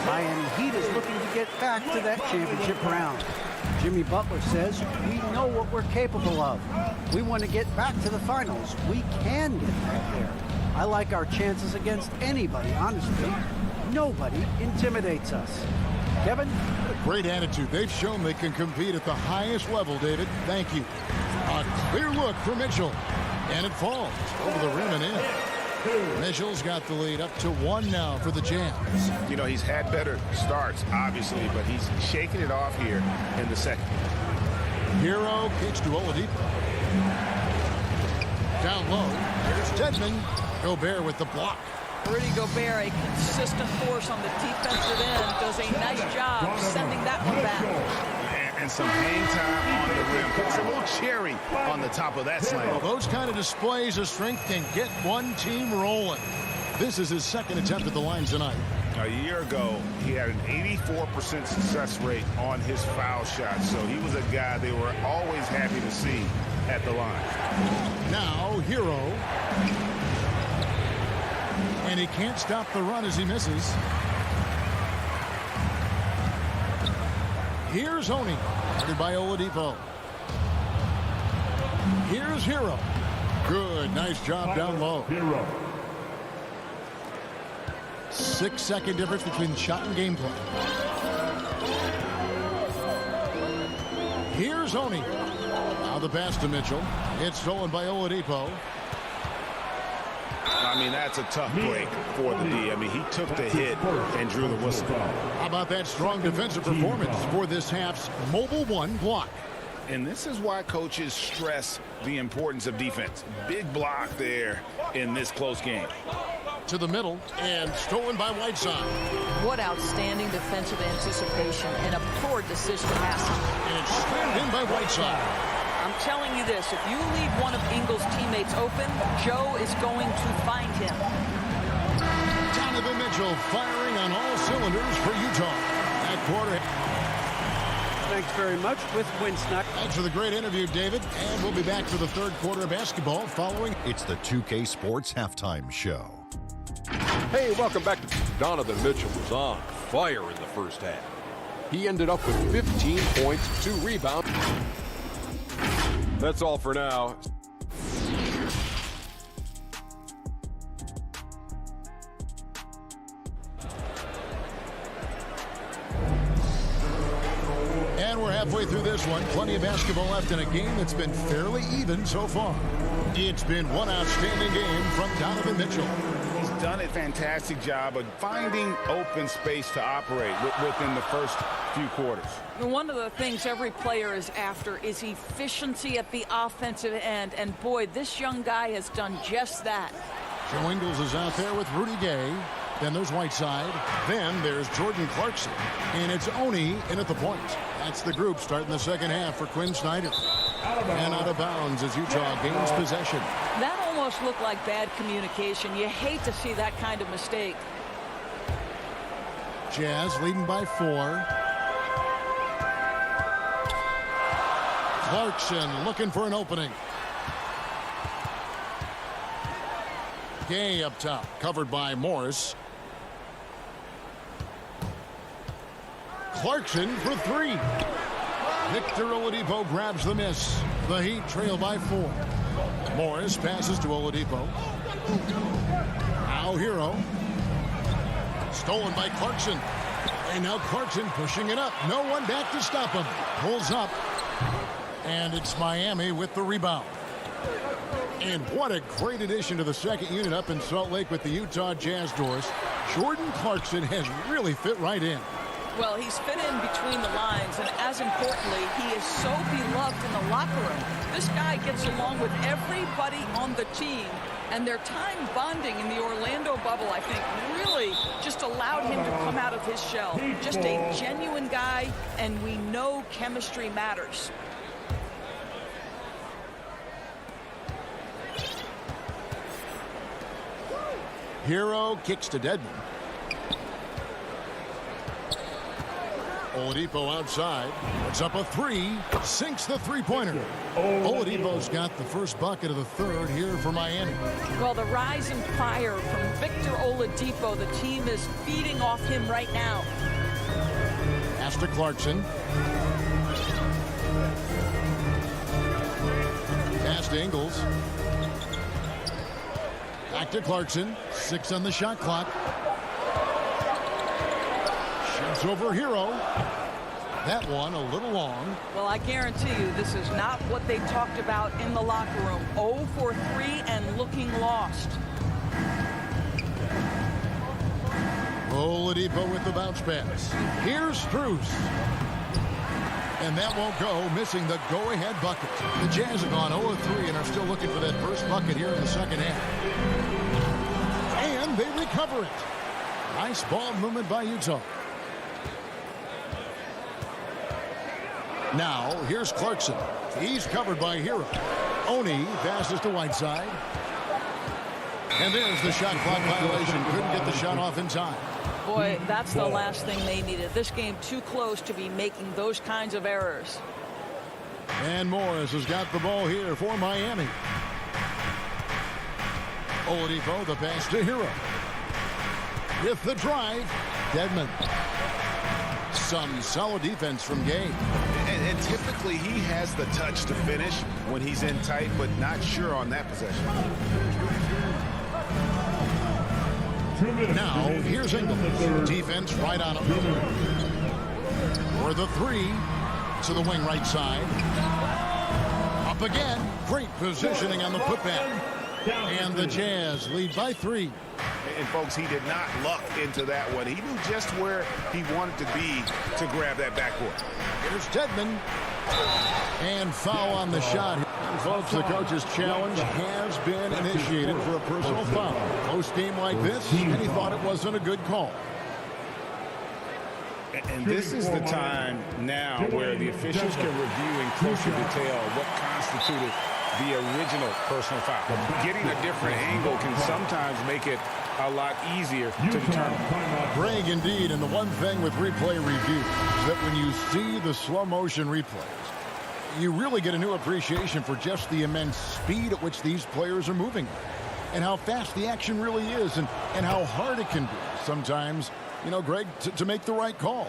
Miami Heat is looking to get back to that championship round. Jimmy Butler says, we know what we're capable of. We want to get back to the finals. We can get back there. I like our chances against anybody, honestly. Nobody intimidates us. Kevin? Great attitude. They've shown they can compete at the highest level, David. Thank you. A clear look for Mitchell. And it falls over the rim and in. Mitchell's got the lead up to 1 now for the Jazz. You know, he's had better starts, obviously, but he's shaking it off here in the second. Hero kicks to Oladipo. Down low, here's Tedman. Gobert with the block. Rudy Gobert, a consistent force on the defensive end, does a nice job sending that one back. And some hang time on the rim. Puts a little cherry on the top of that slam. Well, those kind of displays of strength can get one team rolling. This is his second attempt at the line tonight. A year ago, he had an 84% success rate on his foul shot, so he was a guy they were always happy to see at the line. Now, Hero. And he can't stop the run as he misses. Here's Oni, guarded by Oladipo. Here's Hero. Good, nice job down low. 6-second difference between shot and gameplay. Here's Oni. Now the pass to Mitchell. It's stolen by Oladipo. I mean, that's a tough break for the D. I mean, he took the hit and drew the whistle. How about that strong defensive performance for this half's mobile 1 block? And this is why coaches stress the importance of defense. Big block there in this close game. To the middle and stolen by Whiteside. What outstanding defensive anticipation and a poor decision passing. And it's slammed in by Whiteside. I'm telling you this, if you leave one of Ingles' teammates open, Joe is going to find him. Donovan Mitchell firing on all cylinders for Utah. That quarter. Thanks very much with Winsnut. Thanks for the great interview, David. And we'll be back for the third quarter of basketball following. It's the 2K Sports Halftime Show. Hey, welcome back. Donovan Mitchell was on fire in the first half. He ended up with 15 points, 2 rebounds. That's all for now. And we're halfway through this one. Plenty of basketball left in a game that's been fairly even so far. It's been one outstanding game from Donovan Mitchell. He's done a fantastic job of finding open space to operate within the first few quarters. One of the things every player is after is efficiency at the offensive end. And boy, this young guy has done just that. Joe Ingles is out there with Rudy Gay. Then there's Whiteside. Then there's Jordan Clarkson. And it's Oni in at the point. That's the group starting the second half for Quinn Snyder. And out of bounds as Utah gains possession. That almost looked like bad communication. You hate to see that kind of mistake. Jazz leading by 4. Clarkson looking for an opening. Gay up top, covered by Morris. Clarkson for 3. Victor Oladipo grabs the miss. The Heat trail by 4. Morris passes to Oladipo. Now Hero. Stolen by Clarkson. And now Clarkson pushing it up. No one back to stop him. Pulls up. And it's Miami with the rebound. And what a great addition to the second unit up in Salt Lake with the Utah Jazz doors. Jordan Clarkson has really fit right in. Well, he's fit in between the lines, and as importantly, he is so beloved in the locker room. This guy gets along with everybody on the team, and their time bonding in the Orlando bubble, I think, really just allowed him to come out of his shell. Just a genuine guy, and we know chemistry matters. Hero kicks to Dedmon. Oladipo outside. Puts up a 3. Sinks the three-pointer. Oladipo's got the first bucket of the third here for Miami. Well, the rise in fire from Victor Oladipo. The team is feeding off him right now. Pass to Clarkson. Pass to Ingles. Back to Clarkson. 6 on the shot clock. Shoots over Hero. That one a little long. Well, I guarantee you this is not what they talked about in the locker room. 0 for 3 and looking lost. Oladipo with the bounce pass. Here's Strus. And that won't go, missing the go-ahead bucket. The Jazz have gone 0-3 and are still looking for that first bucket here in the second half. And they recover it. Nice ball movement by Utah. Now, here's Clarkson. He's covered by Hero. Oni passes to Whiteside. And there's the shot clock violation. Couldn't get the shot off in time. Boy, that's the last thing they needed. This game too close to be making those kinds of errors. And Morris has got the ball here for Miami. Oladipo, the pass to Hero. With the drive, Dedmon. Some solid defense from Gabe. And typically he has the touch to finish when he's in tight, but not sure on that possession. Now, here's Ingles. Defense right on him. For the three. To the wing right side. Up again. Great positioning on the putback. And the Jazz lead by 3. And folks, he did not luck into that one. He knew just where he wanted to be to grab that backboard. Here's Dedmon. And foul on the shot. And folks, the coach's challenge has been initiated for a personal foul. Close game like this, and he thought it wasn't a good call. And this is the time now where the officials can review in closer detail what constituted the original personal foul. Getting a different angle can sometimes make it a lot easier to determine. Greg, indeed, and the one thing with replay review is that when you see the slow motion replays, you really get a new appreciation for just the immense speed at which these players are moving and how fast the action really is and how hard it can be sometimes, you know, Greg, to make the right call.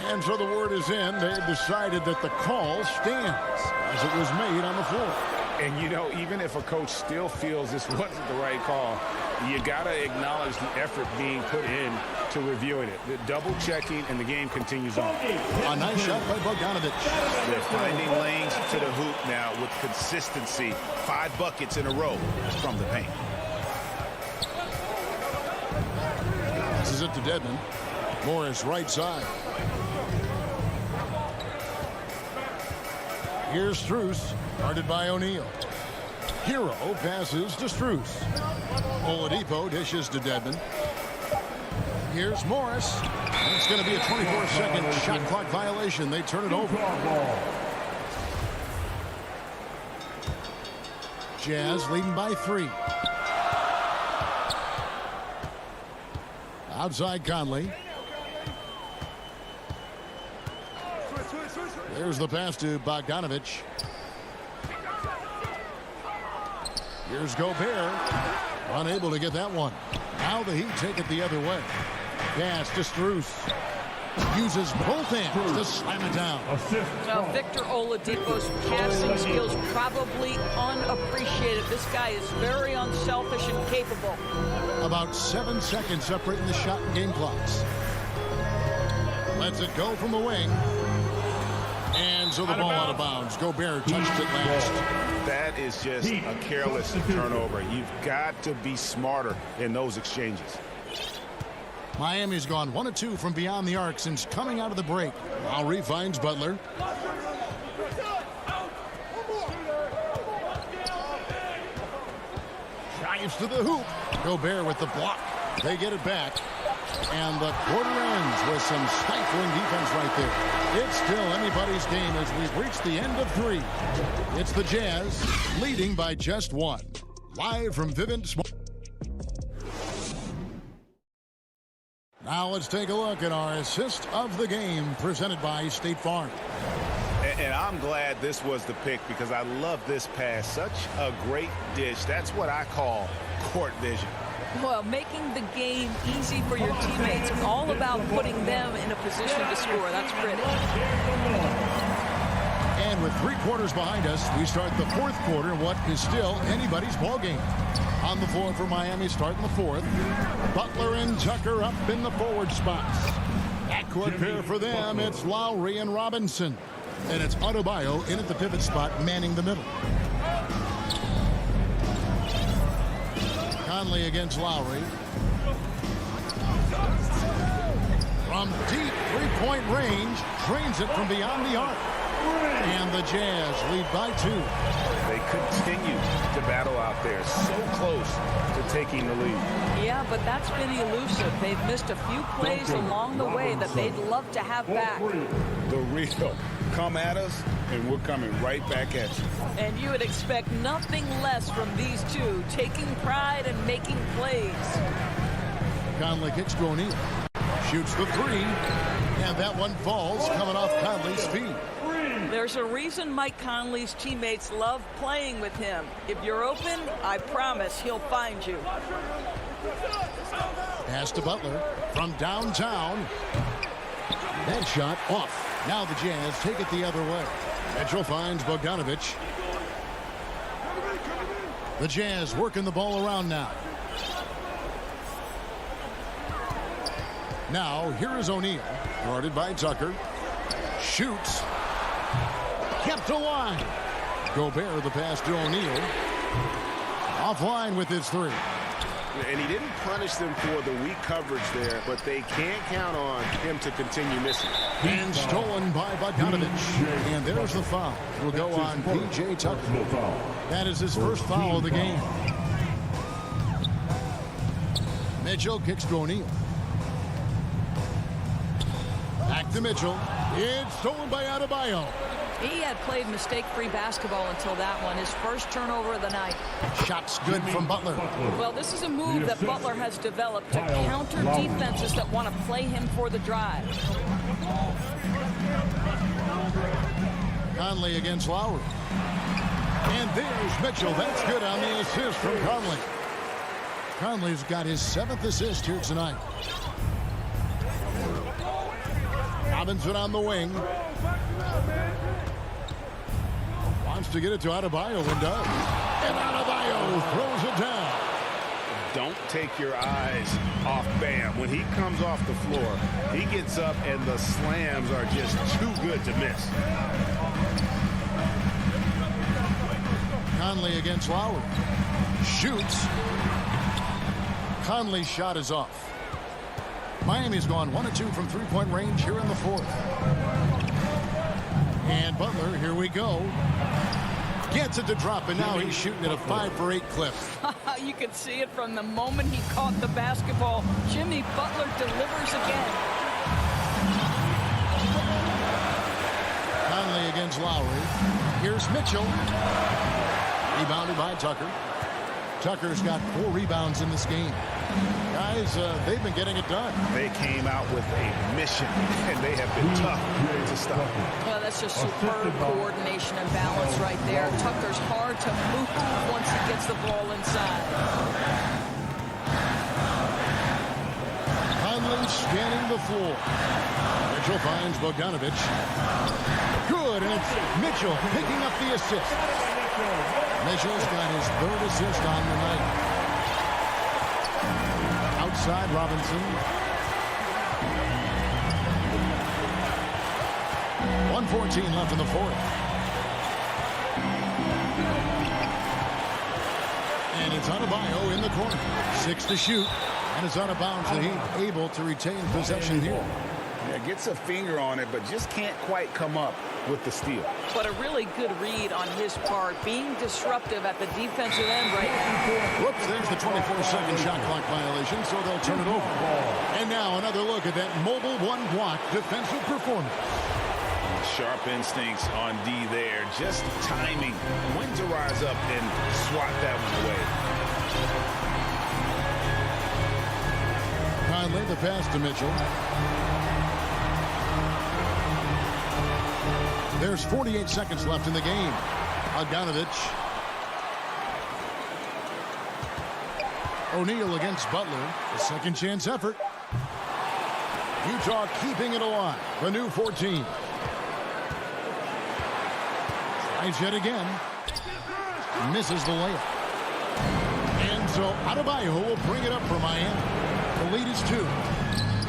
And so the word is in. They've decided that the call stands as it was made on the floor. And, you know, even if a coach still feels this wasn't the right call, you got to acknowledge the effort being put in to reviewing it. The double checking, and the game continues on. A nice shot by Bogdanovic. They're finding lanes to the hoop now with consistency. 5 buckets in a row from the paint. This is it to Dedmon. Morris right side. Here's Strus, guarded by O'Neal. Hero passes to Strus. Oladipo dishes to Dedmon. Here's Morris. And it's going to be a 24-second shot clock violation. They turn it over. Jazz leading by 3. Outside Conley. There's the pass to Bogdanovic. Here's Gobert. Unable to get that one. Now the Heat take it the other way. Pass to Strus. Uses both hands to slam it down. Now, Victor Oladipo's passing skills probably unappreciated. This guy is very unselfish and capable. About 7 seconds separating the shot and game clocks. Lets it go from the wing. And so the ball out of bounds. Gobert touched it last. That is just a careless turnover. You've got to be smarter in those exchanges. Miami's gone 1 of 2 from beyond the arc since coming out of the break. Lowry finds Butler. Drives to the hoop. Gobert with the block. They get it back. And the quarter ends with some stifling defense right there. It's still anybody's game as we've reached the end of 3. It's the Jazz leading by just 1. Live from Vivint Smart. Now let's take a look at our assist of the game presented by State Farm. And I'm glad this was the pick because I love this pass. Such a great dish. That's what I call court vision. Well, making the game easy for your teammates, all about putting them in a position to score. That's pretty. And with 3 quarters behind us, we start the 4th quarter, what is still anybody's ball game. On the floor for Miami, starting the 4th. Butler and Tucker up in the forward spots. Backcourt pair for them, it's Lowry and Robinson. And it's Adebayo in at the pivot spot, manning the middle. Conley against Lowry. From deep three-point range, drains it from beyond the arc. And the Jazz lead by 2. They continue to battle out there, so close to taking the lead. Yeah, but that's been elusive. They've missed a few plays along the way that they'd love to have back. The real come at us, and we're coming right back at you. And you would expect nothing less from these two, taking pride and making plays. Conley kicks to O'Neal. Shoots the 3. And that one falls, coming off Conley's feet. There's a reason Mike Conley's teammates love playing with him. If you're open, I promise he'll find you. Pass to Butler from downtown. That shot off. Now the Jazz take it the other way. Mitchell finds Bogdanovich. The Jazz working the ball around now. Now, here is O'Neal. Guarded by Tucker. Shoots. Kept alive. Gobert the pass to O'Neal. Offline with his 3. And he didn't punish them for the weak coverage there, but they can't count on him to continue missing. And stolen by Bogdanovich. And there's the foul. Will go on P.J. Tucker. That is his first foul of the game. Mitchell kicks to O'Neal. Back to Mitchell. It's stolen by Adebayo. He had played mistake-free basketball until that one, his first turnover of the night. Shots good from Butler. Well, this is a move that Butler has developed to counter defenses that want to play him for the drive. Conley against Lowry. And there's Mitchell. That's good on the assist from Conley. Conley's got his 7th assist here tonight. Robinson on the wing. Wants to get it to Adebayo and does. And Adebayo throws it down. Don't take your eyes off Bam. When he comes off the floor, he gets up and the slams are just too good to miss. Conley against Lowry. Shoots. Conley's shot is off. Miami's gone 1 of 2 from three-point range here in the 4th. And Butler, here we go. Gets it to drop, and now he's shooting at a 5 for 8 clip. You can see it from the moment he caught the basketball. Jimmy Butler delivers again. Conley against Lowry. Here's Mitchell. Rebounded by Tucker. Tucker's got 4 rebounds in this game. Guys, they've been getting it done. They came out with a mission, and they have been tough to stop. Well, that's just superb coordination and balance right there. Tucker's hard to move once he gets the ball inside. Conley scanning the floor. Mitchell finds Bogdanovich. Good, and it's Mitchell picking up the assist. Mitchell's got his 3rd assist on the night. Outside Robinson. 1:14 left in the 4th. And it's Adebayo in the corner. 6 to shoot. And it's out of bounds, and he's able to retain possession here. Yeah, gets a finger on it, but just can't quite come up with the steal. But a really good read on his part, being disruptive at the defensive end right now. Whoops, there's the 24-second shot clock violation, so they'll turn it over. And now another look at that mobile one-block defensive performance. Sharp instincts on D there, just timing when to rise up and swat that one away. Conley, the pass to Mitchell. There's 48 seconds left in the game. Bogdanovich. O'Neal against Butler. A second chance effort. Utah keeping it alive. The new 14. Tries yet again. Misses the layup. And so Adebayo will bring it up for Miami. The lead is 2.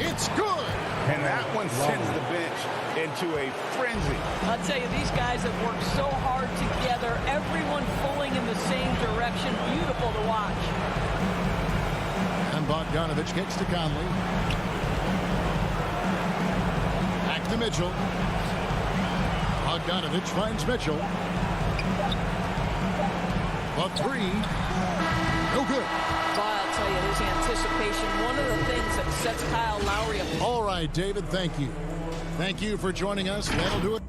It's good. And that one sends the bench into a frenzy. I'll tell you, these guys have worked so hard together. Everyone pulling in the same direction. Beautiful to watch. And Bogdanovich kicks to Conley. to Mitchell. Bogdanovich finds Mitchell. A three. No good. Well, I'll tell you, his anticipation, one of the things that sets Kyle Lowry apart. All right, David, thank you. Thank you for joining us. That'll do it.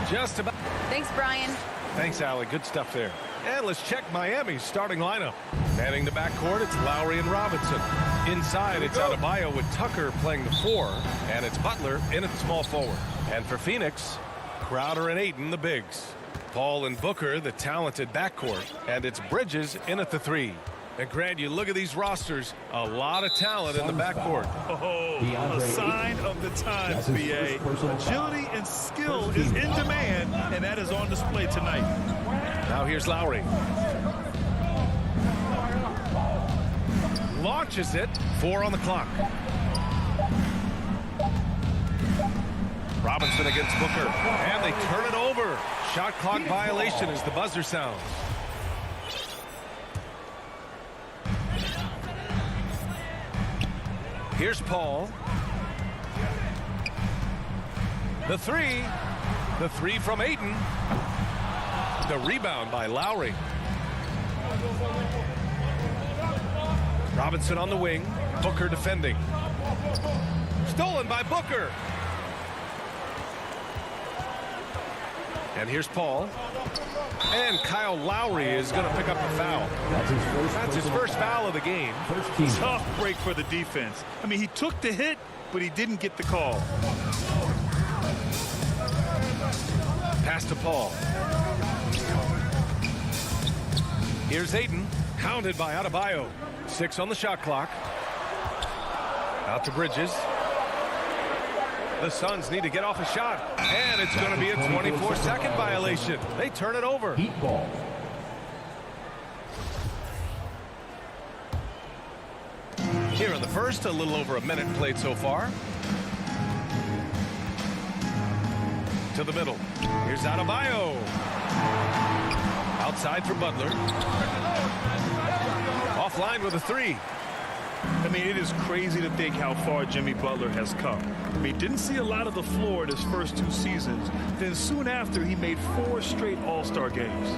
Just about. Thanks, Brian. Thanks, Allie. Good stuff there. And let's check Miami's starting lineup. Manning the backcourt, it's Lowry and Robinson. Inside, it's Adebayo with Tucker playing the 4, and it's Butler in at small forward. And for Phoenix, Crowder and Ayton, the bigs. Paul and Booker, the talented backcourt, and it's Bridges in at the 3. And Grant, you look at these rosters, a lot of talent in the backcourt. Oh, a sign of the times, BA. Agility and skill is in demand, and that is on display tonight. Now here's Lowry. Launches it, 4 on the clock. Robinson against Booker, and they turn it over. Shot clock violation as the buzzer sounds. Here's Paul. The 3. The 3 from Ayton. The rebound by Lowry. Robinson on the wing. Booker defending. Stolen by Booker. And here's Paul. And Kyle Lowry is going to pick up a foul. That's his first foul of the game. Tough break for the defense. I mean, he took the hit, but he didn't get the call. Pass to Paul. Here's Ayton, hounded by Adebayo. 6 on the shot clock. Out to Bridges. The Suns need to get off a shot, and it's going to be a 24-second violation. They turn it over. Heat ball. Here in the first, a little over a minute played so far. To the middle. Here's Adebayo. Outside for Butler. Offline with a 3. I mean, it is crazy to think how far Jimmy Butler has come. I mean, didn't see a lot of the floor in his first 2 seasons. Then soon after, he made 4 straight All-Star games.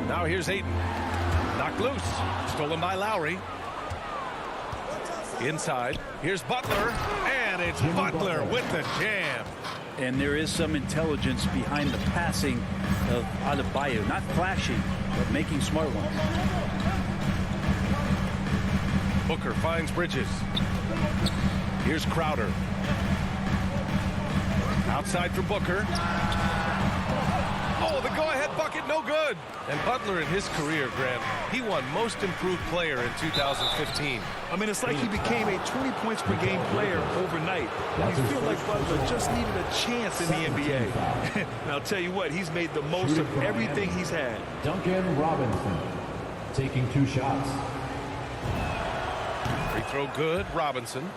Now here's Ayton. Knocked loose. Stolen by Lowry. Inside. Here's Butler. And it's Butler with the jam. And there is some intelligence behind the passing of Adebayo. Not flashy, but making smart ones. Booker finds Bridges. Here's Crowder. Outside for Booker. Oh, the go-ahead bucket, no good. And Butler in his career, Grant, he won Most Improved Player in 2015. I mean, it's like he became a 20 points per game player overnight. You feel like Butler just needed a chance in the NBA. And I'll tell you what, he's made the most of everything he's had. Duncan Robinson taking 2 shots. Free throw good, Robinson.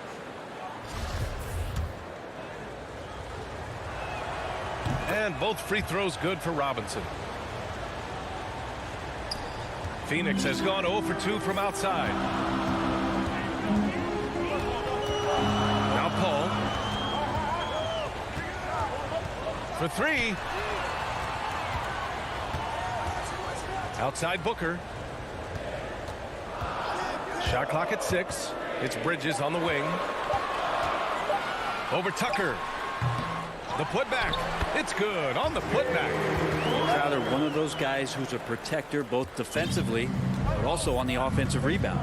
And both free throws good for Robinson. Phoenix has gone 0 for 2 from outside. Now Paul. For 3. Outside Booker. Shot clock at 6. It's Bridges on the wing. Over Tucker. The putback. It's good on the putback. Crowder, one of those guys who's a protector both defensively but also on the offensive rebound.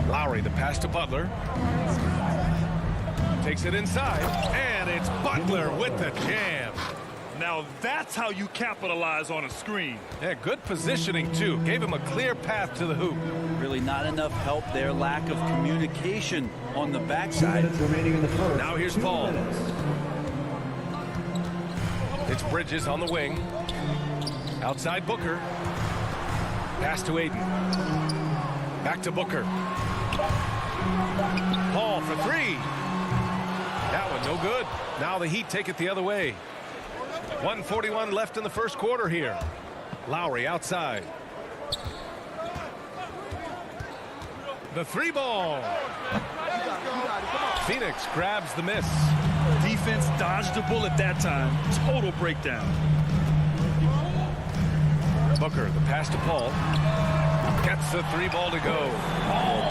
Lowry, the pass to Butler. Takes it inside, and it's Butler with the jam. Now that's how you capitalize on a screen. Yeah, good positioning, too. Gave him a clear path to the hoop. Really not enough help there. Lack of communication on the backside. Remaining in the first. Now here's Paul. It's Bridges on the wing. Outside Booker. Pass to Ayton. Back to Booker. Paul for 3. That one no good. Now the Heat take it the other way. 1:41 left in the first quarter here. Lowry outside. The 3 ball. Phoenix grabs the miss. Defense dodged a bullet that time. Total breakdown. Booker, the pass to Paul. Gets the 3 ball to go.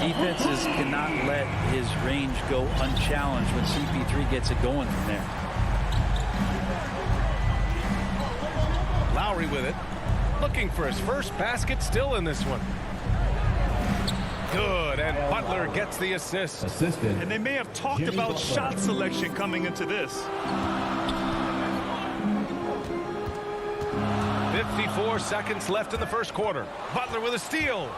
Defenses cannot let his range go unchallenged when CP3 gets it going from there. Lowry with it. Looking for his first basket, still in this one. Good, and Butler gets the assist. And they may have talked about shot selection coming into this. 54 seconds left in the first quarter. Butler with a steal.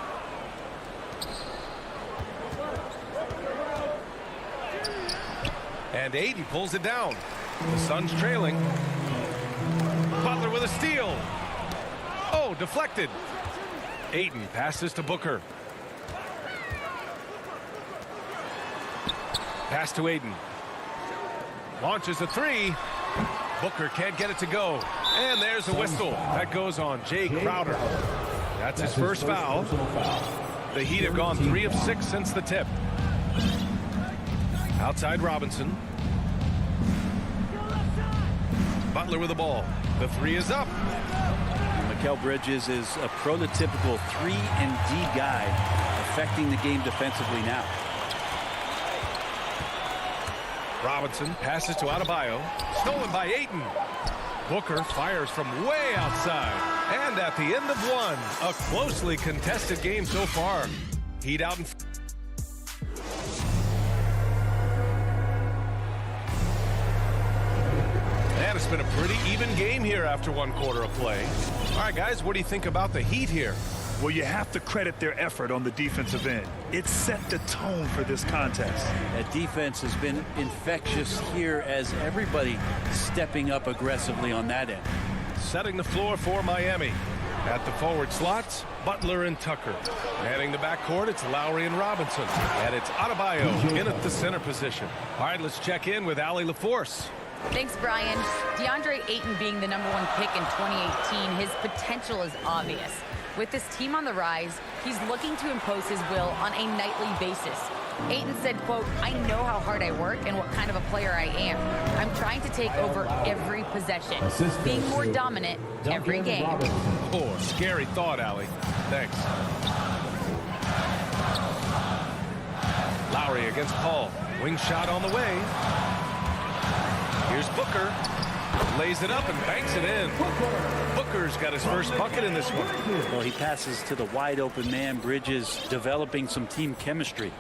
And Ayton pulls it down. The Suns trailing. Butler with a steal. Oh, deflected. Ayton passes to Booker. Pass to Ayton. Launches a three. Booker can't get it to go. And there's a whistle. That goes on Jay Crowder. That's his first foul. The Heat have gone 3 of 6 since the tip. Outside Robinson. Butler with the ball. The three is up. Mikal Bridges is a prototypical 3-and-D guy, affecting the game defensively now. Robinson passes to Adebayo. Stolen by Ayton. Booker fires from way outside. And at the end of one, a closely contested game so far. Heat out in... And it's been a pretty even game here after 1 quarter of play. All right, guys, what do you think about the Heat here? Well, you have to credit their effort on the defensive end. It set the tone for this contest. That defense has been infectious here as everybody stepping up aggressively on that end. Setting the floor for Miami. At the forward slots, Butler and Tucker. Heading the backcourt, it's Lowry and Robinson. And it's Adebayo in at the center position. All right, let's check in with Allie LaForce. Thanks, Brian. DeAndre Ayton being the #1 pick in 2018, his potential is obvious. With this team on the rise, he's looking to impose his will on a nightly basis. Ayton said, quote, "I know how hard I work and what kind of a player I am. I'm trying to take over every possession, being more dominant every game." Oh, scary thought, Allie. Thanks. Lowry against Paul. Wing shot on the way. Here's Booker. Lays it up and banks it in. Booker's got his first bucket in this one. Well, he passes to the wide open man. Bridges developing some team chemistry.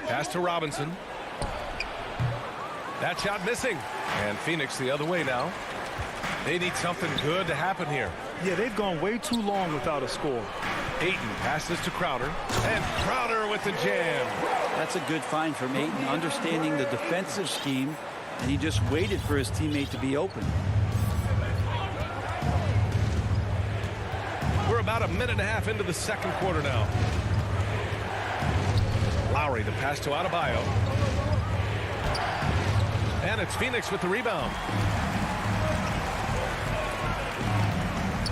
Pass to Robinson. That shot missing. And Phoenix the other way now. They need something good to happen here. Yeah, they've gone way too long without a score. Ayton passes to Crowder. And Crowder with the jam. That's a good find from Ayton, understanding the defensive scheme, and he just waited for his teammate to be open. We're about a minute and a half into the second quarter now. Lowry, the pass to Adebayo. And it's Phoenix with the rebound.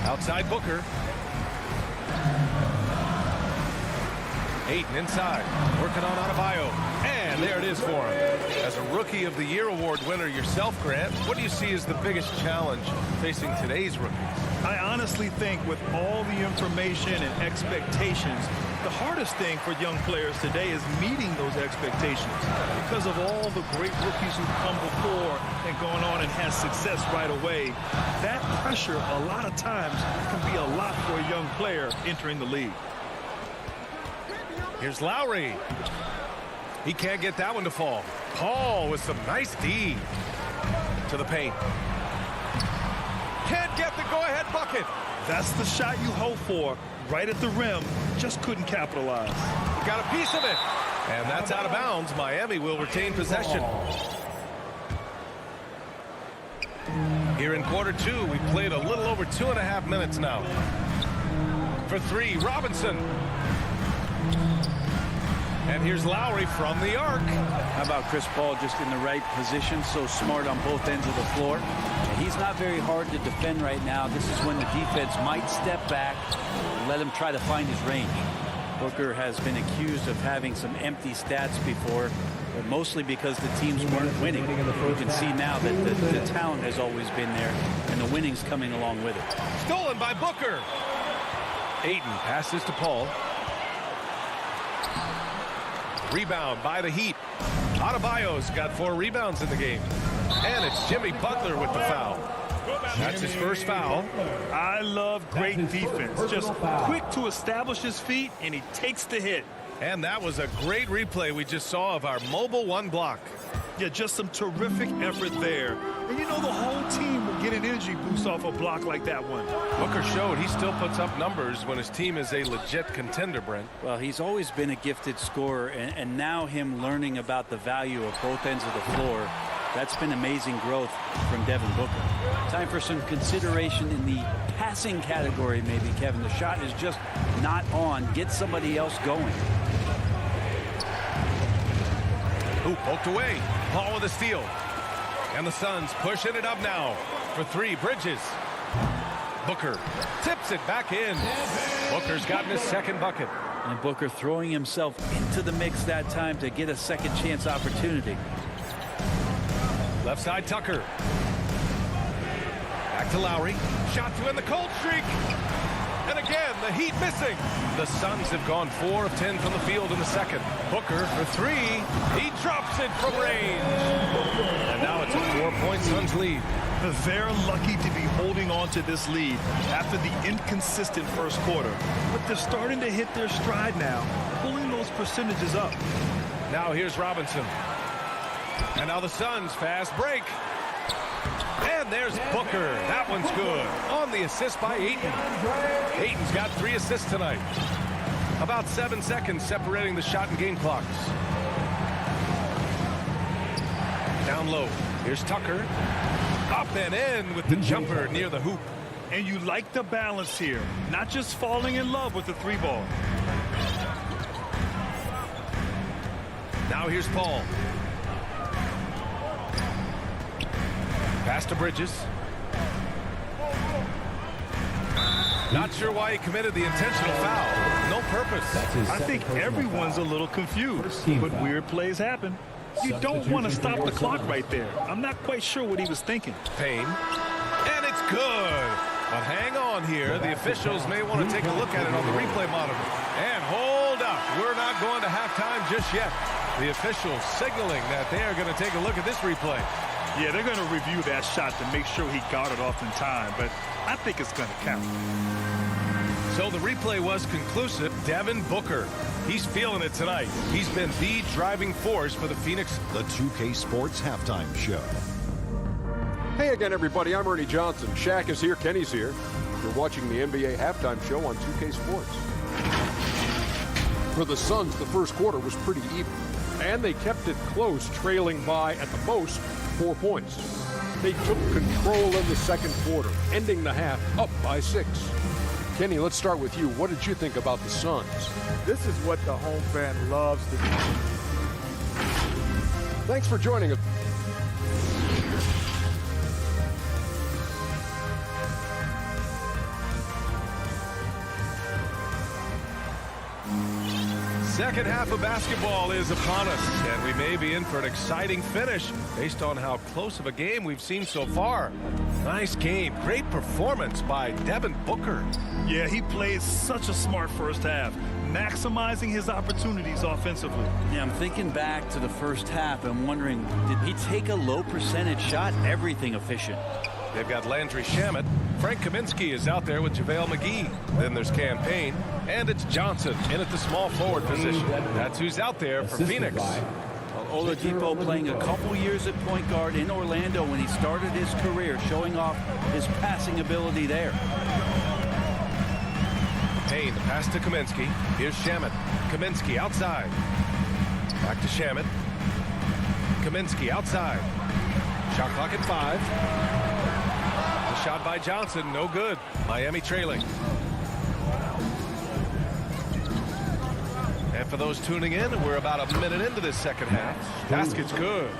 Outside Booker. Ayton inside, working on Adebayo. And there it is for him. As a Rookie of the Year award winner yourself, Grant, what do you see as the biggest challenge facing today's rookies? I honestly think with all the information and expectations, the hardest thing for young players today is meeting those expectations. Because of all the great rookies who've come before and gone on and had success right away, that pressure a lot of times can be a lot for a young player entering the league. Here's Lowry. He can't get that one to fall. Paul with some nice D to the paint. Can't get the go-ahead bucket. That's the shot you hope for. Right at the rim. Just couldn't capitalize. Got a piece of it. And that's out of bounds. Miami will retain possession. Here in quarter two, we played a little over 2.5 minutes now. For three, Robinson. And here's Lowry from the arc. How about Chris Paul just in the right position, so smart on both ends of the floor. And he's not very hard to defend right now. This is when the defense might step back and let him try to find his range. Booker has been accused of having some empty stats before, but mostly because the teams weren't winning. You can see now that the talent has always been there, and the winning's coming along with it. Stolen by Booker. Ayton passes to Paul. Rebound by the Heat. Adebayo's got 4 rebounds in the game. And it's Jimmy Butler with the foul. That's his first foul. I love great defense. Just quick to establish his feet, and he takes the hit. And that was a great replay we just saw of our mobile one block. Yeah, just some terrific effort there. And you know the whole team will get an energy boost off a block like that one. Booker showed he still puts up numbers when his team is a legit contender, Brent. Well, he's always been a gifted scorer, and now him learning about the value of both ends of the floor, that's been amazing growth from Devin Booker. Time for some consideration in the passing category, maybe, Kevin. The shot is just not on. Get somebody else going. Ooh, poked away. Paul with a steal. And the Suns pushing it up now for three. Bridges. Booker tips it back in. Booker's gotten his second bucket. And Booker throwing himself into the mix that time to get a second chance opportunity. Left side, Tucker. Back to Lowry. Shot to end the cold streak. And again, the Heat missing. The Suns have gone 4 of 10 from the field in the second. Booker for three. He drops it from range. And now it's a 4-point Suns lead. They're lucky to be holding on to this lead after the inconsistent first quarter. But they're starting to hit their stride now, pulling those percentages up. Now here's Robinson. And now the Suns fast break. And there's Booker. That one's good. On the assist by Ayton. Ayton's got 3 assists tonight. About 7 seconds separating the shot and game clocks. Down low. Here's Tucker. Up and in with the jumper near the hoop. And you like the balance here. Not just falling in love with the 3-ball. Now here's Paul. Pass to Bridges. Not sure why he committed the intentional foul. No purpose. I think everyone's a little confused, but weird plays happen. You don't want to stop the clock right there. I'm not quite sure what he was thinking. Payne. And it's good. But hang on here. The officials may want to take a look at it on the replay monitor. And hold up. We're not going to halftime just yet. The officials signaling that they are going to take a look at this replay. Yeah, they're going to review that shot to make sure he got it off in time, but I think it's going to count. So the replay was conclusive. Devin Booker, he's feeling it tonight. He's been the driving force for the Phoenix. The 2K Sports Halftime Show. Hey again, everybody. I'm Ernie Johnson. Shaq is here. Kenny's here. You're watching the NBA Halftime Show on 2K Sports. For the Suns, the first quarter was pretty even, and they kept it close, trailing by, at the most, 4 points. They took control in the second quarter, ending the half up by 6. Kenny, let's start with you. What did you think about the Suns? This is what the home fan loves to do. Thanks for joining us. Second half of basketball is upon us, and we may be in for an exciting finish based on how close of a game we've seen so far. Nice game. Great performance by Devin Booker. Yeah, he played such a smart first half, maximizing his opportunities offensively. Yeah, I'm thinking back to the first half and wondering, did he take a low percentage shot? Everything efficient. They've got Landry Shamet. Frank Kaminsky is out there with JaVale McGee. Then there's Cam Payne. And it's Johnson in at the small forward position. That's who's out there for Phoenix. Well, Oladipo playing a couple years at point guard in Orlando when he started his career, showing off his passing ability there. Payne, the pass to Kaminsky. Here's Shamet. Kaminsky outside. Back to Shamet. Kaminsky outside. Shot clock at 5. The shot by Johnson, no good. Miami trailing. And for those tuning in, we're about a minute into this second half. Basket's good.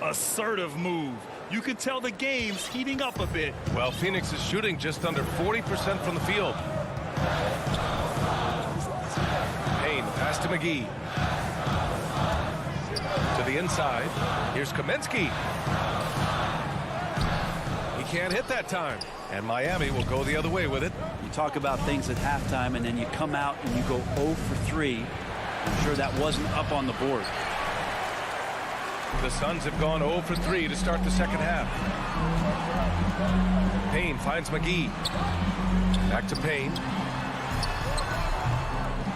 Assertive move. You can tell the game's heating up a bit. Well, Phoenix is shooting just under 40% from the field. Payne, pass to McGee. To the inside. Here's Kaminsky. He can't hit that time. And Miami will go the other way with it. You talk about things at halftime, and then you come out and you go 0 for 3. I'm sure that wasn't up on the board. The Suns have gone 0 for 3 to start the second half. Payne finds McGee. Back to Payne.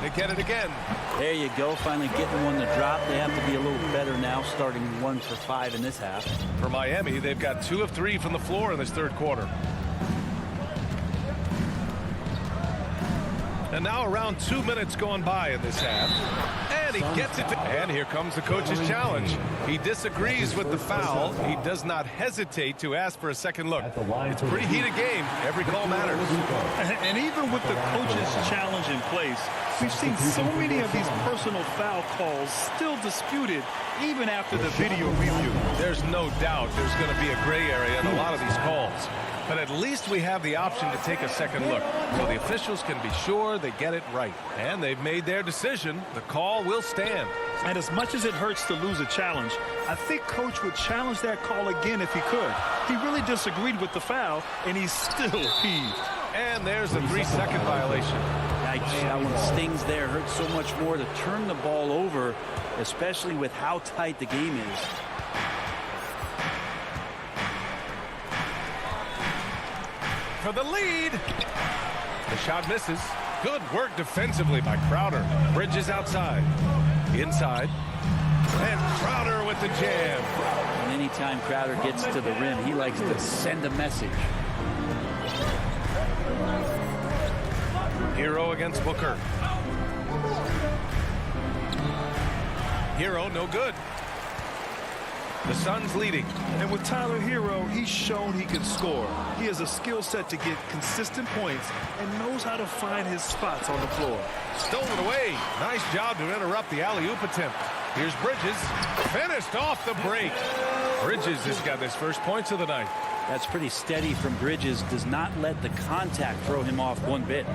They get it again. There you go. Finally getting one to drop. They have to be a little better now, starting 1 for 5 in this half. For Miami, they've got 2 of 3 from the floor in this third quarter. And now around 2 minutes gone by in this half. And he gets it. And here comes the coach's challenge. He disagrees with the foul. He does not hesitate to ask for a second look. It's a pretty heated game. Every call matters. And even with the coach's challenge in place, we've seen so many of these personal foul calls still disputed even after the video review. There's no doubt there's going to be a gray area in a lot of these calls. But at least we have the option to take a second look, so the officials can be sure they get it right. And they've made their decision. The call will stand. And as much as it hurts to lose a challenge, I think Coach would challenge that call again if he could. He really disagreed with the foul, and he's still peeved. And there's a 3-second violation. That one stings there. Hurts so much more to turn the ball over, especially with how tight the game is. For the lead. The shot misses. Good work defensively by Crowder. Bridges outside. Inside. And Crowder with the jam. And anytime Crowder gets to the rim, he likes to send a message. Hero against Booker. Hero no good. The Suns leading. And with Tyler Hero, he's shown he can score. He has a skill set to get consistent points and knows how to find his spots on the floor. Stolen away. Nice job to interrupt the alley-oop attempt. Here's Bridges. Finished off the break. Bridges has got his first points of the night. That's pretty steady from Bridges. Does not let the contact throw him off one bit.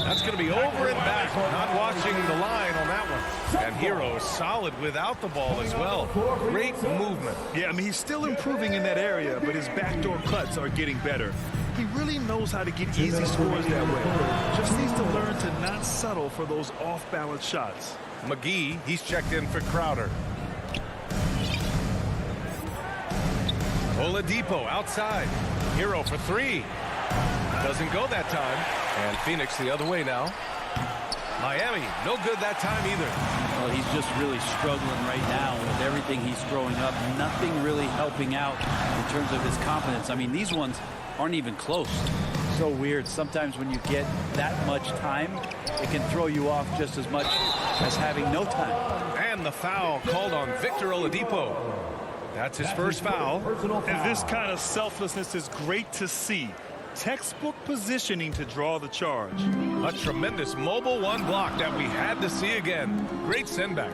That's going to be over and back. Not watching the line on that one. And Hero is solid without the ball as well. Great movement. Yeah, I mean, he's still improving in that area, but his backdoor cuts are getting better. He really knows how to get easy scores that way. Just needs to learn to not settle for those off-balance shots. McGee, he's checked in for Crowder. Oladipo outside. Hero for 3. Doesn't go that time. And Phoenix the other way now. Miami, no good that time either. Well, he's just really struggling right now with everything he's throwing up. Nothing really helping out in terms of his confidence. I mean, these ones aren't even close. So weird. Sometimes when you get that much time, it can throw you off just as much as having no time. And the foul called on Victor Oladipo. That's his first foul. And this kind of selflessness is great to see. Textbook positioning to draw the charge. A tremendous mobile one block that we had to see again. Great send back.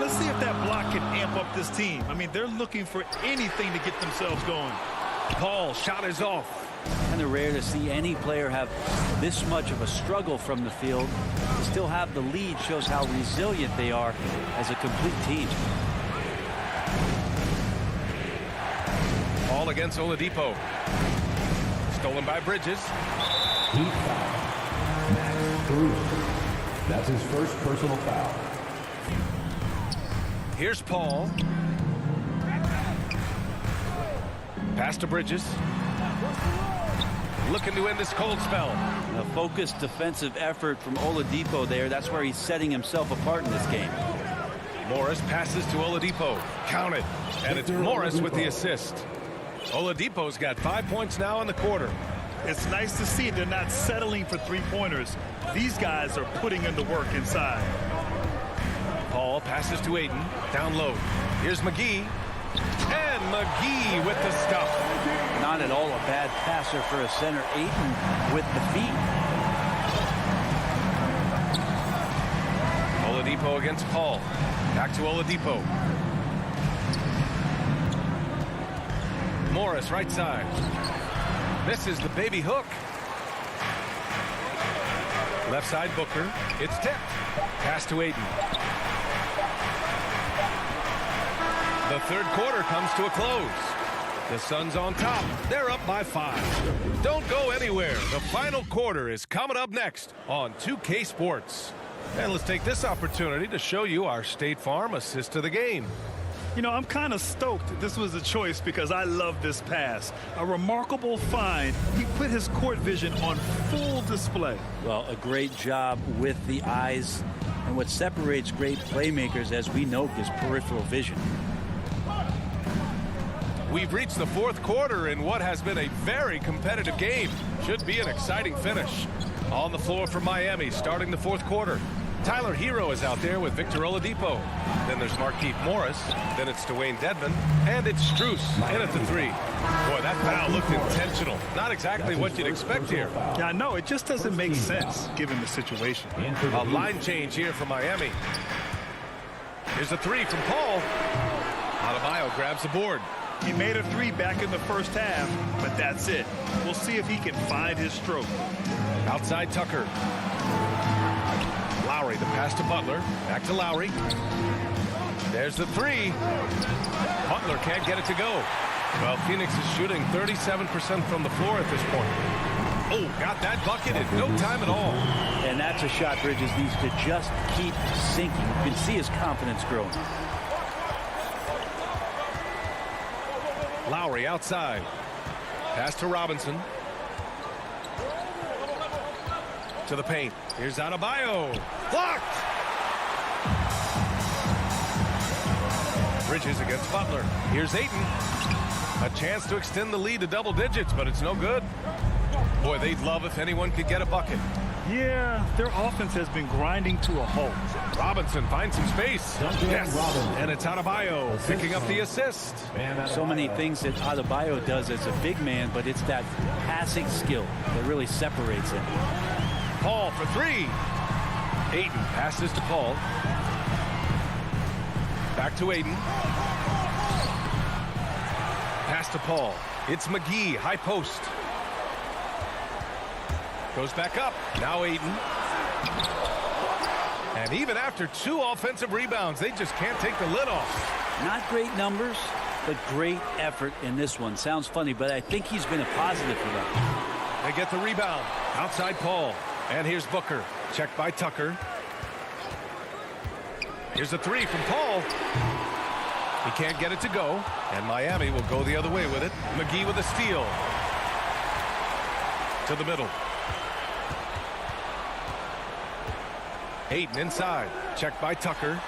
Let's see if that block can amp up this team. I mean, they're looking for anything to get themselves going. Paul, shot is off. Kind of rare to see any player have this much of a struggle from the field. To still have the lead shows how resilient they are as a complete team. All against Oladipo. Stolen by Bridges. Heat foul. Max Cruz. That's his first personal foul. Here's Paul. Pass to Bridges. Looking to end this cold spell. A focused defensive effort from Oladipo there. That's where he's setting himself apart in this game. Morris passes to Oladipo. Counted. And it's Morris with the assist. Oladipo's got 5 points now in the quarter. It's nice to see they're not settling for three-pointers. These guys are putting in the work inside. Paul passes to Ayton. Down low. Here's McGee. And McGee with the stuff. Not at all a bad passer for a center. Ayton with the feet. Oladipo against Paul. Back to Oladipo. Morris right side. Misses the baby hook. Left side Booker. It's tipped. Pass to Ayton. The third quarter comes to a close. The Suns on top. They're up by 5. Don't go anywhere. The final quarter is coming up next on 2K Sports. And let's take this opportunity to show you our State Farm assist to the game. You know, I'm kind of stoked this was a choice because I love this pass. A remarkable find. He put his court vision on full display. Well, a great job with the eyes. And what separates great playmakers, as we know, is peripheral vision. We've reached the fourth quarter in what has been a very competitive game. Should be an exciting finish. On the floor for Miami, starting the fourth quarter. Tyler Hero is out there with Victor Oladipo. Then there's Markieff Morris. Then it's Dwayne Dedmon. And it's Strus in at the three. Boy, that foul looked intentional. Not exactly what you'd expect here. Yeah, I know. It just doesn't make sense given the situation. A line change here for Miami. Here's a three from Paul. Adebayo grabs the board. He made a three back in the first half, but that's it. We'll see if he can find his stroke. Outside Tucker. Lowry, the pass to Butler. Back to Lowry. There's the three. Butler can't get it to go. Well, Phoenix is shooting 37% from the floor at this point. Oh, got that bucket in no time at all. And that's a shot Bridges needs to just keep sinking. You can see his confidence growing. Lowry outside. Pass to Robinson. To the paint. Here's Adebayo. Blocked! Bridges against Butler. Here's Ayton. A chance to extend the lead to double digits, but it's no good. Boy, they'd love if anyone could get a bucket. Yeah, their offense has been grinding to a halt. Robinson finds some space. Yes, and it's Adebayo picking up the assist. So many things that Adebayo does as a big man, but it's that passing skill that really separates him. Paul for three. Ayton passes to Paul. Back to Ayton. Pass to Paul. It's McGee, high post. Goes back up. Now Ayton. And even after two offensive rebounds, they just can't take the lid off. Not great numbers, but great effort in this one. Sounds funny, but I think he's been a positive for them. They get the rebound. Outside Paul. And here's Booker. Checked by Tucker. Here's a three from Paul. He can't get it to go. And Miami will go the other way with it. McGee with a steal. To the middle. Ayton inside. Checked by Tucker.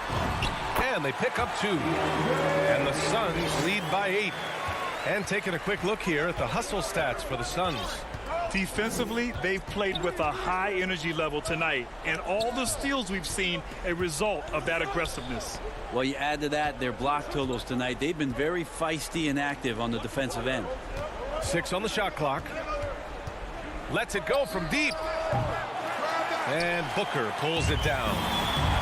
And they pick up two. And the Suns lead by 8. And taking a quick look here at the hustle stats for the Suns. Defensively, they've played with a high energy level tonight, and all the steals we've seen a result of that aggressiveness. Well, you add to that their block totals tonight. They've been very feisty and active on the defensive end. 6 on the shot clock. Lets it go from deep. And Booker pulls it down.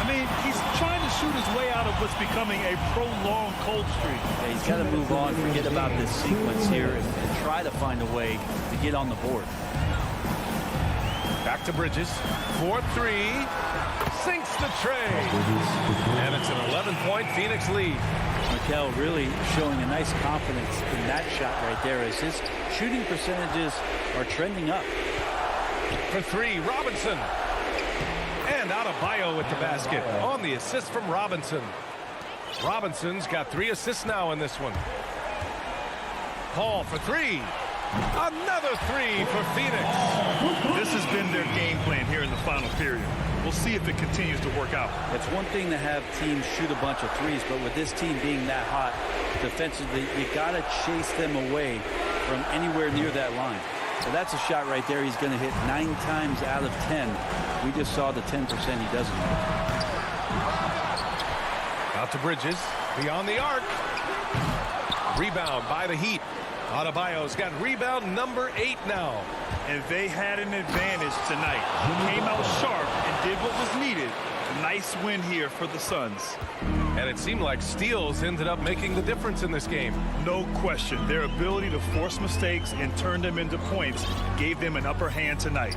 I mean, he's trying to shoot his way out of what's becoming a prolonged cold streak. Yeah, he's got to move on, forget about this sequence here, and try to find a way to get on the board. Back to Bridges. 4-3. Sinks the tray. And it's an 11-point Phoenix lead. Mikel really showing a nice confidence in that shot right there as his shooting percentages are trending up. For three, Robinson. And Adebayo with the basket on the assist from Robinson. Robinson's got 3 assists now in this one. Paul for three. Another three for Phoenix. This has been their game plan here in the final period. We'll see if it continues to work out. It's one thing to have teams shoot a bunch of threes, but with this team being that hot defensively, you got to chase them away from anywhere near that line. So that's a shot right there. He's going to hit 9 times out of 10. We just saw the 10% he doesn't hit. Out to Bridges. Beyond the arc. Rebound by the Heat. Adebayo's got rebound number 8 now. And they had an advantage tonight. Came out sharp and did what was needed. A nice win here for the Suns. And it seemed like steals ended up making the difference in this game. No question. Their ability to force mistakes and turn them into points gave them an upper hand tonight.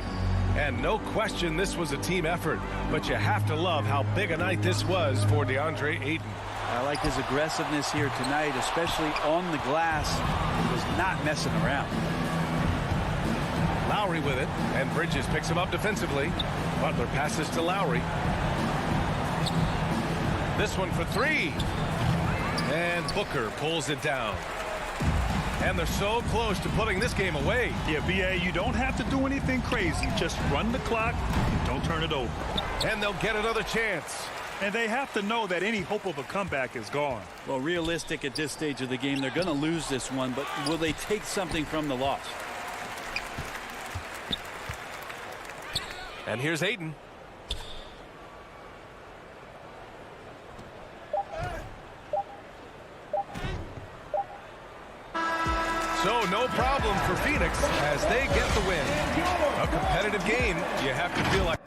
And no question this was a team effort. But you have to love how big a night this was for DeAndre Ayton. I like his aggressiveness here tonight, especially on the glass. He was not messing around. Lowry with it, and Bridges picks him up defensively. Butler passes to Lowry. This one for three. And Booker pulls it down. And they're so close to putting this game away. Yeah, BA, you don't have to do anything crazy. Just run the clock and don't turn it over. And they'll get another chance. And they have to know that any hope of a comeback is gone. Well, realistic at this stage of the game, they're going to lose this one, but will they take something from the loss? And here's Ayton. So no problem for Phoenix as they get the win. A competitive game, you have to feel like.